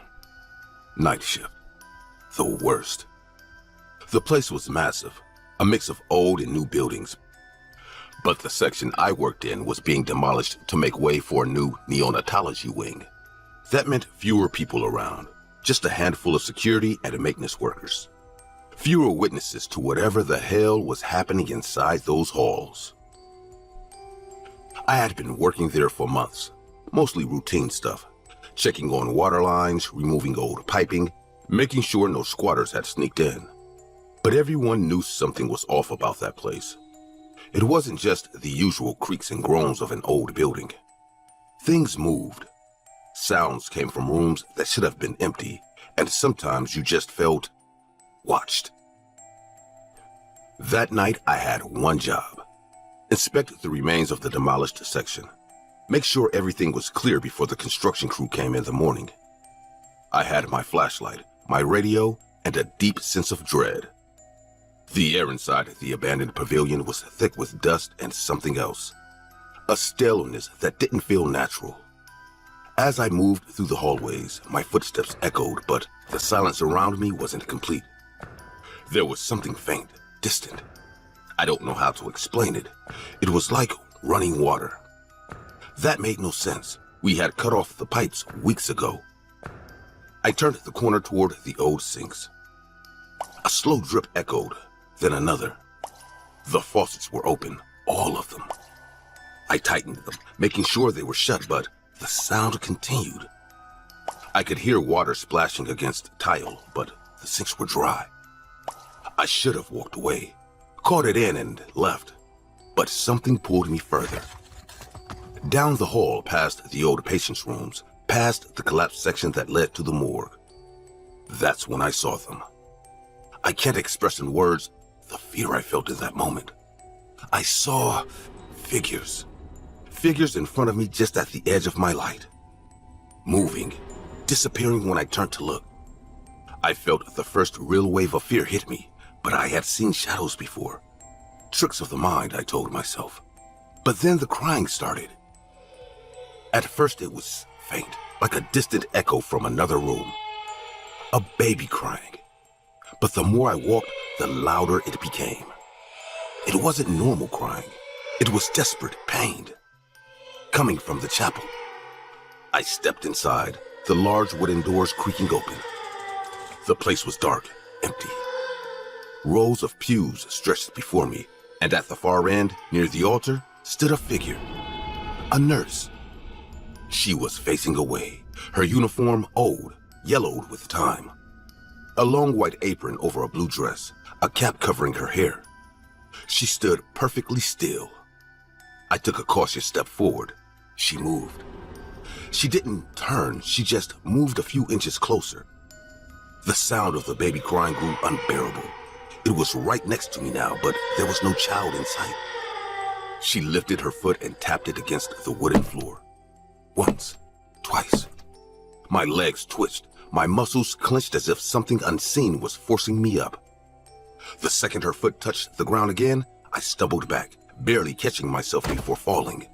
Night shift. The worst. The place was massive, a mix of old and new buildings. But the section I worked in was being demolished to make way for a new neonatology wing. That meant fewer people around, just a handful of security and maintenance workers. Fewer witnesses to whatever the hell was happening inside those halls. I had been working there for months, mostly routine stuff, checking on water lines, removing old piping, making sure no squatters had sneaked in. But everyone knew something was off about that place. It wasn't just the usual creaks and groans of an old building. Things moved. Sounds came from rooms that should have been empty, and sometimes you just felt watched. That night, I had one job. Inspect the remains of the demolished section. Make sure everything was clear before the construction crew came in the morning. I had my flashlight, my radio, and a deep sense of dread. The air inside the abandoned pavilion was thick with dust and something else. A staleness that didn't feel natural. As I moved through the hallways, my footsteps echoed, but the silence around me wasn't complete. There was something faint, distant. I don't know how to explain it. It was like running water. That made no sense. We had cut off the pipes weeks ago. I turned the corner toward the old sinks. A slow drip echoed, then another. The faucets were open, all of them. I tightened them, making sure they were shut, but the sound continued. I could hear water splashing against tile, but the sinks were dry. I should have walked away, caught it in and left, but something pulled me further. Down the hall past the old patients' rooms, past the collapsed section that led to the morgue. That's when I saw them. I can't express in words the fear I felt in that moment. I saw figures. Figures in front of me just at the edge of my light. Moving, disappearing when I turned to look. I felt the first real wave of fear hit me, but I had seen shadows before. Tricks of the mind, I told myself. But then the crying started. At first it was faint, like a distant echo from another room. A baby crying. But the more I walked, the louder it became. It wasn't normal crying. It was desperate, pained. Coming from the chapel. I stepped inside, the large wooden doors creaking open. The place was dark, empty. Rows of pews stretched before me, and at the far end, near the altar, stood a figure. A nurse. She was facing away, her uniform old, yellowed with time. A long white apron over a blue dress, a cap covering her hair. She stood perfectly still. I took a cautious step forward. She moved. She didn't turn, she just moved a few inches closer. The sound of the baby crying grew unbearable. It was right next to me now, but there was no child in sight. She lifted her foot and tapped it against the wooden floor. Once, twice. My legs twitched, my muscles clenched as if something unseen was forcing me up. The second her foot touched the ground again, I stumbled back, barely catching myself before falling.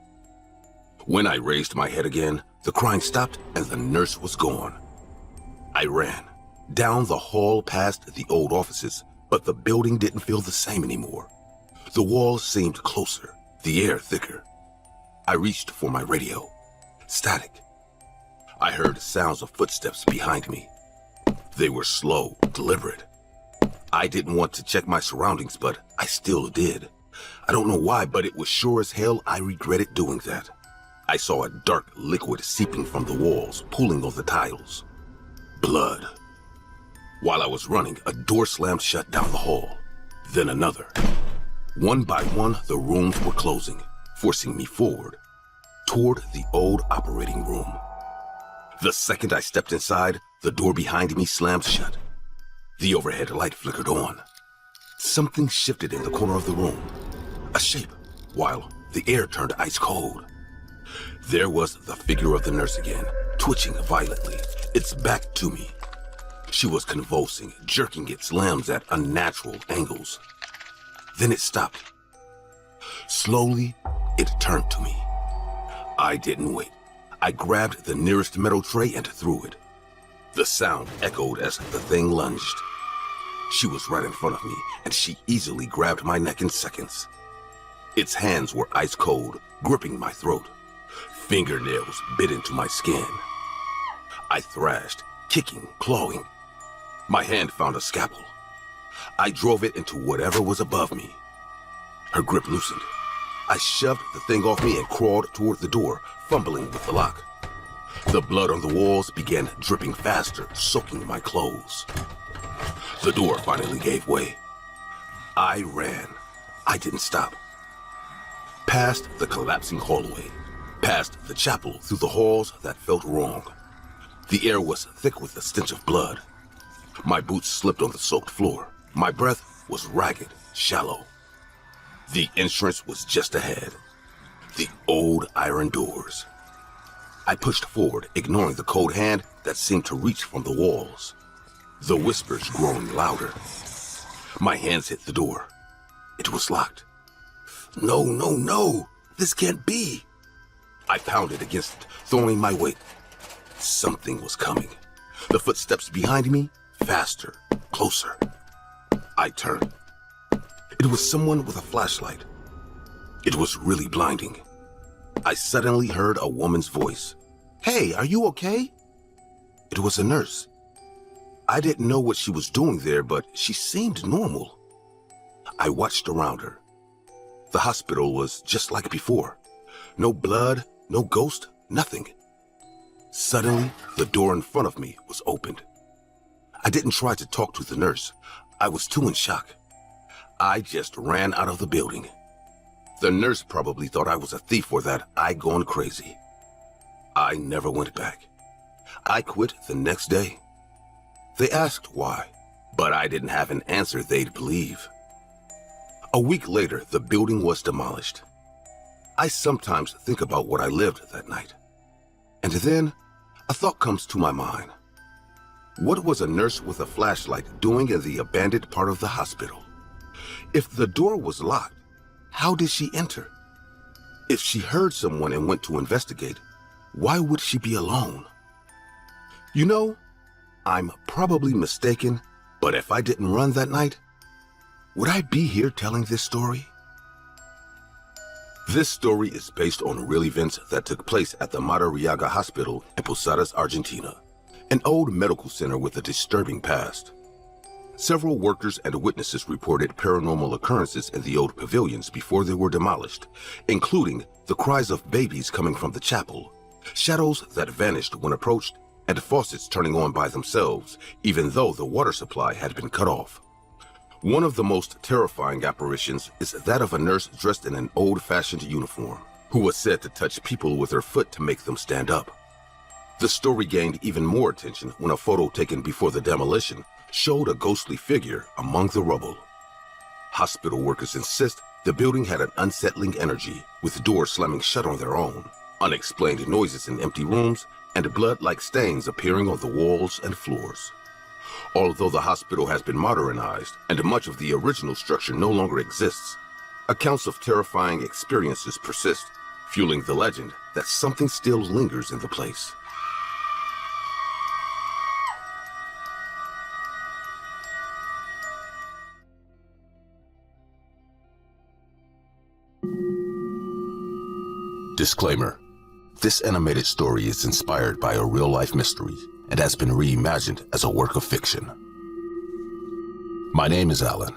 When I raised my head again, the crying stopped and the nurse was gone. I ran, down the hall past the old offices, but the building didn't feel the same anymore. The walls seemed closer, the air thicker. I reached for my radio. Static. I heard sounds of footsteps behind me. They were slow, deliberate. I didn't want to check my surroundings, but I still did. I don't know why, but it was sure as hell I regretted doing that. I saw a dark liquid seeping from the walls, pooling on the tiles. Blood. While I was running, a door slammed shut down the hall. Then another. One by one, the rooms were closing, forcing me forward, toward the old operating room. The second I stepped inside, the door behind me slammed shut. The overhead light flickered on. Something shifted in the corner of the room. A shape, while the air turned ice cold. There was the figure of the nurse again, twitching violently, its back to me. She was convulsing, jerking its limbs at unnatural angles. Then it stopped. Slowly, it turned to me. I didn't wait. I grabbed the nearest metal tray and threw it. The sound echoed as the thing lunged. She was right in front of me, and she easily grabbed my neck in seconds. Its hands were ice cold, gripping my throat. Fingernails bit into my skin. I thrashed, kicking, clawing. My hand found a scalpel. I drove it into whatever was above me. Her grip loosened. I shoved the thing off me and crawled toward the door, fumbling with the lock. The blood on the walls began dripping faster, soaking my clothes. The door finally gave way. I ran. I didn't stop. Past the collapsing hallway, past the chapel, through the halls that felt wrong. The air was thick with the stench of blood. My boots slipped on the soaked floor. My breath was ragged, shallow. The entrance was just ahead. The old iron doors. I pushed forward, ignoring the cold hand that seemed to reach from the walls. The whispers growing louder. My hands hit the door. It was locked. No, no, no! This can't be! I pounded against it, throwing my weight. Something was coming. The footsteps behind me, faster, closer. I turned. It was someone with a flashlight. It was really blinding. I suddenly heard a woman's voice. "Hey, are you okay?" It was a nurse. I didn't know what she was doing there, but she seemed normal. I watched around her. The hospital was just like before. No blood, no ghost, nothing. Suddenly, the door in front of me was opened. I didn't try to talk to the nurse. I was too in shock. I just ran out of the building. The nurse probably thought I was a thief or that I'd gone crazy. I never went back. I quit the next day. They asked why, But I didn't have an answer they'd believe. A week later, the building was demolished. I sometimes think about what I lived that night. And then, a thought comes to my mind. What was a nurse with a flashlight doing in the abandoned part of the hospital? If the door was locked, how did she enter? If she heard someone and went to investigate, why would she be alone? You know, I'm probably mistaken, but if I didn't run that night, would I be here telling this story? This story is based on real events that took place at the Madariaga Hospital in Posadas, Argentina, an old medical center with a disturbing past. Several workers and witnesses reported paranormal occurrences in the old pavilions before they were demolished, including the cries of babies coming from the chapel, shadows that vanished when approached, and faucets turning on by themselves, even though the water supply had been cut off. One of the most terrifying apparitions is that of a nurse dressed in an old-fashioned uniform, who was said to touch people with her foot to make them stand up. The story gained even more attention when a photo taken before the demolition showed a ghostly figure among the rubble. Hospital workers insist the building had an unsettling energy, with doors slamming shut on their own, unexplained noises in empty rooms, and blood-like stains appearing on the walls and floors. Although the hospital has been modernized and much of the original structure no longer exists, accounts of terrifying experiences persist, fueling the legend that something still lingers in the place. Disclaimer: this animated story is inspired by a real-life mystery and has been reimagined as a work of fiction. My name is Alan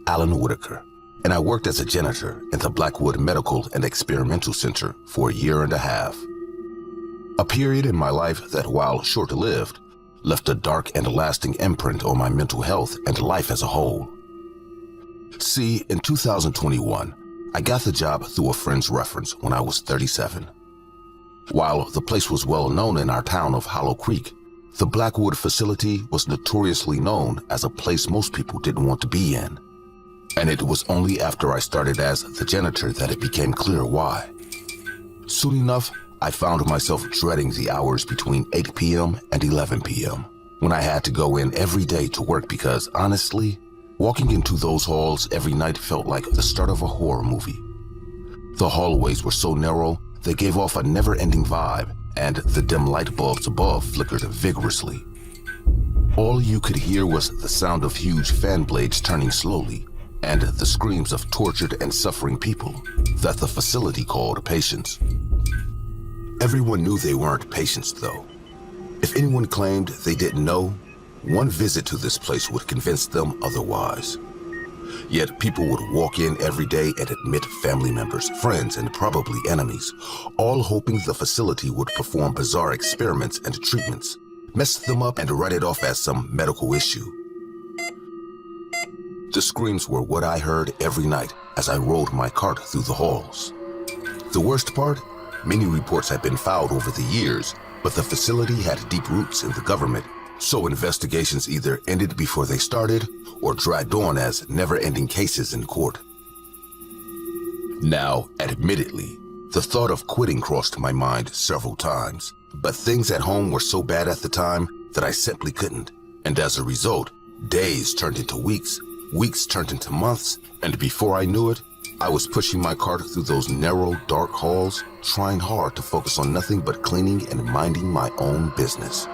Whitaker, and I worked as a janitor in the Blackwood Medical and Experimental Center for a year and a half. A period in my life that, while short-lived, left a dark and lasting imprint on my mental health and life as a whole. See, in 2021, I got the job through a friend's reference when I was 37. While the place was well known in our town of Hollow Creek, the Blackwood facility was notoriously known as a place most people didn't want to be in. And it was only after I started as the janitor that it became clear why. Soon enough, I found myself dreading the hours between 8 p.m. and 11 p.m. when I had to go in every day to work because, honestly, walking into those halls every night felt like the start of a horror movie. The hallways were so narrow, they gave off a never-ending vibe, and the dim light bulbs above flickered vigorously. All you could hear was the sound of huge fan blades turning slowly, and the screams of tortured and suffering people that the facility called patients. Everyone knew they weren't patients, though. If anyone claimed they didn't know, one visit to this place would convince them otherwise. Yet people would walk in every day and admit family members, friends, and probably enemies, all hoping the facility would perform bizarre experiments and treatments, mess them up and write it off as some medical issue. The screams were what I heard every night as I rolled my cart through the halls. The worst part? Many reports had been filed over the years, but the facility had deep roots in the government, so investigations either ended before they started or dragged on as never-ending cases in court. Now, admittedly, the thought of quitting crossed my mind several times, but things at home were so bad at the time that I simply couldn't, and as a result, days turned into weeks, weeks turned into months, and before I knew it, I was pushing my cart through those narrow, dark halls, trying hard to focus on nothing but cleaning and minding my own business.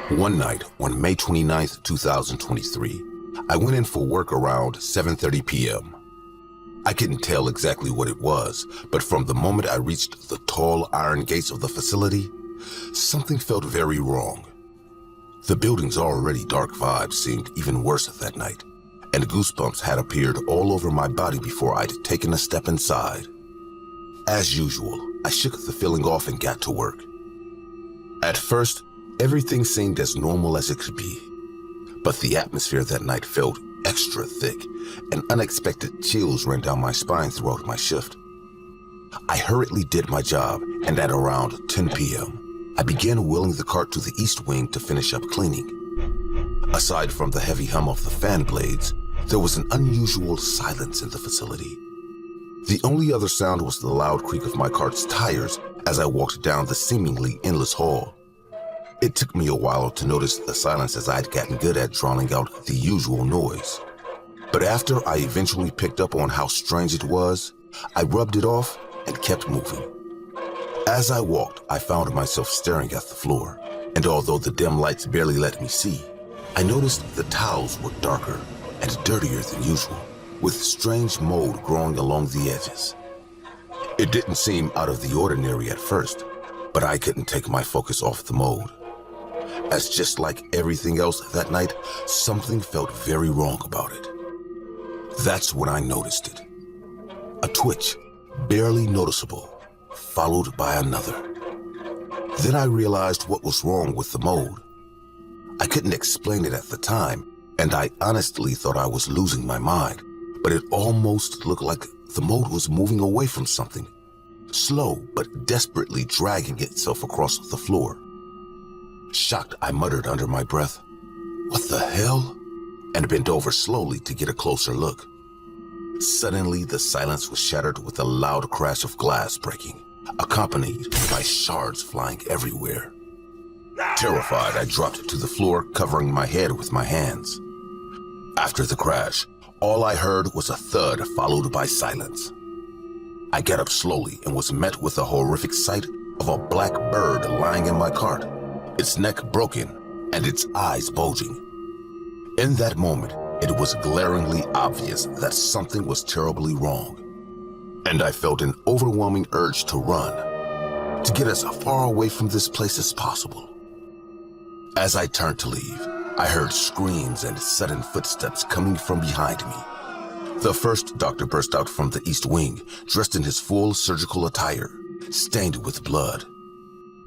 One night, on May 29th, 2023, I went in for work around 7:30 p.m. I couldn't tell exactly what it was, but from the moment I reached the tall iron gates of the facility, something felt very wrong. The building's already dark vibe seemed even worse that night, and goosebumps had appeared all over my body before I'd taken a step inside. As usual, I shook the feeling off and got to work. At first, everything seemed as normal as it could be, but the atmosphere that night felt extra thick, and unexpected chills ran down my spine throughout my shift. I hurriedly did my job, and at around 10 p.m., I began wheeling the cart to the east wing to finish up cleaning. Aside from the heavy hum of the fan blades, there was an unusual silence in the facility. The only other sound was the loud creak of my cart's tires as I walked down the seemingly endless hall. It took me a while to notice the silence as I'd gotten good at drowning out the usual noise. But after I eventually picked up on how strange it was, I rubbed it off and kept moving. As I walked, I found myself staring at the floor, and although the dim lights barely let me see, I noticed the towels were darker and dirtier than usual, with strange mold growing along the edges. It didn't seem out of the ordinary at first, but I couldn't take my focus off the mold. As just like everything else that night, something felt very wrong about it. That's when I noticed it. A twitch, barely noticeable, followed by another. Then I realized what was wrong with the mold. I couldn't explain it at the time, and I honestly thought I was losing my mind, but it almost looked like the mold was moving away from something, slow but desperately dragging itself across the floor. Shocked, I muttered under my breath, "What the hell?" and bent over slowly to get a closer look. Suddenly, the silence was shattered with a loud crash of glass breaking, accompanied by shards flying everywhere. Terrified, I dropped to the floor, covering my head with my hands. After the crash, all I heard was a thud followed by silence. I got up slowly and was met with the horrific sight of a black bird lying in my cart, its neck broken and its eyes bulging. In that moment, it was glaringly obvious that something was terribly wrong, and I felt an overwhelming urge to run, to get as far away from this place as possible. As I turned to leave, I heard screams and sudden footsteps coming from behind me. The first doctor burst out from the east wing, dressed in his full surgical attire, stained with blood.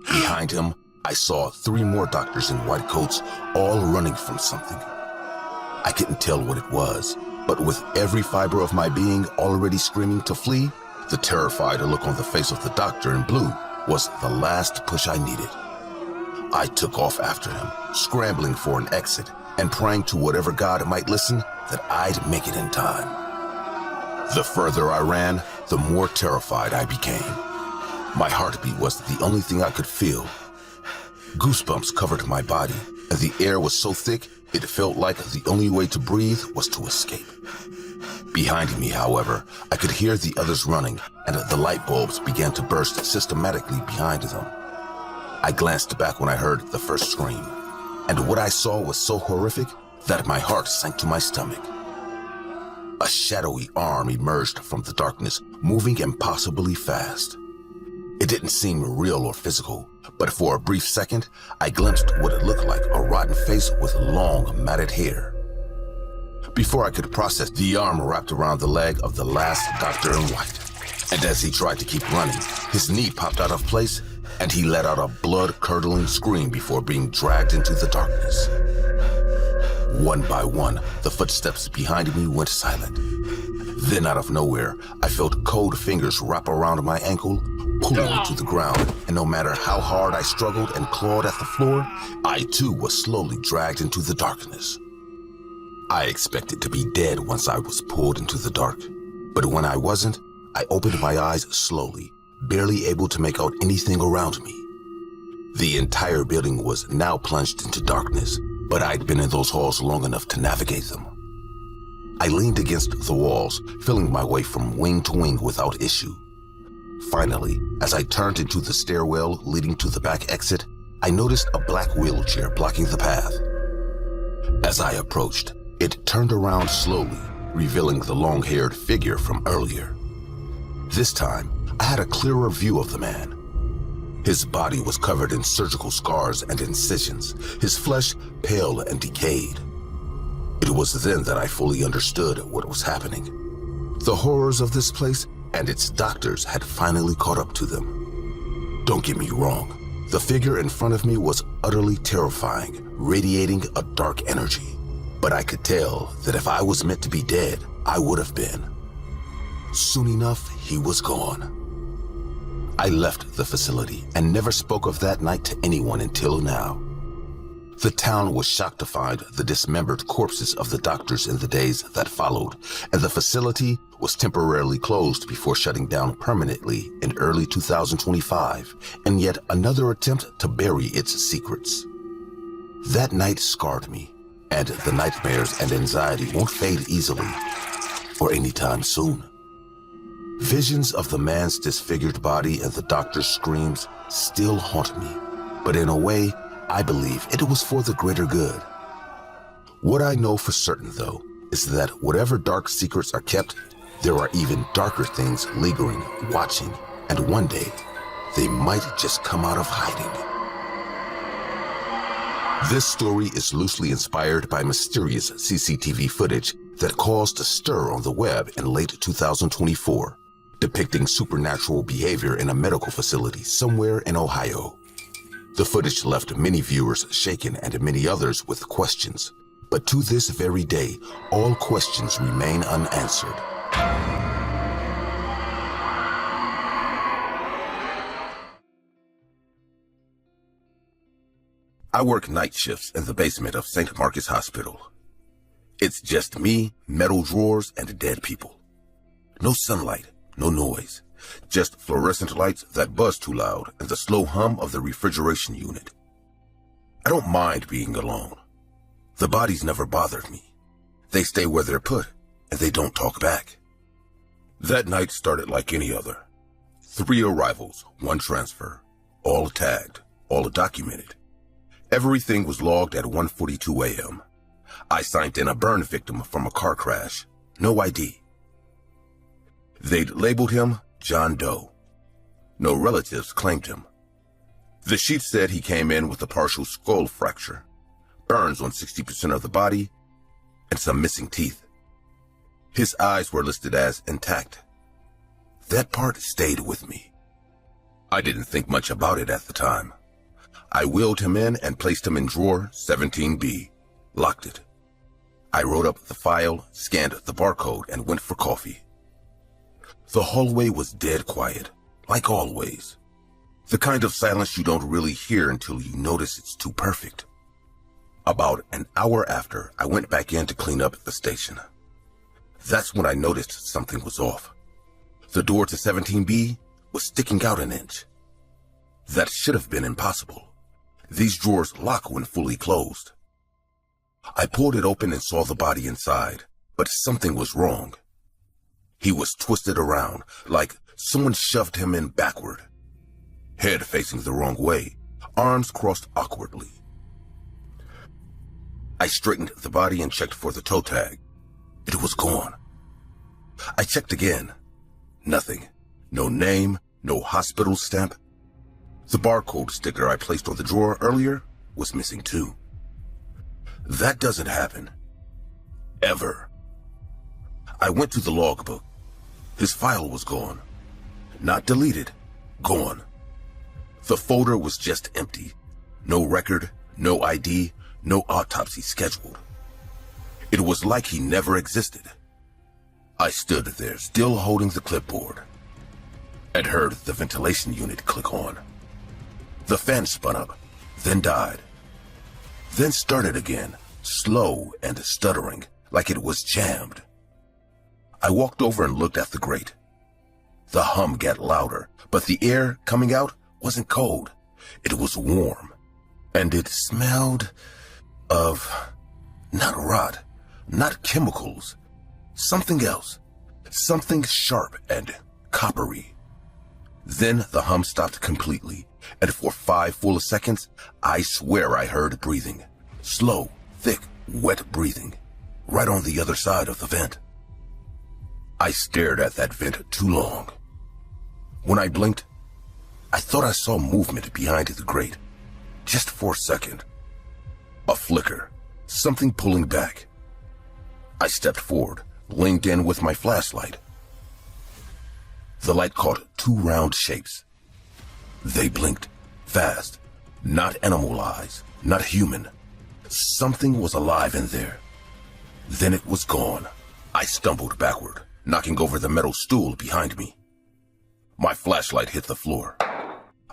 Behind him, I saw 3 more doctors in white coats, all running from something. I couldn't tell what it was, but with every fiber of my being already screaming to flee, the terrified look on the face of the doctor in blue was the last push I needed. I took off after him, scrambling for an exit and praying to whatever God might listen that I'd make it in time. The further I ran, the more terrified I became. My heartbeat was the only thing I could feel. Goosebumps covered my body, and the air was so thick it felt like the only way to breathe was to escape. Behind me, however, I could hear the others running, and the light bulbs began to burst systematically behind them. I glanced back when I heard the first scream, and what I saw was so horrific that my heart sank to my stomach. A shadowy arm emerged from the darkness, moving impossibly fast. It didn't seem real or physical, but for a brief second, I glimpsed what looked like a rotten face with long, matted hair. Before I could process, the arm wrapped around the leg of the last doctor in white, and as he tried to keep running, his knee popped out of place, and he let out a blood-curdling scream before being dragged into the darkness. One by one, the footsteps behind me went silent. Then out of nowhere, I felt cold fingers wrap around my ankle, pulling me to the ground, and no matter how hard I struggled and clawed at the floor, I too was slowly dragged into the darkness. I expected to be dead once I was pulled into the dark, but when I wasn't, I opened my eyes slowly, barely able to make out anything around me. The entire building was now plunged into darkness, but I'd been in those halls long enough to navigate them. I leaned against the walls, feeling my way from wing to wing without issue. Finally, as I turned into the stairwell leading to the back exit, I noticed a black wheelchair blocking the path. As I approached, it turned around slowly, revealing the long-haired figure from earlier. This time, I had a clearer view of the man. His body was covered in surgical scars and incisions, his flesh pale and decayed. It was then that I fully understood what was happening. The horrors of this place and its doctors had finally caught up to them. Don't get me wrong, the figure in front of me was utterly terrifying, radiating a dark energy. But I could tell that if I was meant to be dead, I would have been. Soon enough, he was gone. I left the facility and never spoke of that night to anyone until now. The town was shocked to find the dismembered corpses of the doctors in the days that followed, and the facility was temporarily closed before shutting down permanently in early 2025, in yet another attempt to bury its secrets. That night scarred me, and the nightmares and anxiety won't fade easily, or anytime soon. Visions of the man's disfigured body and the doctor's screams still haunt me, but in a way, I believe it was for the greater good. What I know for certain, though, is that whatever dark secrets are kept, there are even darker things lingering, watching, and one day, they might just come out of hiding. This story is loosely inspired by mysterious CCTV footage that caused a stir on the web in late 2024, depicting supernatural behavior in a medical facility somewhere in Ohio. The footage left many viewers shaken and many others with questions, but to this very day, all questions remain unanswered. I work night shifts in the basement of St. Marcus Hospital. It's just me, metal drawers, and dead people. No sunlight, no noise. Just fluorescent lights that buzz too loud and the slow hum of the refrigeration unit. I don't mind being alone. The bodies never bothered me. They stay where they're put, and they don't talk back. That night started like any other. 3 arrivals, 1 transfer. All tagged, all documented. Everything was logged at 1:42 a.m. I signed in a burn victim from a car crash. No ID. They'd labeled him John Doe. No relatives claimed him. The sheet said he came in with a partial skull fracture, burns on 60% of the body, and some missing teeth. His eyes were listed as intact. That part stayed with me. I didn't think much about it at the time. I wheeled him in and placed him in drawer 17B, locked it. I wrote up the file, scanned the barcode, and went for coffee. The hallway was dead quiet, like always. The kind of silence you don't really hear until you notice it's too perfect. About an hour after, I went back in to clean up at the station. That's when I noticed something was off. The door to 17B was sticking out an inch. That should have been impossible. These drawers lock when fully closed. I pulled it open and saw the body inside, but something was wrong. He was twisted around, like someone shoved him in backward. Head facing the wrong way, arms crossed awkwardly. I straightened the body and checked for the toe tag. It was gone. I checked again. Nothing. No name, no hospital stamp. The barcode sticker I placed on the drawer earlier was missing too. That doesn't happen. Ever. I went to the logbook. His file was gone. Not deleted, gone. The folder was just empty. No record, no ID, no autopsy scheduled. It was like he never existed. I stood there, still holding the clipboard, and heard the ventilation unit click on. The fan spun up, then died. Then started again, slow and stuttering, like it was jammed. I walked over and looked at the grate. The hum got louder, but the air coming out wasn't cold. It was warm, and it smelled of not rot, not chemicals, something else, something sharp and coppery. Then the hum stopped completely, and for 5 full seconds, I swear I heard breathing. Slow, thick, wet breathing, right on the other side of the vent. I stared at that vent too long. When I blinked, I thought I saw movement behind the grate, just for a second. A flicker, something pulling back. I stepped forward, leaned in with my flashlight. The light caught 2 round shapes. They blinked, fast, not animal eyes, not human. Something was alive in there. Then it was gone. I stumbled backward, knocking over the metal stool behind me. My flashlight hit the floor.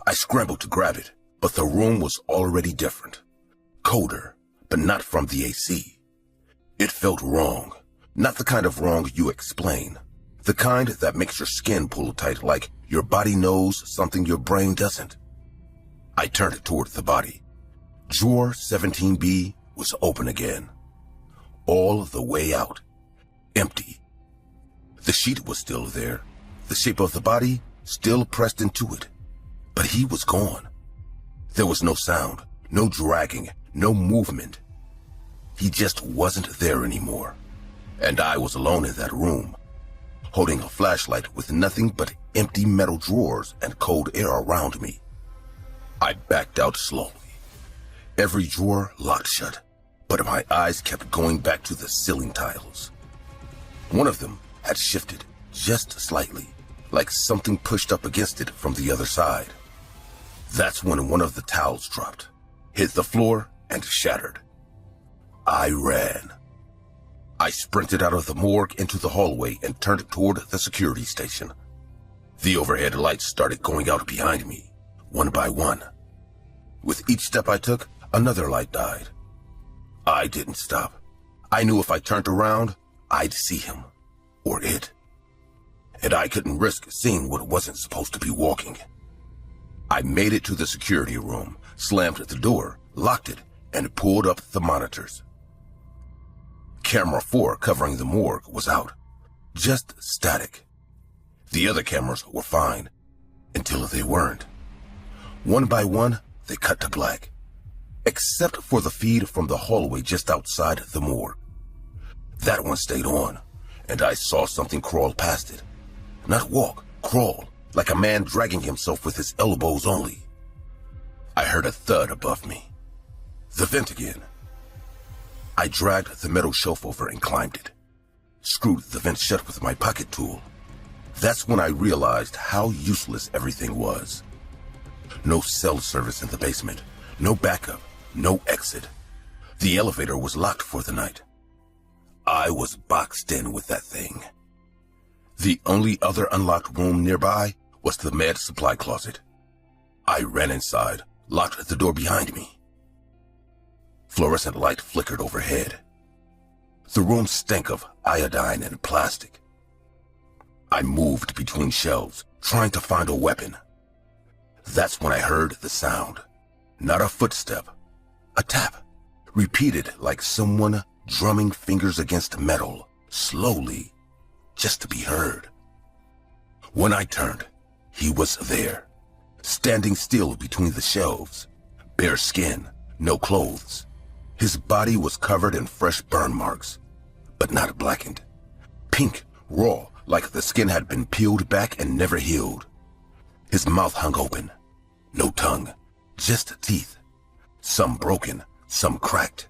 I scrambled to grab it, but the room was already different. colder, but not from the AC. It felt wrong. Not the kind of wrong you explain. The kind that makes your skin pull tight like your body knows something your brain doesn't. I turned toward the body. Drawer 17B was open again. All the way out. Empty. The sheet was still there. The shape of the body still pressed into it. But he was gone. There was no sound, no dragging, no movement. He just wasn't there anymore. And I was alone in that room, holding a flashlight with nothing but empty metal drawers and cold air around me. I backed out slowly. Every drawer locked shut, but my eyes kept going back to the ceiling tiles. One of them had shifted just slightly, like something pushed up against it from the other side. That's when one of the towels dropped, hit the floor, and shattered. I ran. I sprinted out of the morgue into the hallway and turned toward the security station. The overhead lights started going out behind me, one by one. With each step I took, another light died. I didn't stop. I knew if I turned around, I'd see him, or it. And I couldn't risk seeing what wasn't supposed to be walking. I made it to the security room, slammed the door, locked it, and pulled up the monitors. Camera 4 covering the morgue was out. Just static. The other cameras were fine, until they weren't. One by one, they cut to black. Except for the feed from the hallway just outside the morgue. That one stayed on, and I saw something crawl past it. Not walk, crawl, like a man dragging himself with his elbows only. I heard a thud above me. The vent again. I dragged the metal shelf over and climbed it. Screwed the vent shut with my pocket tool. That's when I realized how useless everything was. No cell service in the basement. No backup. No exit. The elevator was locked for the night. I was boxed in with that thing. The only other unlocked room nearby was the med supply closet. I ran inside, locked the door behind me. Fluorescent light flickered overhead. The room stank of iodine and plastic. I moved between shelves, trying to find a weapon. That's when I heard the sound. Not a footstep. A tap, repeated like someone drumming fingers against metal, slowly, just to be heard. When I turned, he was there, standing still between the shelves, bare skin, no clothes. His body was covered in fresh burn marks, but not blackened. Pink, raw, like the skin had been peeled back and never healed. His mouth hung open. No tongue, just teeth. Some broken, some cracked.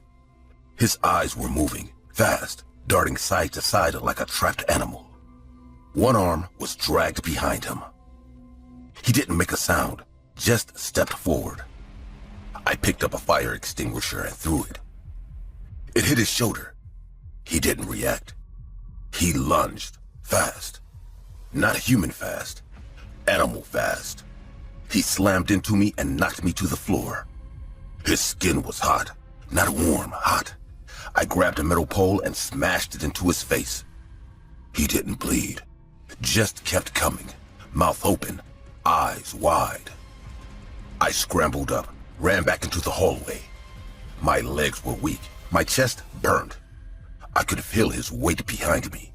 His eyes were moving, fast, darting side to side like a trapped animal. One arm was dragged behind him. He didn't make a sound, just stepped forward. I picked up a fire extinguisher and threw it. It hit his shoulder. He didn't react. He lunged, fast. Not human fast, animal fast. He slammed into me and knocked me to the floor. His skin was hot, not warm, hot. I grabbed a metal pole and smashed it into his face. He didn't bleed, just kept coming, mouth open, eyes wide. I scrambled up, ran back into the hallway. My legs were weak, my chest burned. I could feel his weight behind me.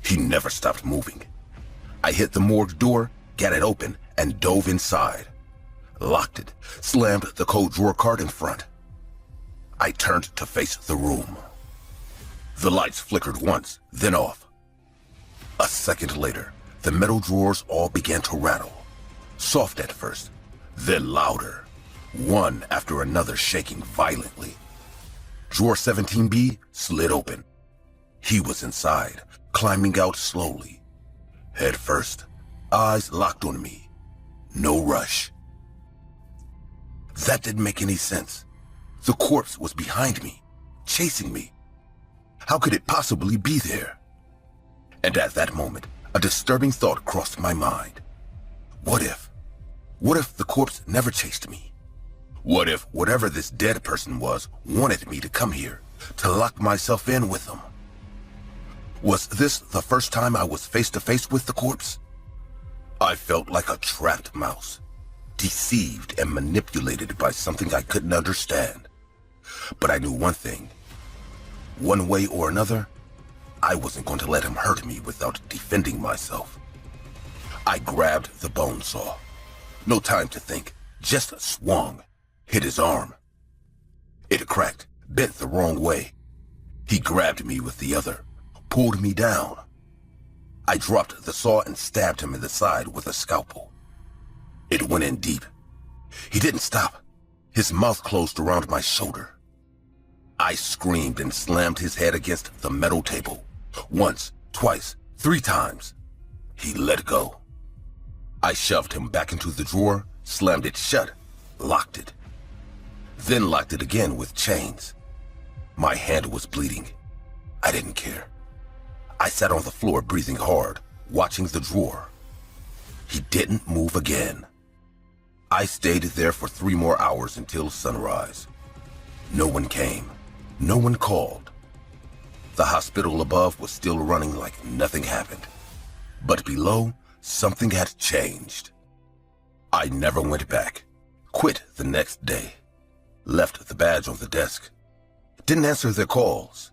He never stopped moving. I hit the morgue door, got it open, and dove inside. Locked it, slammed the cold drawer cart in front. I turned to face the room. The lights flickered once, then off. A second later, the metal drawers all began to rattle. Soft at first, then louder, one after another shaking violently. Drawer 17B slid open. He was inside, climbing out slowly. Head first, eyes locked on me. No rush. That didn't make any sense. The corpse was behind me, chasing me. How could it possibly be there? And at that moment, a disturbing thought crossed my mind. What if the corpse never chased me? What if whatever this dead person was wanted me to come here, to lock myself in with them? Was this the first time I was face to face with the corpse? I felt like a trapped mouse, deceived and manipulated by something I couldn't understand. But I knew one thing. One way or another, I wasn't going to let him hurt me without defending myself. I grabbed the bone saw. No time to think, just swung, hit his arm. It cracked, bent the wrong way. He grabbed me with the other, pulled me down. I dropped the saw and stabbed him in the side with a scalpel. It went in deep. He didn't stop. His mouth closed around my shoulder. I screamed and slammed his head against the metal table. Once, twice, 3 times. He let go. I shoved him back into the drawer, slammed it shut, locked it. Then locked it again with chains. My hand was bleeding. I didn't care. I sat on the floor breathing hard, watching the drawer. He didn't move again. I stayed there for 3 more hours until sunrise. No one came. No one called. The hospital above was still running like nothing happened. But below, something had changed. I never went back. Quit the next day. Left the badge on the desk. Didn't answer their calls.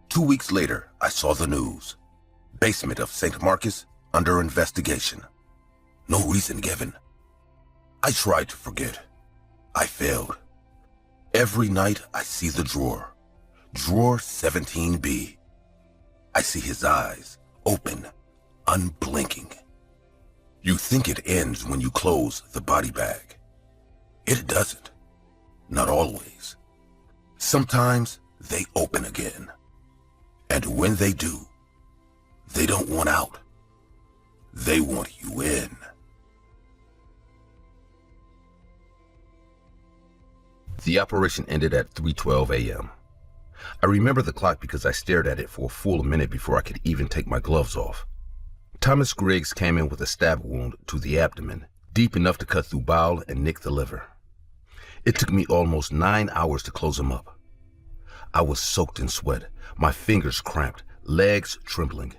2 weeks later, I saw the news. Basement of St. Marcus under investigation. No reason given. I tried to forget. I failed. Every night I see the drawer. Drawer 17B. I see his eyes, open, unblinking. You think it ends when you close the body bag. It doesn't. Not always. Sometimes they open again. And when they do, they don't want out. They want you in. The operation ended at 3:12 a.m. I remember the clock because I stared at it for a full minute before I could even take my gloves off. Thomas Griggs came in with a stab wound to the abdomen, deep enough to cut through bowel and nick the liver. It took me almost 9 hours to close him up. I was soaked in sweat, my fingers cramped, legs trembling.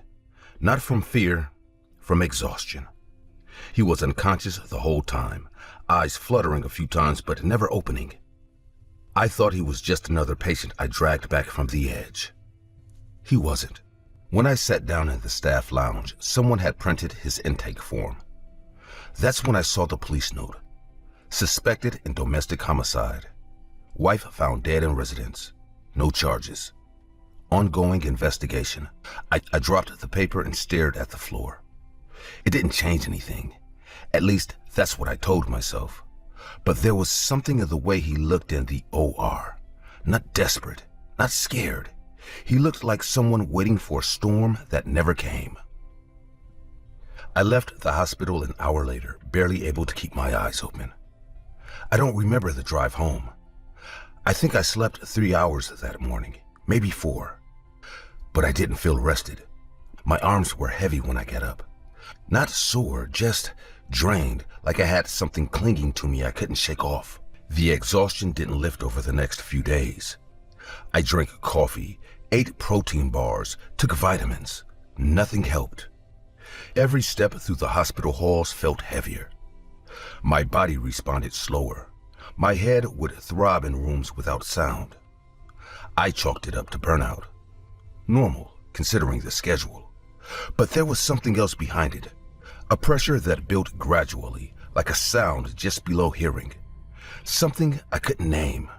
Not from fear, from exhaustion. He was unconscious the whole time, eyes fluttering a few times but never opening. I thought he was just another patient I dragged back from the edge. He wasn't. When I sat down in the staff lounge, someone had printed his intake form. That's when I saw the police note. Suspected in domestic homicide. Wife found dead in residence. No charges. Ongoing investigation. I dropped the paper and stared at the floor. It didn't change anything. At least, that's what I told myself. But there was something in the way he looked in the OR. Not desperate, not scared. He looked like someone waiting for a storm that never came. I left the hospital an hour later, barely able to keep my eyes open. I don't remember the drive home. I think I slept 3 hours that morning, maybe 4. But I didn't feel rested. My arms were heavy when I got up. Not sore, just drained, like I had something clinging to me I couldn't shake off. The exhaustion didn't lift over the next few days. I drank coffee, ate protein bars, took vitamins. Nothing helped. Every step through the hospital halls felt heavier. My body responded slower. My head would throb in rooms without sound. I chalked it up to burnout. Normal, considering the schedule. But there was something else behind it. A pressure that built gradually, like a sound just below hearing. Something I couldn't name.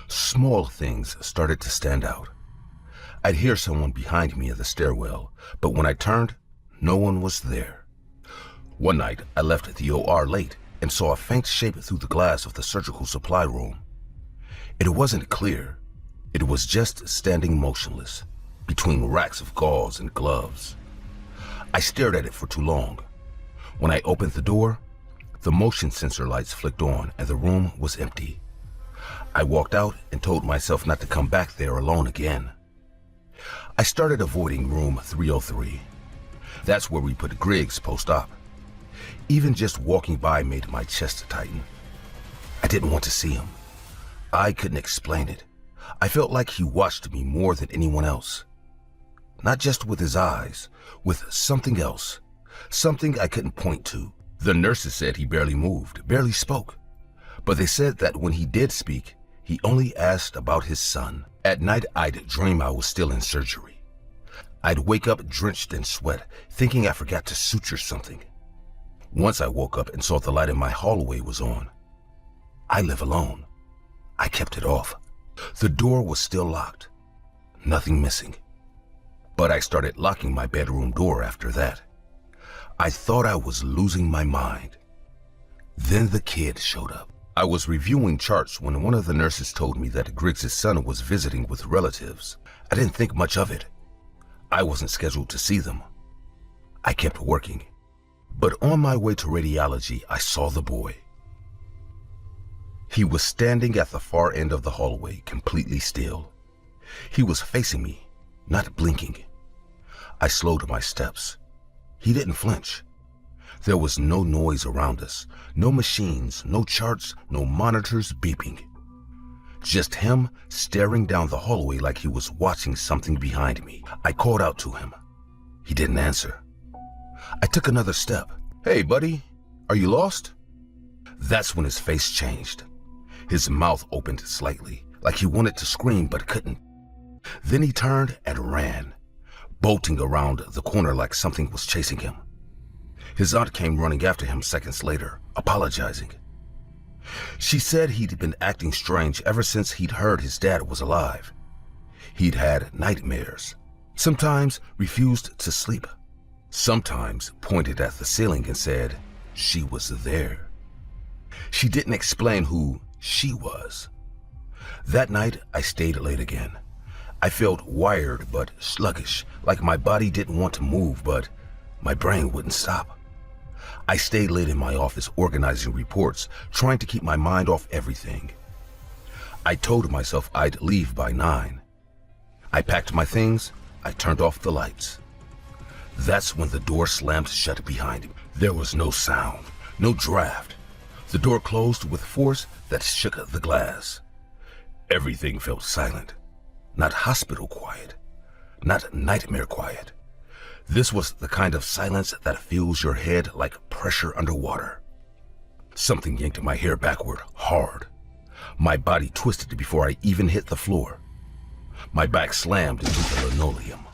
Small things started to stand out. I'd hear someone behind me in the stairwell, but when I turned, no one was there. One night, I left the OR late and saw a faint shape through the glass of the surgical supply room. It wasn't clear. It was just standing motionless, between racks of gauze and gloves. I stared at it for too long. When I opened the door, the motion sensor lights flicked on and the room was empty. I walked out and told myself not to come back there alone again. I started avoiding room 303. That's where we put Griggs post-op. Even just walking by made my chest tighten. I didn't want to see him. I couldn't explain it. I felt like he watched me more than anyone else. Not just with his eyes, with something else. Something I couldn't point to. The nurses said he barely moved, barely spoke. But they said that when he did speak, he only asked about his son. At night, I'd dream I was still in surgery. I'd wake up drenched in sweat, thinking I forgot to suture something. Once I woke up and saw the light in my hallway was on. I live alone. I kept it off. The door was still locked. Nothing missing. But I started locking my bedroom door after that. I thought I was losing my mind. Then the kid showed up. I was reviewing charts when one of the nurses told me that Griggs' son was visiting with relatives. I didn't think much of it. I wasn't scheduled to see them. I kept working. But on my way to radiology, I saw the boy. He was standing at the far end of the hallway, completely still. He was facing me, not blinking. I slowed my steps. He didn't flinch. There was no noise around us, no machines, no charts, no monitors beeping. Just him staring down the hallway like he was watching something behind me. I called out to him. He didn't answer. I took another step. "Hey, buddy, are you lost?" That's when his face changed. His mouth opened slightly, like he wanted to scream but couldn't. Then he turned and ran, bolting around the corner like something was chasing him. His aunt came running after him seconds later, apologizing. She said he'd been acting strange ever since he'd heard his dad was alive. He'd had nightmares, sometimes refused to sleep, sometimes pointed at the ceiling and said she was there. She didn't explain who she was. That night, I stayed late again. I felt wired but sluggish, like my body didn't want to move, but my brain wouldn't stop. I stayed late in my office organizing reports, trying to keep my mind off everything. I told myself I'd leave by 9. I packed my things, I turned off the lights. That's when the door slammed shut behind me. There was no sound, no draft. The door closed with force that shook the glass. Everything felt silent. Not hospital quiet, not nightmare quiet. This was the kind of silence that fills your head like pressure underwater. Something yanked my hair backward, hard. My body twisted before I even hit the floor. My back slammed into the linoleum.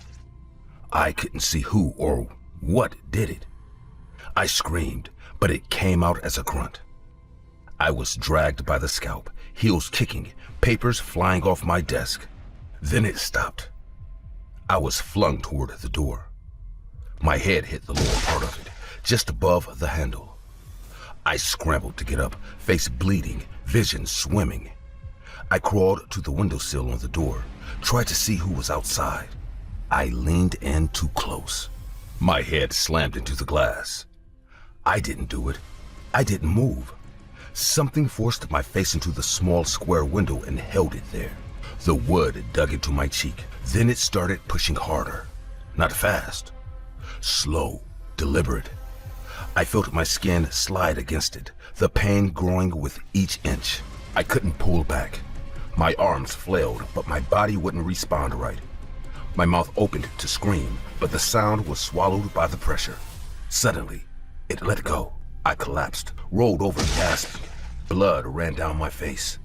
I couldn't see who or what did it. I screamed, but it came out as a grunt. I was dragged by the scalp, heels kicking, papers flying off my desk. Then it stopped. I was flung toward the door. My head hit the lower part of it, just above the handle. I scrambled to get up, face bleeding, vision swimming. I crawled to the windowsill on the door, tried to see who was outside. I leaned in too close. My head slammed into the glass. I didn't do it. I didn't move. Something forced my face into the small square window and held it there. The wood dug into my cheek. Then it started pushing harder. Not fast. Slow, deliberate. I felt my skin slide against it, the pain growing with each inch. I couldn't pull back. My arms flailed, but my body wouldn't respond right. My mouth opened to scream, but the sound was swallowed by the pressure. Suddenly, it let go. I collapsed, rolled over gasping. Blood ran down my face.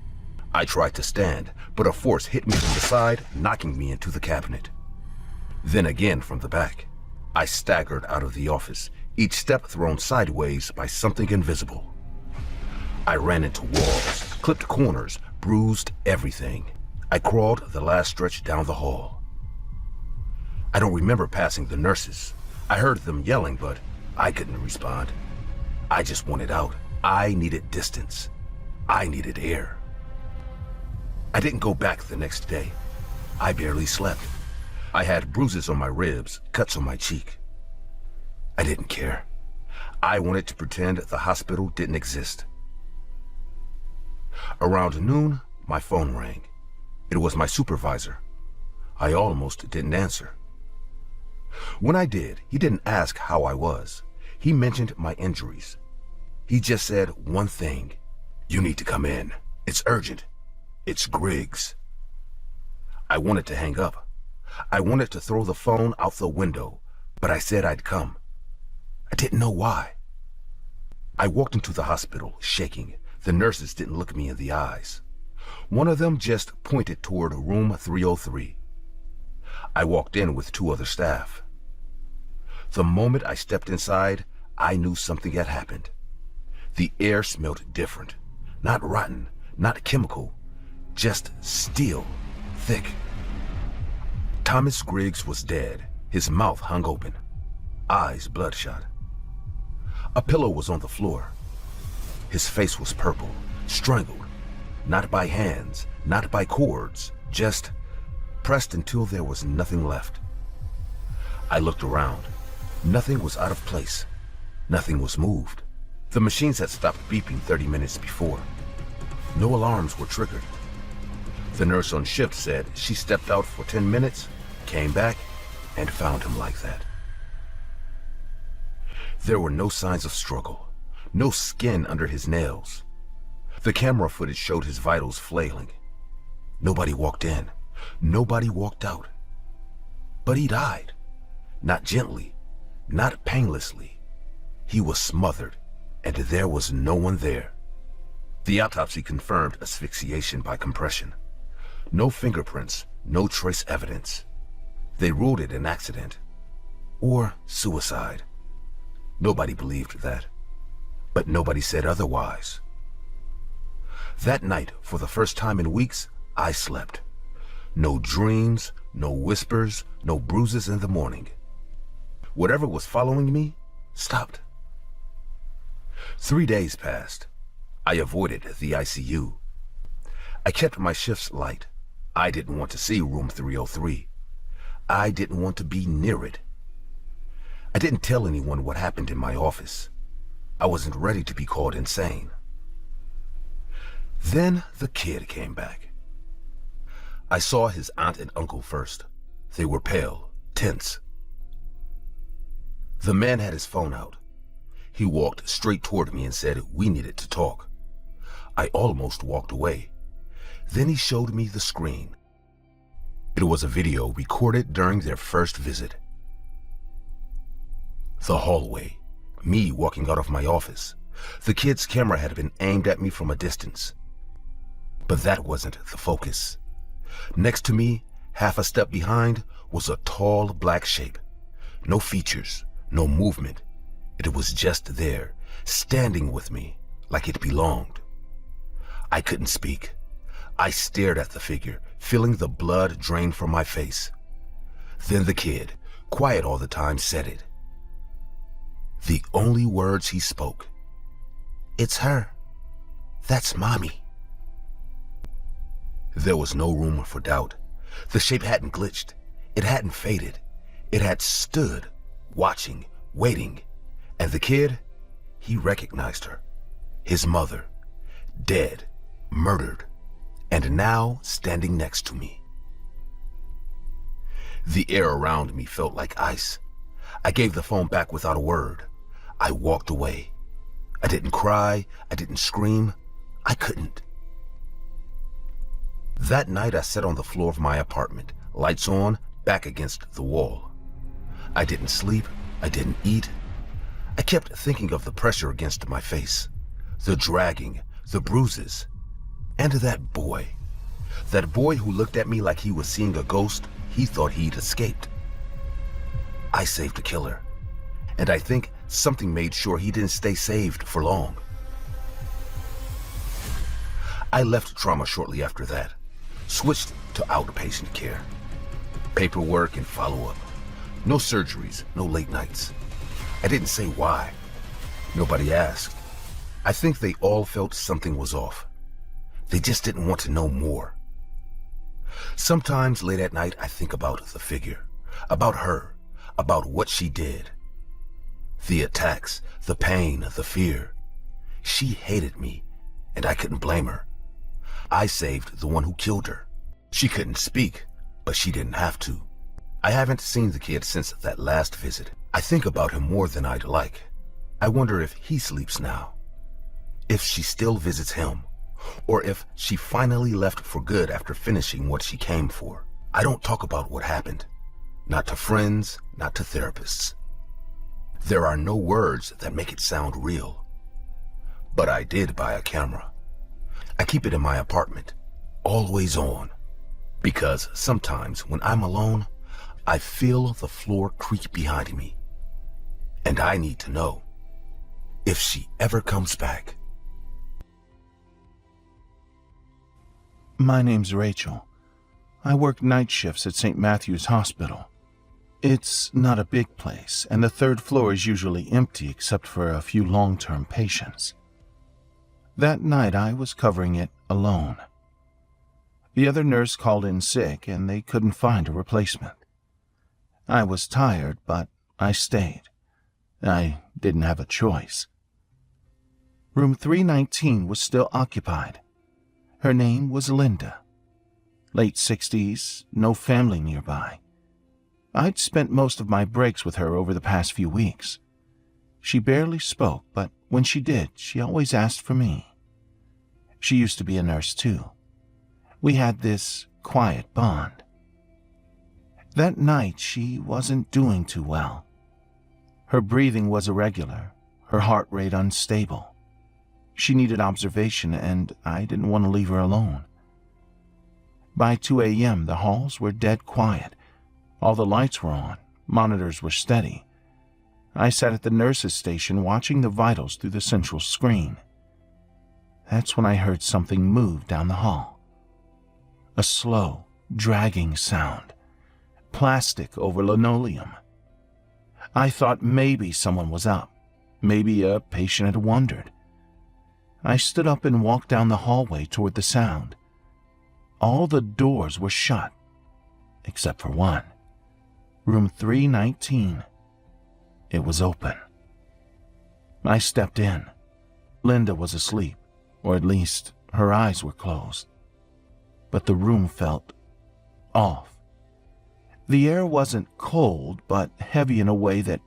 I tried to stand, but a force hit me from the side, knocking me into the cabinet. Then again from the back. I staggered out of the office, each step thrown sideways by something invisible. I ran into walls, clipped corners, bruised everything. I crawled the last stretch down the hall. I don't remember passing the nurses. I heard them yelling, but I couldn't respond. I just wanted out. I needed distance. I needed air. I didn't go back the next day. I barely slept. I had bruises on my ribs, cuts on my cheek. I didn't care. I wanted to pretend the hospital didn't exist. Around noon, my phone rang. It was my supervisor. I almost didn't answer. When I did, he didn't ask how I was. He mentioned my injuries. He just said one thing. "You need to come in. It's urgent. It's Griggs." I wanted to hang up. I wanted to throw the phone out the window, but I said I'd come. I didn't know why. I walked into the hospital, shaking. The nurses didn't look me in the eyes. One of them just pointed toward room 303. I walked in with 2 other staff. The moment I stepped inside, I knew something had happened. The air smelled different. Not rotten, not chemical, just steel, thick. Thomas Griggs was dead. His mouth hung open, eyes bloodshot. A pillow was on the floor. His face was purple, strangled, not by hands, not by cords, just pressed until there was nothing left. I looked around. Nothing was out of place. Nothing was moved. The machines had stopped beeping 30 minutes before. No alarms were triggered. The nurse on shift said she stepped out for 10 minutes, came back, and found him like that. There were no signs of struggle, no skin under his nails. The camera footage showed his vitals flailing. Nobody walked in. Nobody walked out. But he died. Not gently, not painlessly. He was smothered, and there was no one there. The autopsy confirmed asphyxiation by compression. No fingerprints, no trace evidence. They ruled it an accident or suicide. Nobody believed that, but nobody said otherwise. That night, for the first time in weeks, I slept. No dreams, no whispers, no bruises in the morning. Whatever was following me stopped. 3 days passed. I avoided the ICU. I kept my shifts light. I didn't want to see room 303. I didn't want to be near it. I didn't tell anyone what happened in my office. I wasn't ready to be called insane. Then the kid came back. I saw his aunt and uncle first. They were pale, tense. The man had his phone out. He walked straight toward me and said we needed to talk. I almost walked away. Then he showed me the screen. It was a video recorded during their first visit. The hallway, me walking out of my office. The kid's camera had been aimed at me from a distance. But that wasn't the focus. Next to me, half a step behind, was a tall black shape. No features, no movement. It was just there, standing with me, like it belonged. I couldn't speak. I stared at the figure, feeling the blood drain from my face. Then the kid, quiet all the time, said it. The only words he spoke. "It's her. That's Mommy." There was no room for doubt. The shape hadn't glitched. It hadn't faded. It had stood, watching, waiting. And the kid, he recognized her. His mother, dead, murdered, and now standing next to me. The air around me felt like ice. I gave the phone back without a word. I walked away. I didn't cry. I didn't scream. I couldn't. That night I sat on the floor of my apartment, lights on, back against the wall. I didn't sleep. I didn't eat. I kept thinking of the pressure against my face, the dragging, the bruises, and that boy. That boy who looked at me like he was seeing a ghost. He thought he'd escaped. I saved the killer, and I think something made sure he didn't stay saved for long. I left trauma shortly after that, switched to outpatient care. Paperwork and follow-up. No surgeries, no late nights. I didn't say why. Nobody asked. I think they all felt something was off. They just didn't want to know more. Sometimes late at night I think about the figure, about her, about what she did. The attacks, the pain, the fear. She hated me, and I couldn't blame her. I saved the one who killed her. She couldn't speak, but she didn't have to. I haven't seen the kid since that last visit. I think about him more than I'd like. I wonder if he sleeps now. if she still visits him, or if she finally left for good after finishing what she came for. I don't talk about what happened. Not to friends, not to therapists. There are no words that make it sound real. But I did buy a camera. I keep it in my apartment, always on, because sometimes when I'm alone, I feel the floor creak behind me. And I need to know if she ever comes back. My name's Rachel. I work night shifts at St. Matthew's Hospital. It's not a big place, and the third floor is usually empty except for a few long-term patients. That night I was covering it alone. The other nurse called in sick and they couldn't find a replacement. I was tired, but I stayed. I didn't have a choice. Room 319 was still occupied. Her name was Linda. Late 60s, no family nearby. I'd spent most of my breaks with her over the past few weeks. She barely spoke, but when she did, she always asked for me. She used to be a nurse too. We had this quiet bond. That night, she wasn't doing too well. Her breathing was irregular, her heart rate unstable. She needed observation, and I didn't want to leave her alone. By 2 a.m., the halls were dead quiet. All the lights were on, monitors were steady. I sat at the nurse's station watching the vitals through the central screen. That's when I heard something move down the hall. A slow, dragging sound. Plastic over linoleum. I thought maybe someone was up. Maybe a patient had wandered. I stood up and walked down the hallway toward the sound. All the doors were shut, except for one. Room 319. It was open. I stepped in. Linda was asleep, or at least her eyes were closed. But the room felt off. The air wasn't cold, but heavy in a way that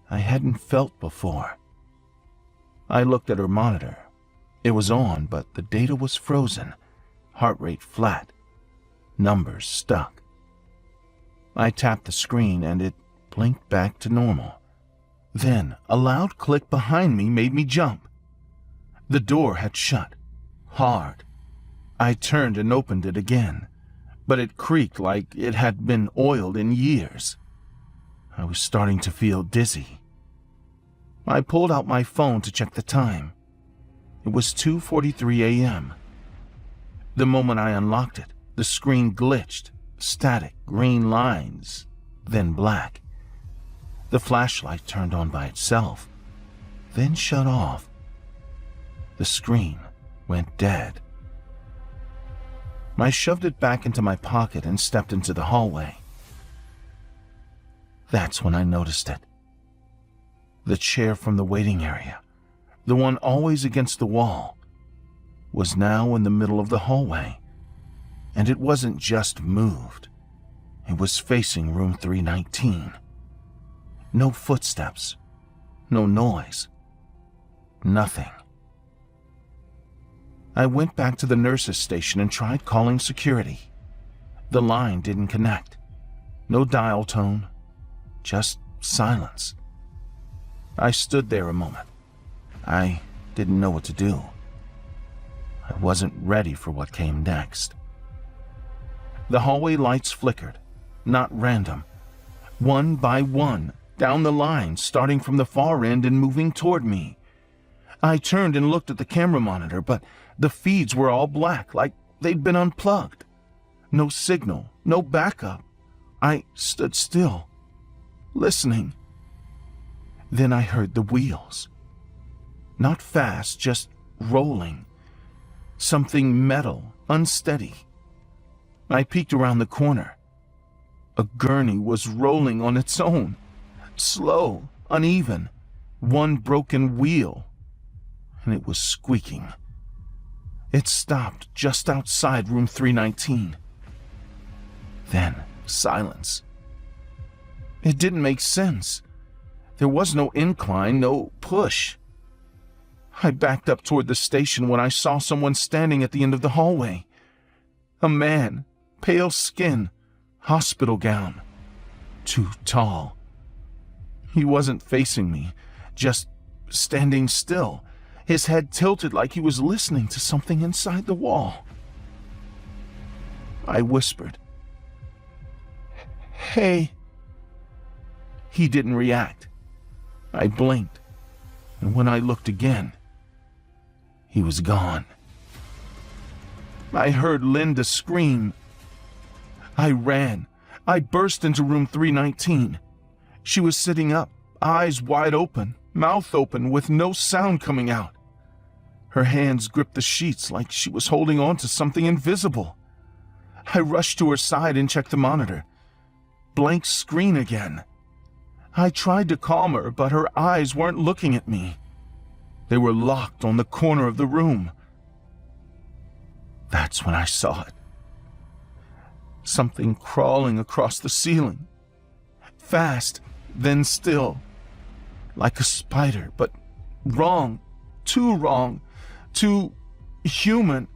I hadn't felt before. I looked at her monitor. It was on, but the data was frozen, heart rate flat, numbers stuck. I tapped the screen and it blinked back to normal. Then a loud click behind me made me jump. The door had shut, hard. I turned and opened it again, but it creaked like it had been oiled in years. I was starting to feel dizzy. I pulled out my phone to check the time. It was 2:43 a.m. The moment I unlocked it, the screen glitched, static green lines, then black. The flashlight turned on by itself, then shut off. The screen went dead. I shoved it back into my pocket and stepped into the hallway. That's when I noticed it. The chair from the waiting area, the one always against the wall, was now in the middle of the hallway. And it wasn't just moved. It was facing room 319. No footsteps, no noise, nothing. I went back to the nurse's station and tried calling security. The line didn't connect. No dial tone, just silence. I stood there a moment. I didn't know what to do. I wasn't ready for what came next. The hallway lights flickered, not random. One by one, down the line, starting from the far end and moving toward me. I turned and looked at the camera monitor, but the feeds were all black, like they'd been unplugged. No signal, no backup. I stood still, listening. Then I heard the wheels. Not fast, just rolling. Something metal, unsteady. I peeked around the corner. A gurney was rolling on its own. Slow, uneven. One broken wheel. And it was squeaking. It stopped just outside room 319. Then silence. It didn't make sense. There was no incline, no push. I backed up toward the station when I saw someone standing at the end of the hallway. A man, pale skin, hospital gown. Too tall. He wasn't facing me, just standing still, his head tilted like he was listening to something inside the wall. I whispered, "Hey." He didn't react. I blinked, and when I looked again, he was gone. I heard Linda scream. I ran. I burst into room 319. She was sitting up, eyes wide open, mouth open, with no sound coming out. Her hands gripped the sheets like she was holding on to something invisible. I rushed to her side and checked the monitor. Blank screen again. I tried to calm her, but her eyes weren't looking at me. They were locked on the corner of the room. That's when I saw it. Something crawling across the ceiling. Fast, then still. Like a spider, but wrong. Too human.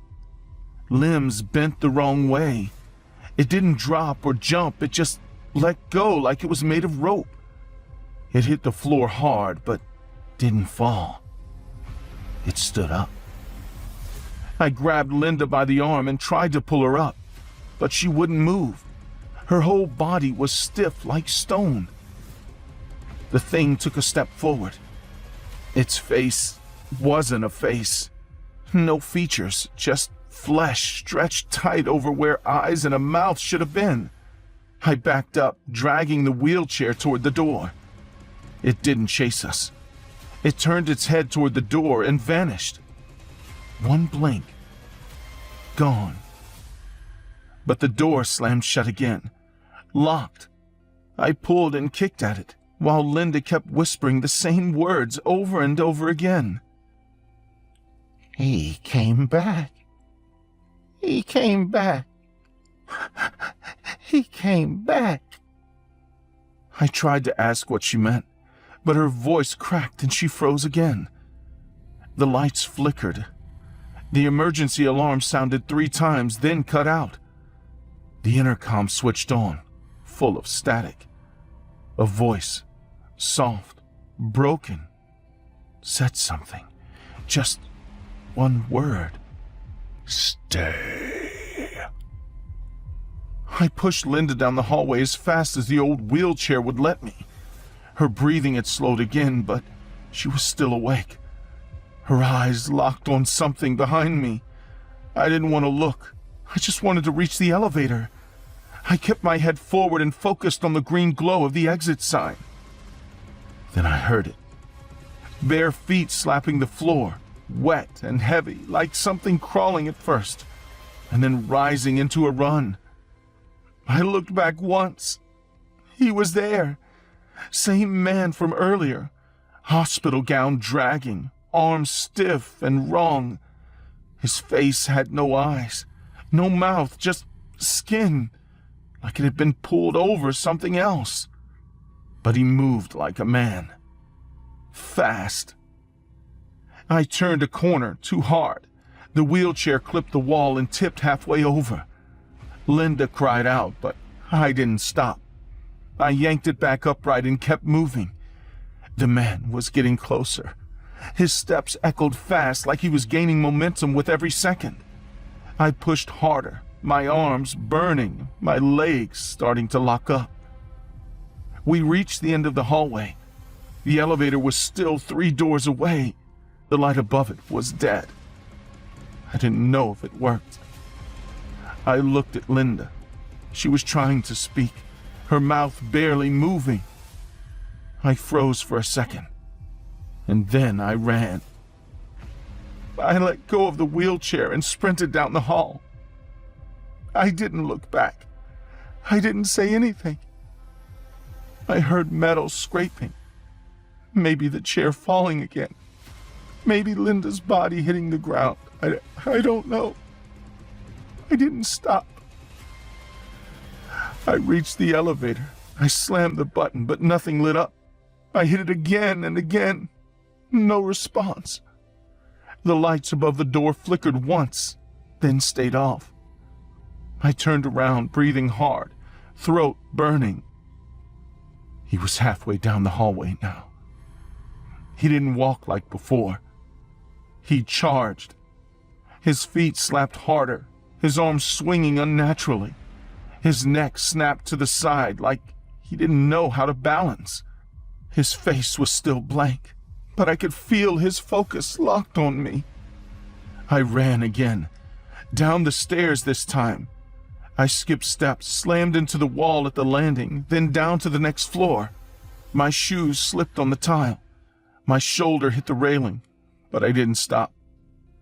Limbs bent the wrong way. It didn't drop or jump, it just let go like it was made of rope. It hit the floor hard, but didn't fall. It stood up. I grabbed Linda by the arm and tried to pull her up, but she wouldn't move. Her whole body was stiff like stone. The thing took a step forward. Its face wasn't a face. No features, just flesh stretched tight over where eyes and a mouth should have been. I backed up, dragging the wheelchair toward the door. It didn't chase us. It turned its head toward the door and vanished. One blink. Gone. But the door slammed shut again. Locked. I pulled and kicked at it, while Linda kept whispering the same words over and over again. "He came back. He came back. He came back." I tried to ask what she meant, but her voice cracked and she froze again. The lights flickered. The emergency alarm sounded 3 times, then cut out. The intercom switched on, full of static. A voice, soft, broken, said something. Just one word. "Stay." I pushed Linda down the hallway as fast as the old wheelchair would let me. Her breathing had slowed again, but she was still awake. Her eyes locked on something behind me. I didn't want to look. I just wanted to reach the elevator. I kept my head forward and focused on the green glow of the exit sign. Then I heard it. Bare feet slapping the floor, wet and heavy, like something crawling at first, and then rising into a run. I looked back once. He was there. Same man from earlier. Hospital gown dragging, arms stiff and wrong. His face had no eyes, no mouth, just skin, like it had been pulled over something else. But he moved like a man. Fast. I turned a corner too hard. The wheelchair clipped the wall and tipped halfway over. Linda cried out, but I didn't stop. I yanked it back upright and kept moving. The man was getting closer. His steps echoed fast, like he was gaining momentum with every second. I pushed harder, my arms burning, my legs starting to lock up. We reached the end of the hallway. The elevator was still 3 doors away. The light above it was dead. I didn't know if it worked. I looked at Linda. She was trying to speak, her mouth barely moving. I froze for a second, and then I ran. I let go of the wheelchair and sprinted down the hall. I didn't look back. I didn't say anything. I heard metal scraping. Maybe the chair falling again. Maybe Linda's body hitting the ground. I don't know. I didn't stop. I reached the elevator. I slammed the button, but nothing lit up. I hit it again and again. No response. The lights above the door flickered once, then stayed off. I turned around, breathing hard, throat burning. He was halfway down the hallway now. He didn't walk like before. He charged. His feet slapped harder, his arms swinging unnaturally. His neck snapped to the side like he didn't know how to balance. His face was still blank, but I could feel his focus locked on me. I ran again, down the stairs this time. I skipped steps, slammed into the wall at the landing, then down to the next floor. My shoes slipped on the tile. My shoulder hit the railing, but I didn't stop.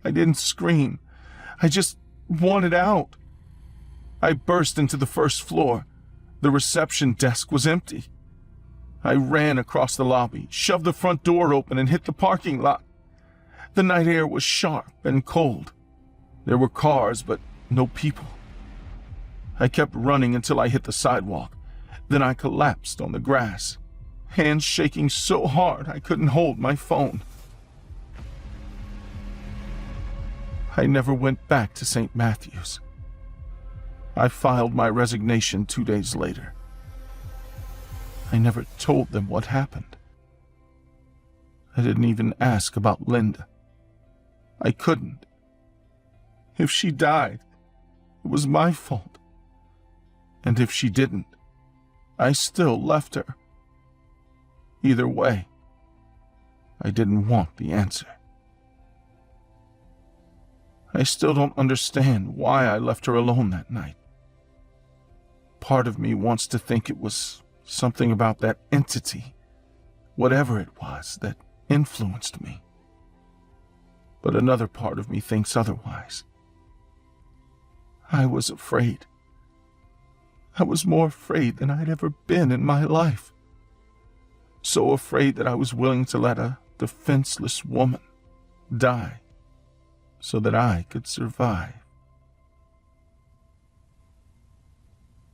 I didn't scream. I just wanted out. I burst into the first floor. The reception desk was empty. I ran across the lobby, shoved the front door open, and hit the parking lot. The night air was sharp and cold. There were cars, but no people. I kept running until I hit the sidewalk. Then I collapsed on the grass, hands shaking so hard I couldn't hold my phone. I never went back to St. Matthew's. I filed my resignation 2 days later. I never told them what happened. I didn't even ask about Linda. I couldn't. If she died, it was my fault. And if she didn't, I still left her. Either way, I didn't want the answer. I still don't understand why I left her alone that night. Part of me wants to think it was something about that entity, whatever it was, that influenced me. But another part of me thinks otherwise. I was afraid. I was more afraid than I'd ever been in my life. So afraid that I was willing to let a defenseless woman die so that I could survive.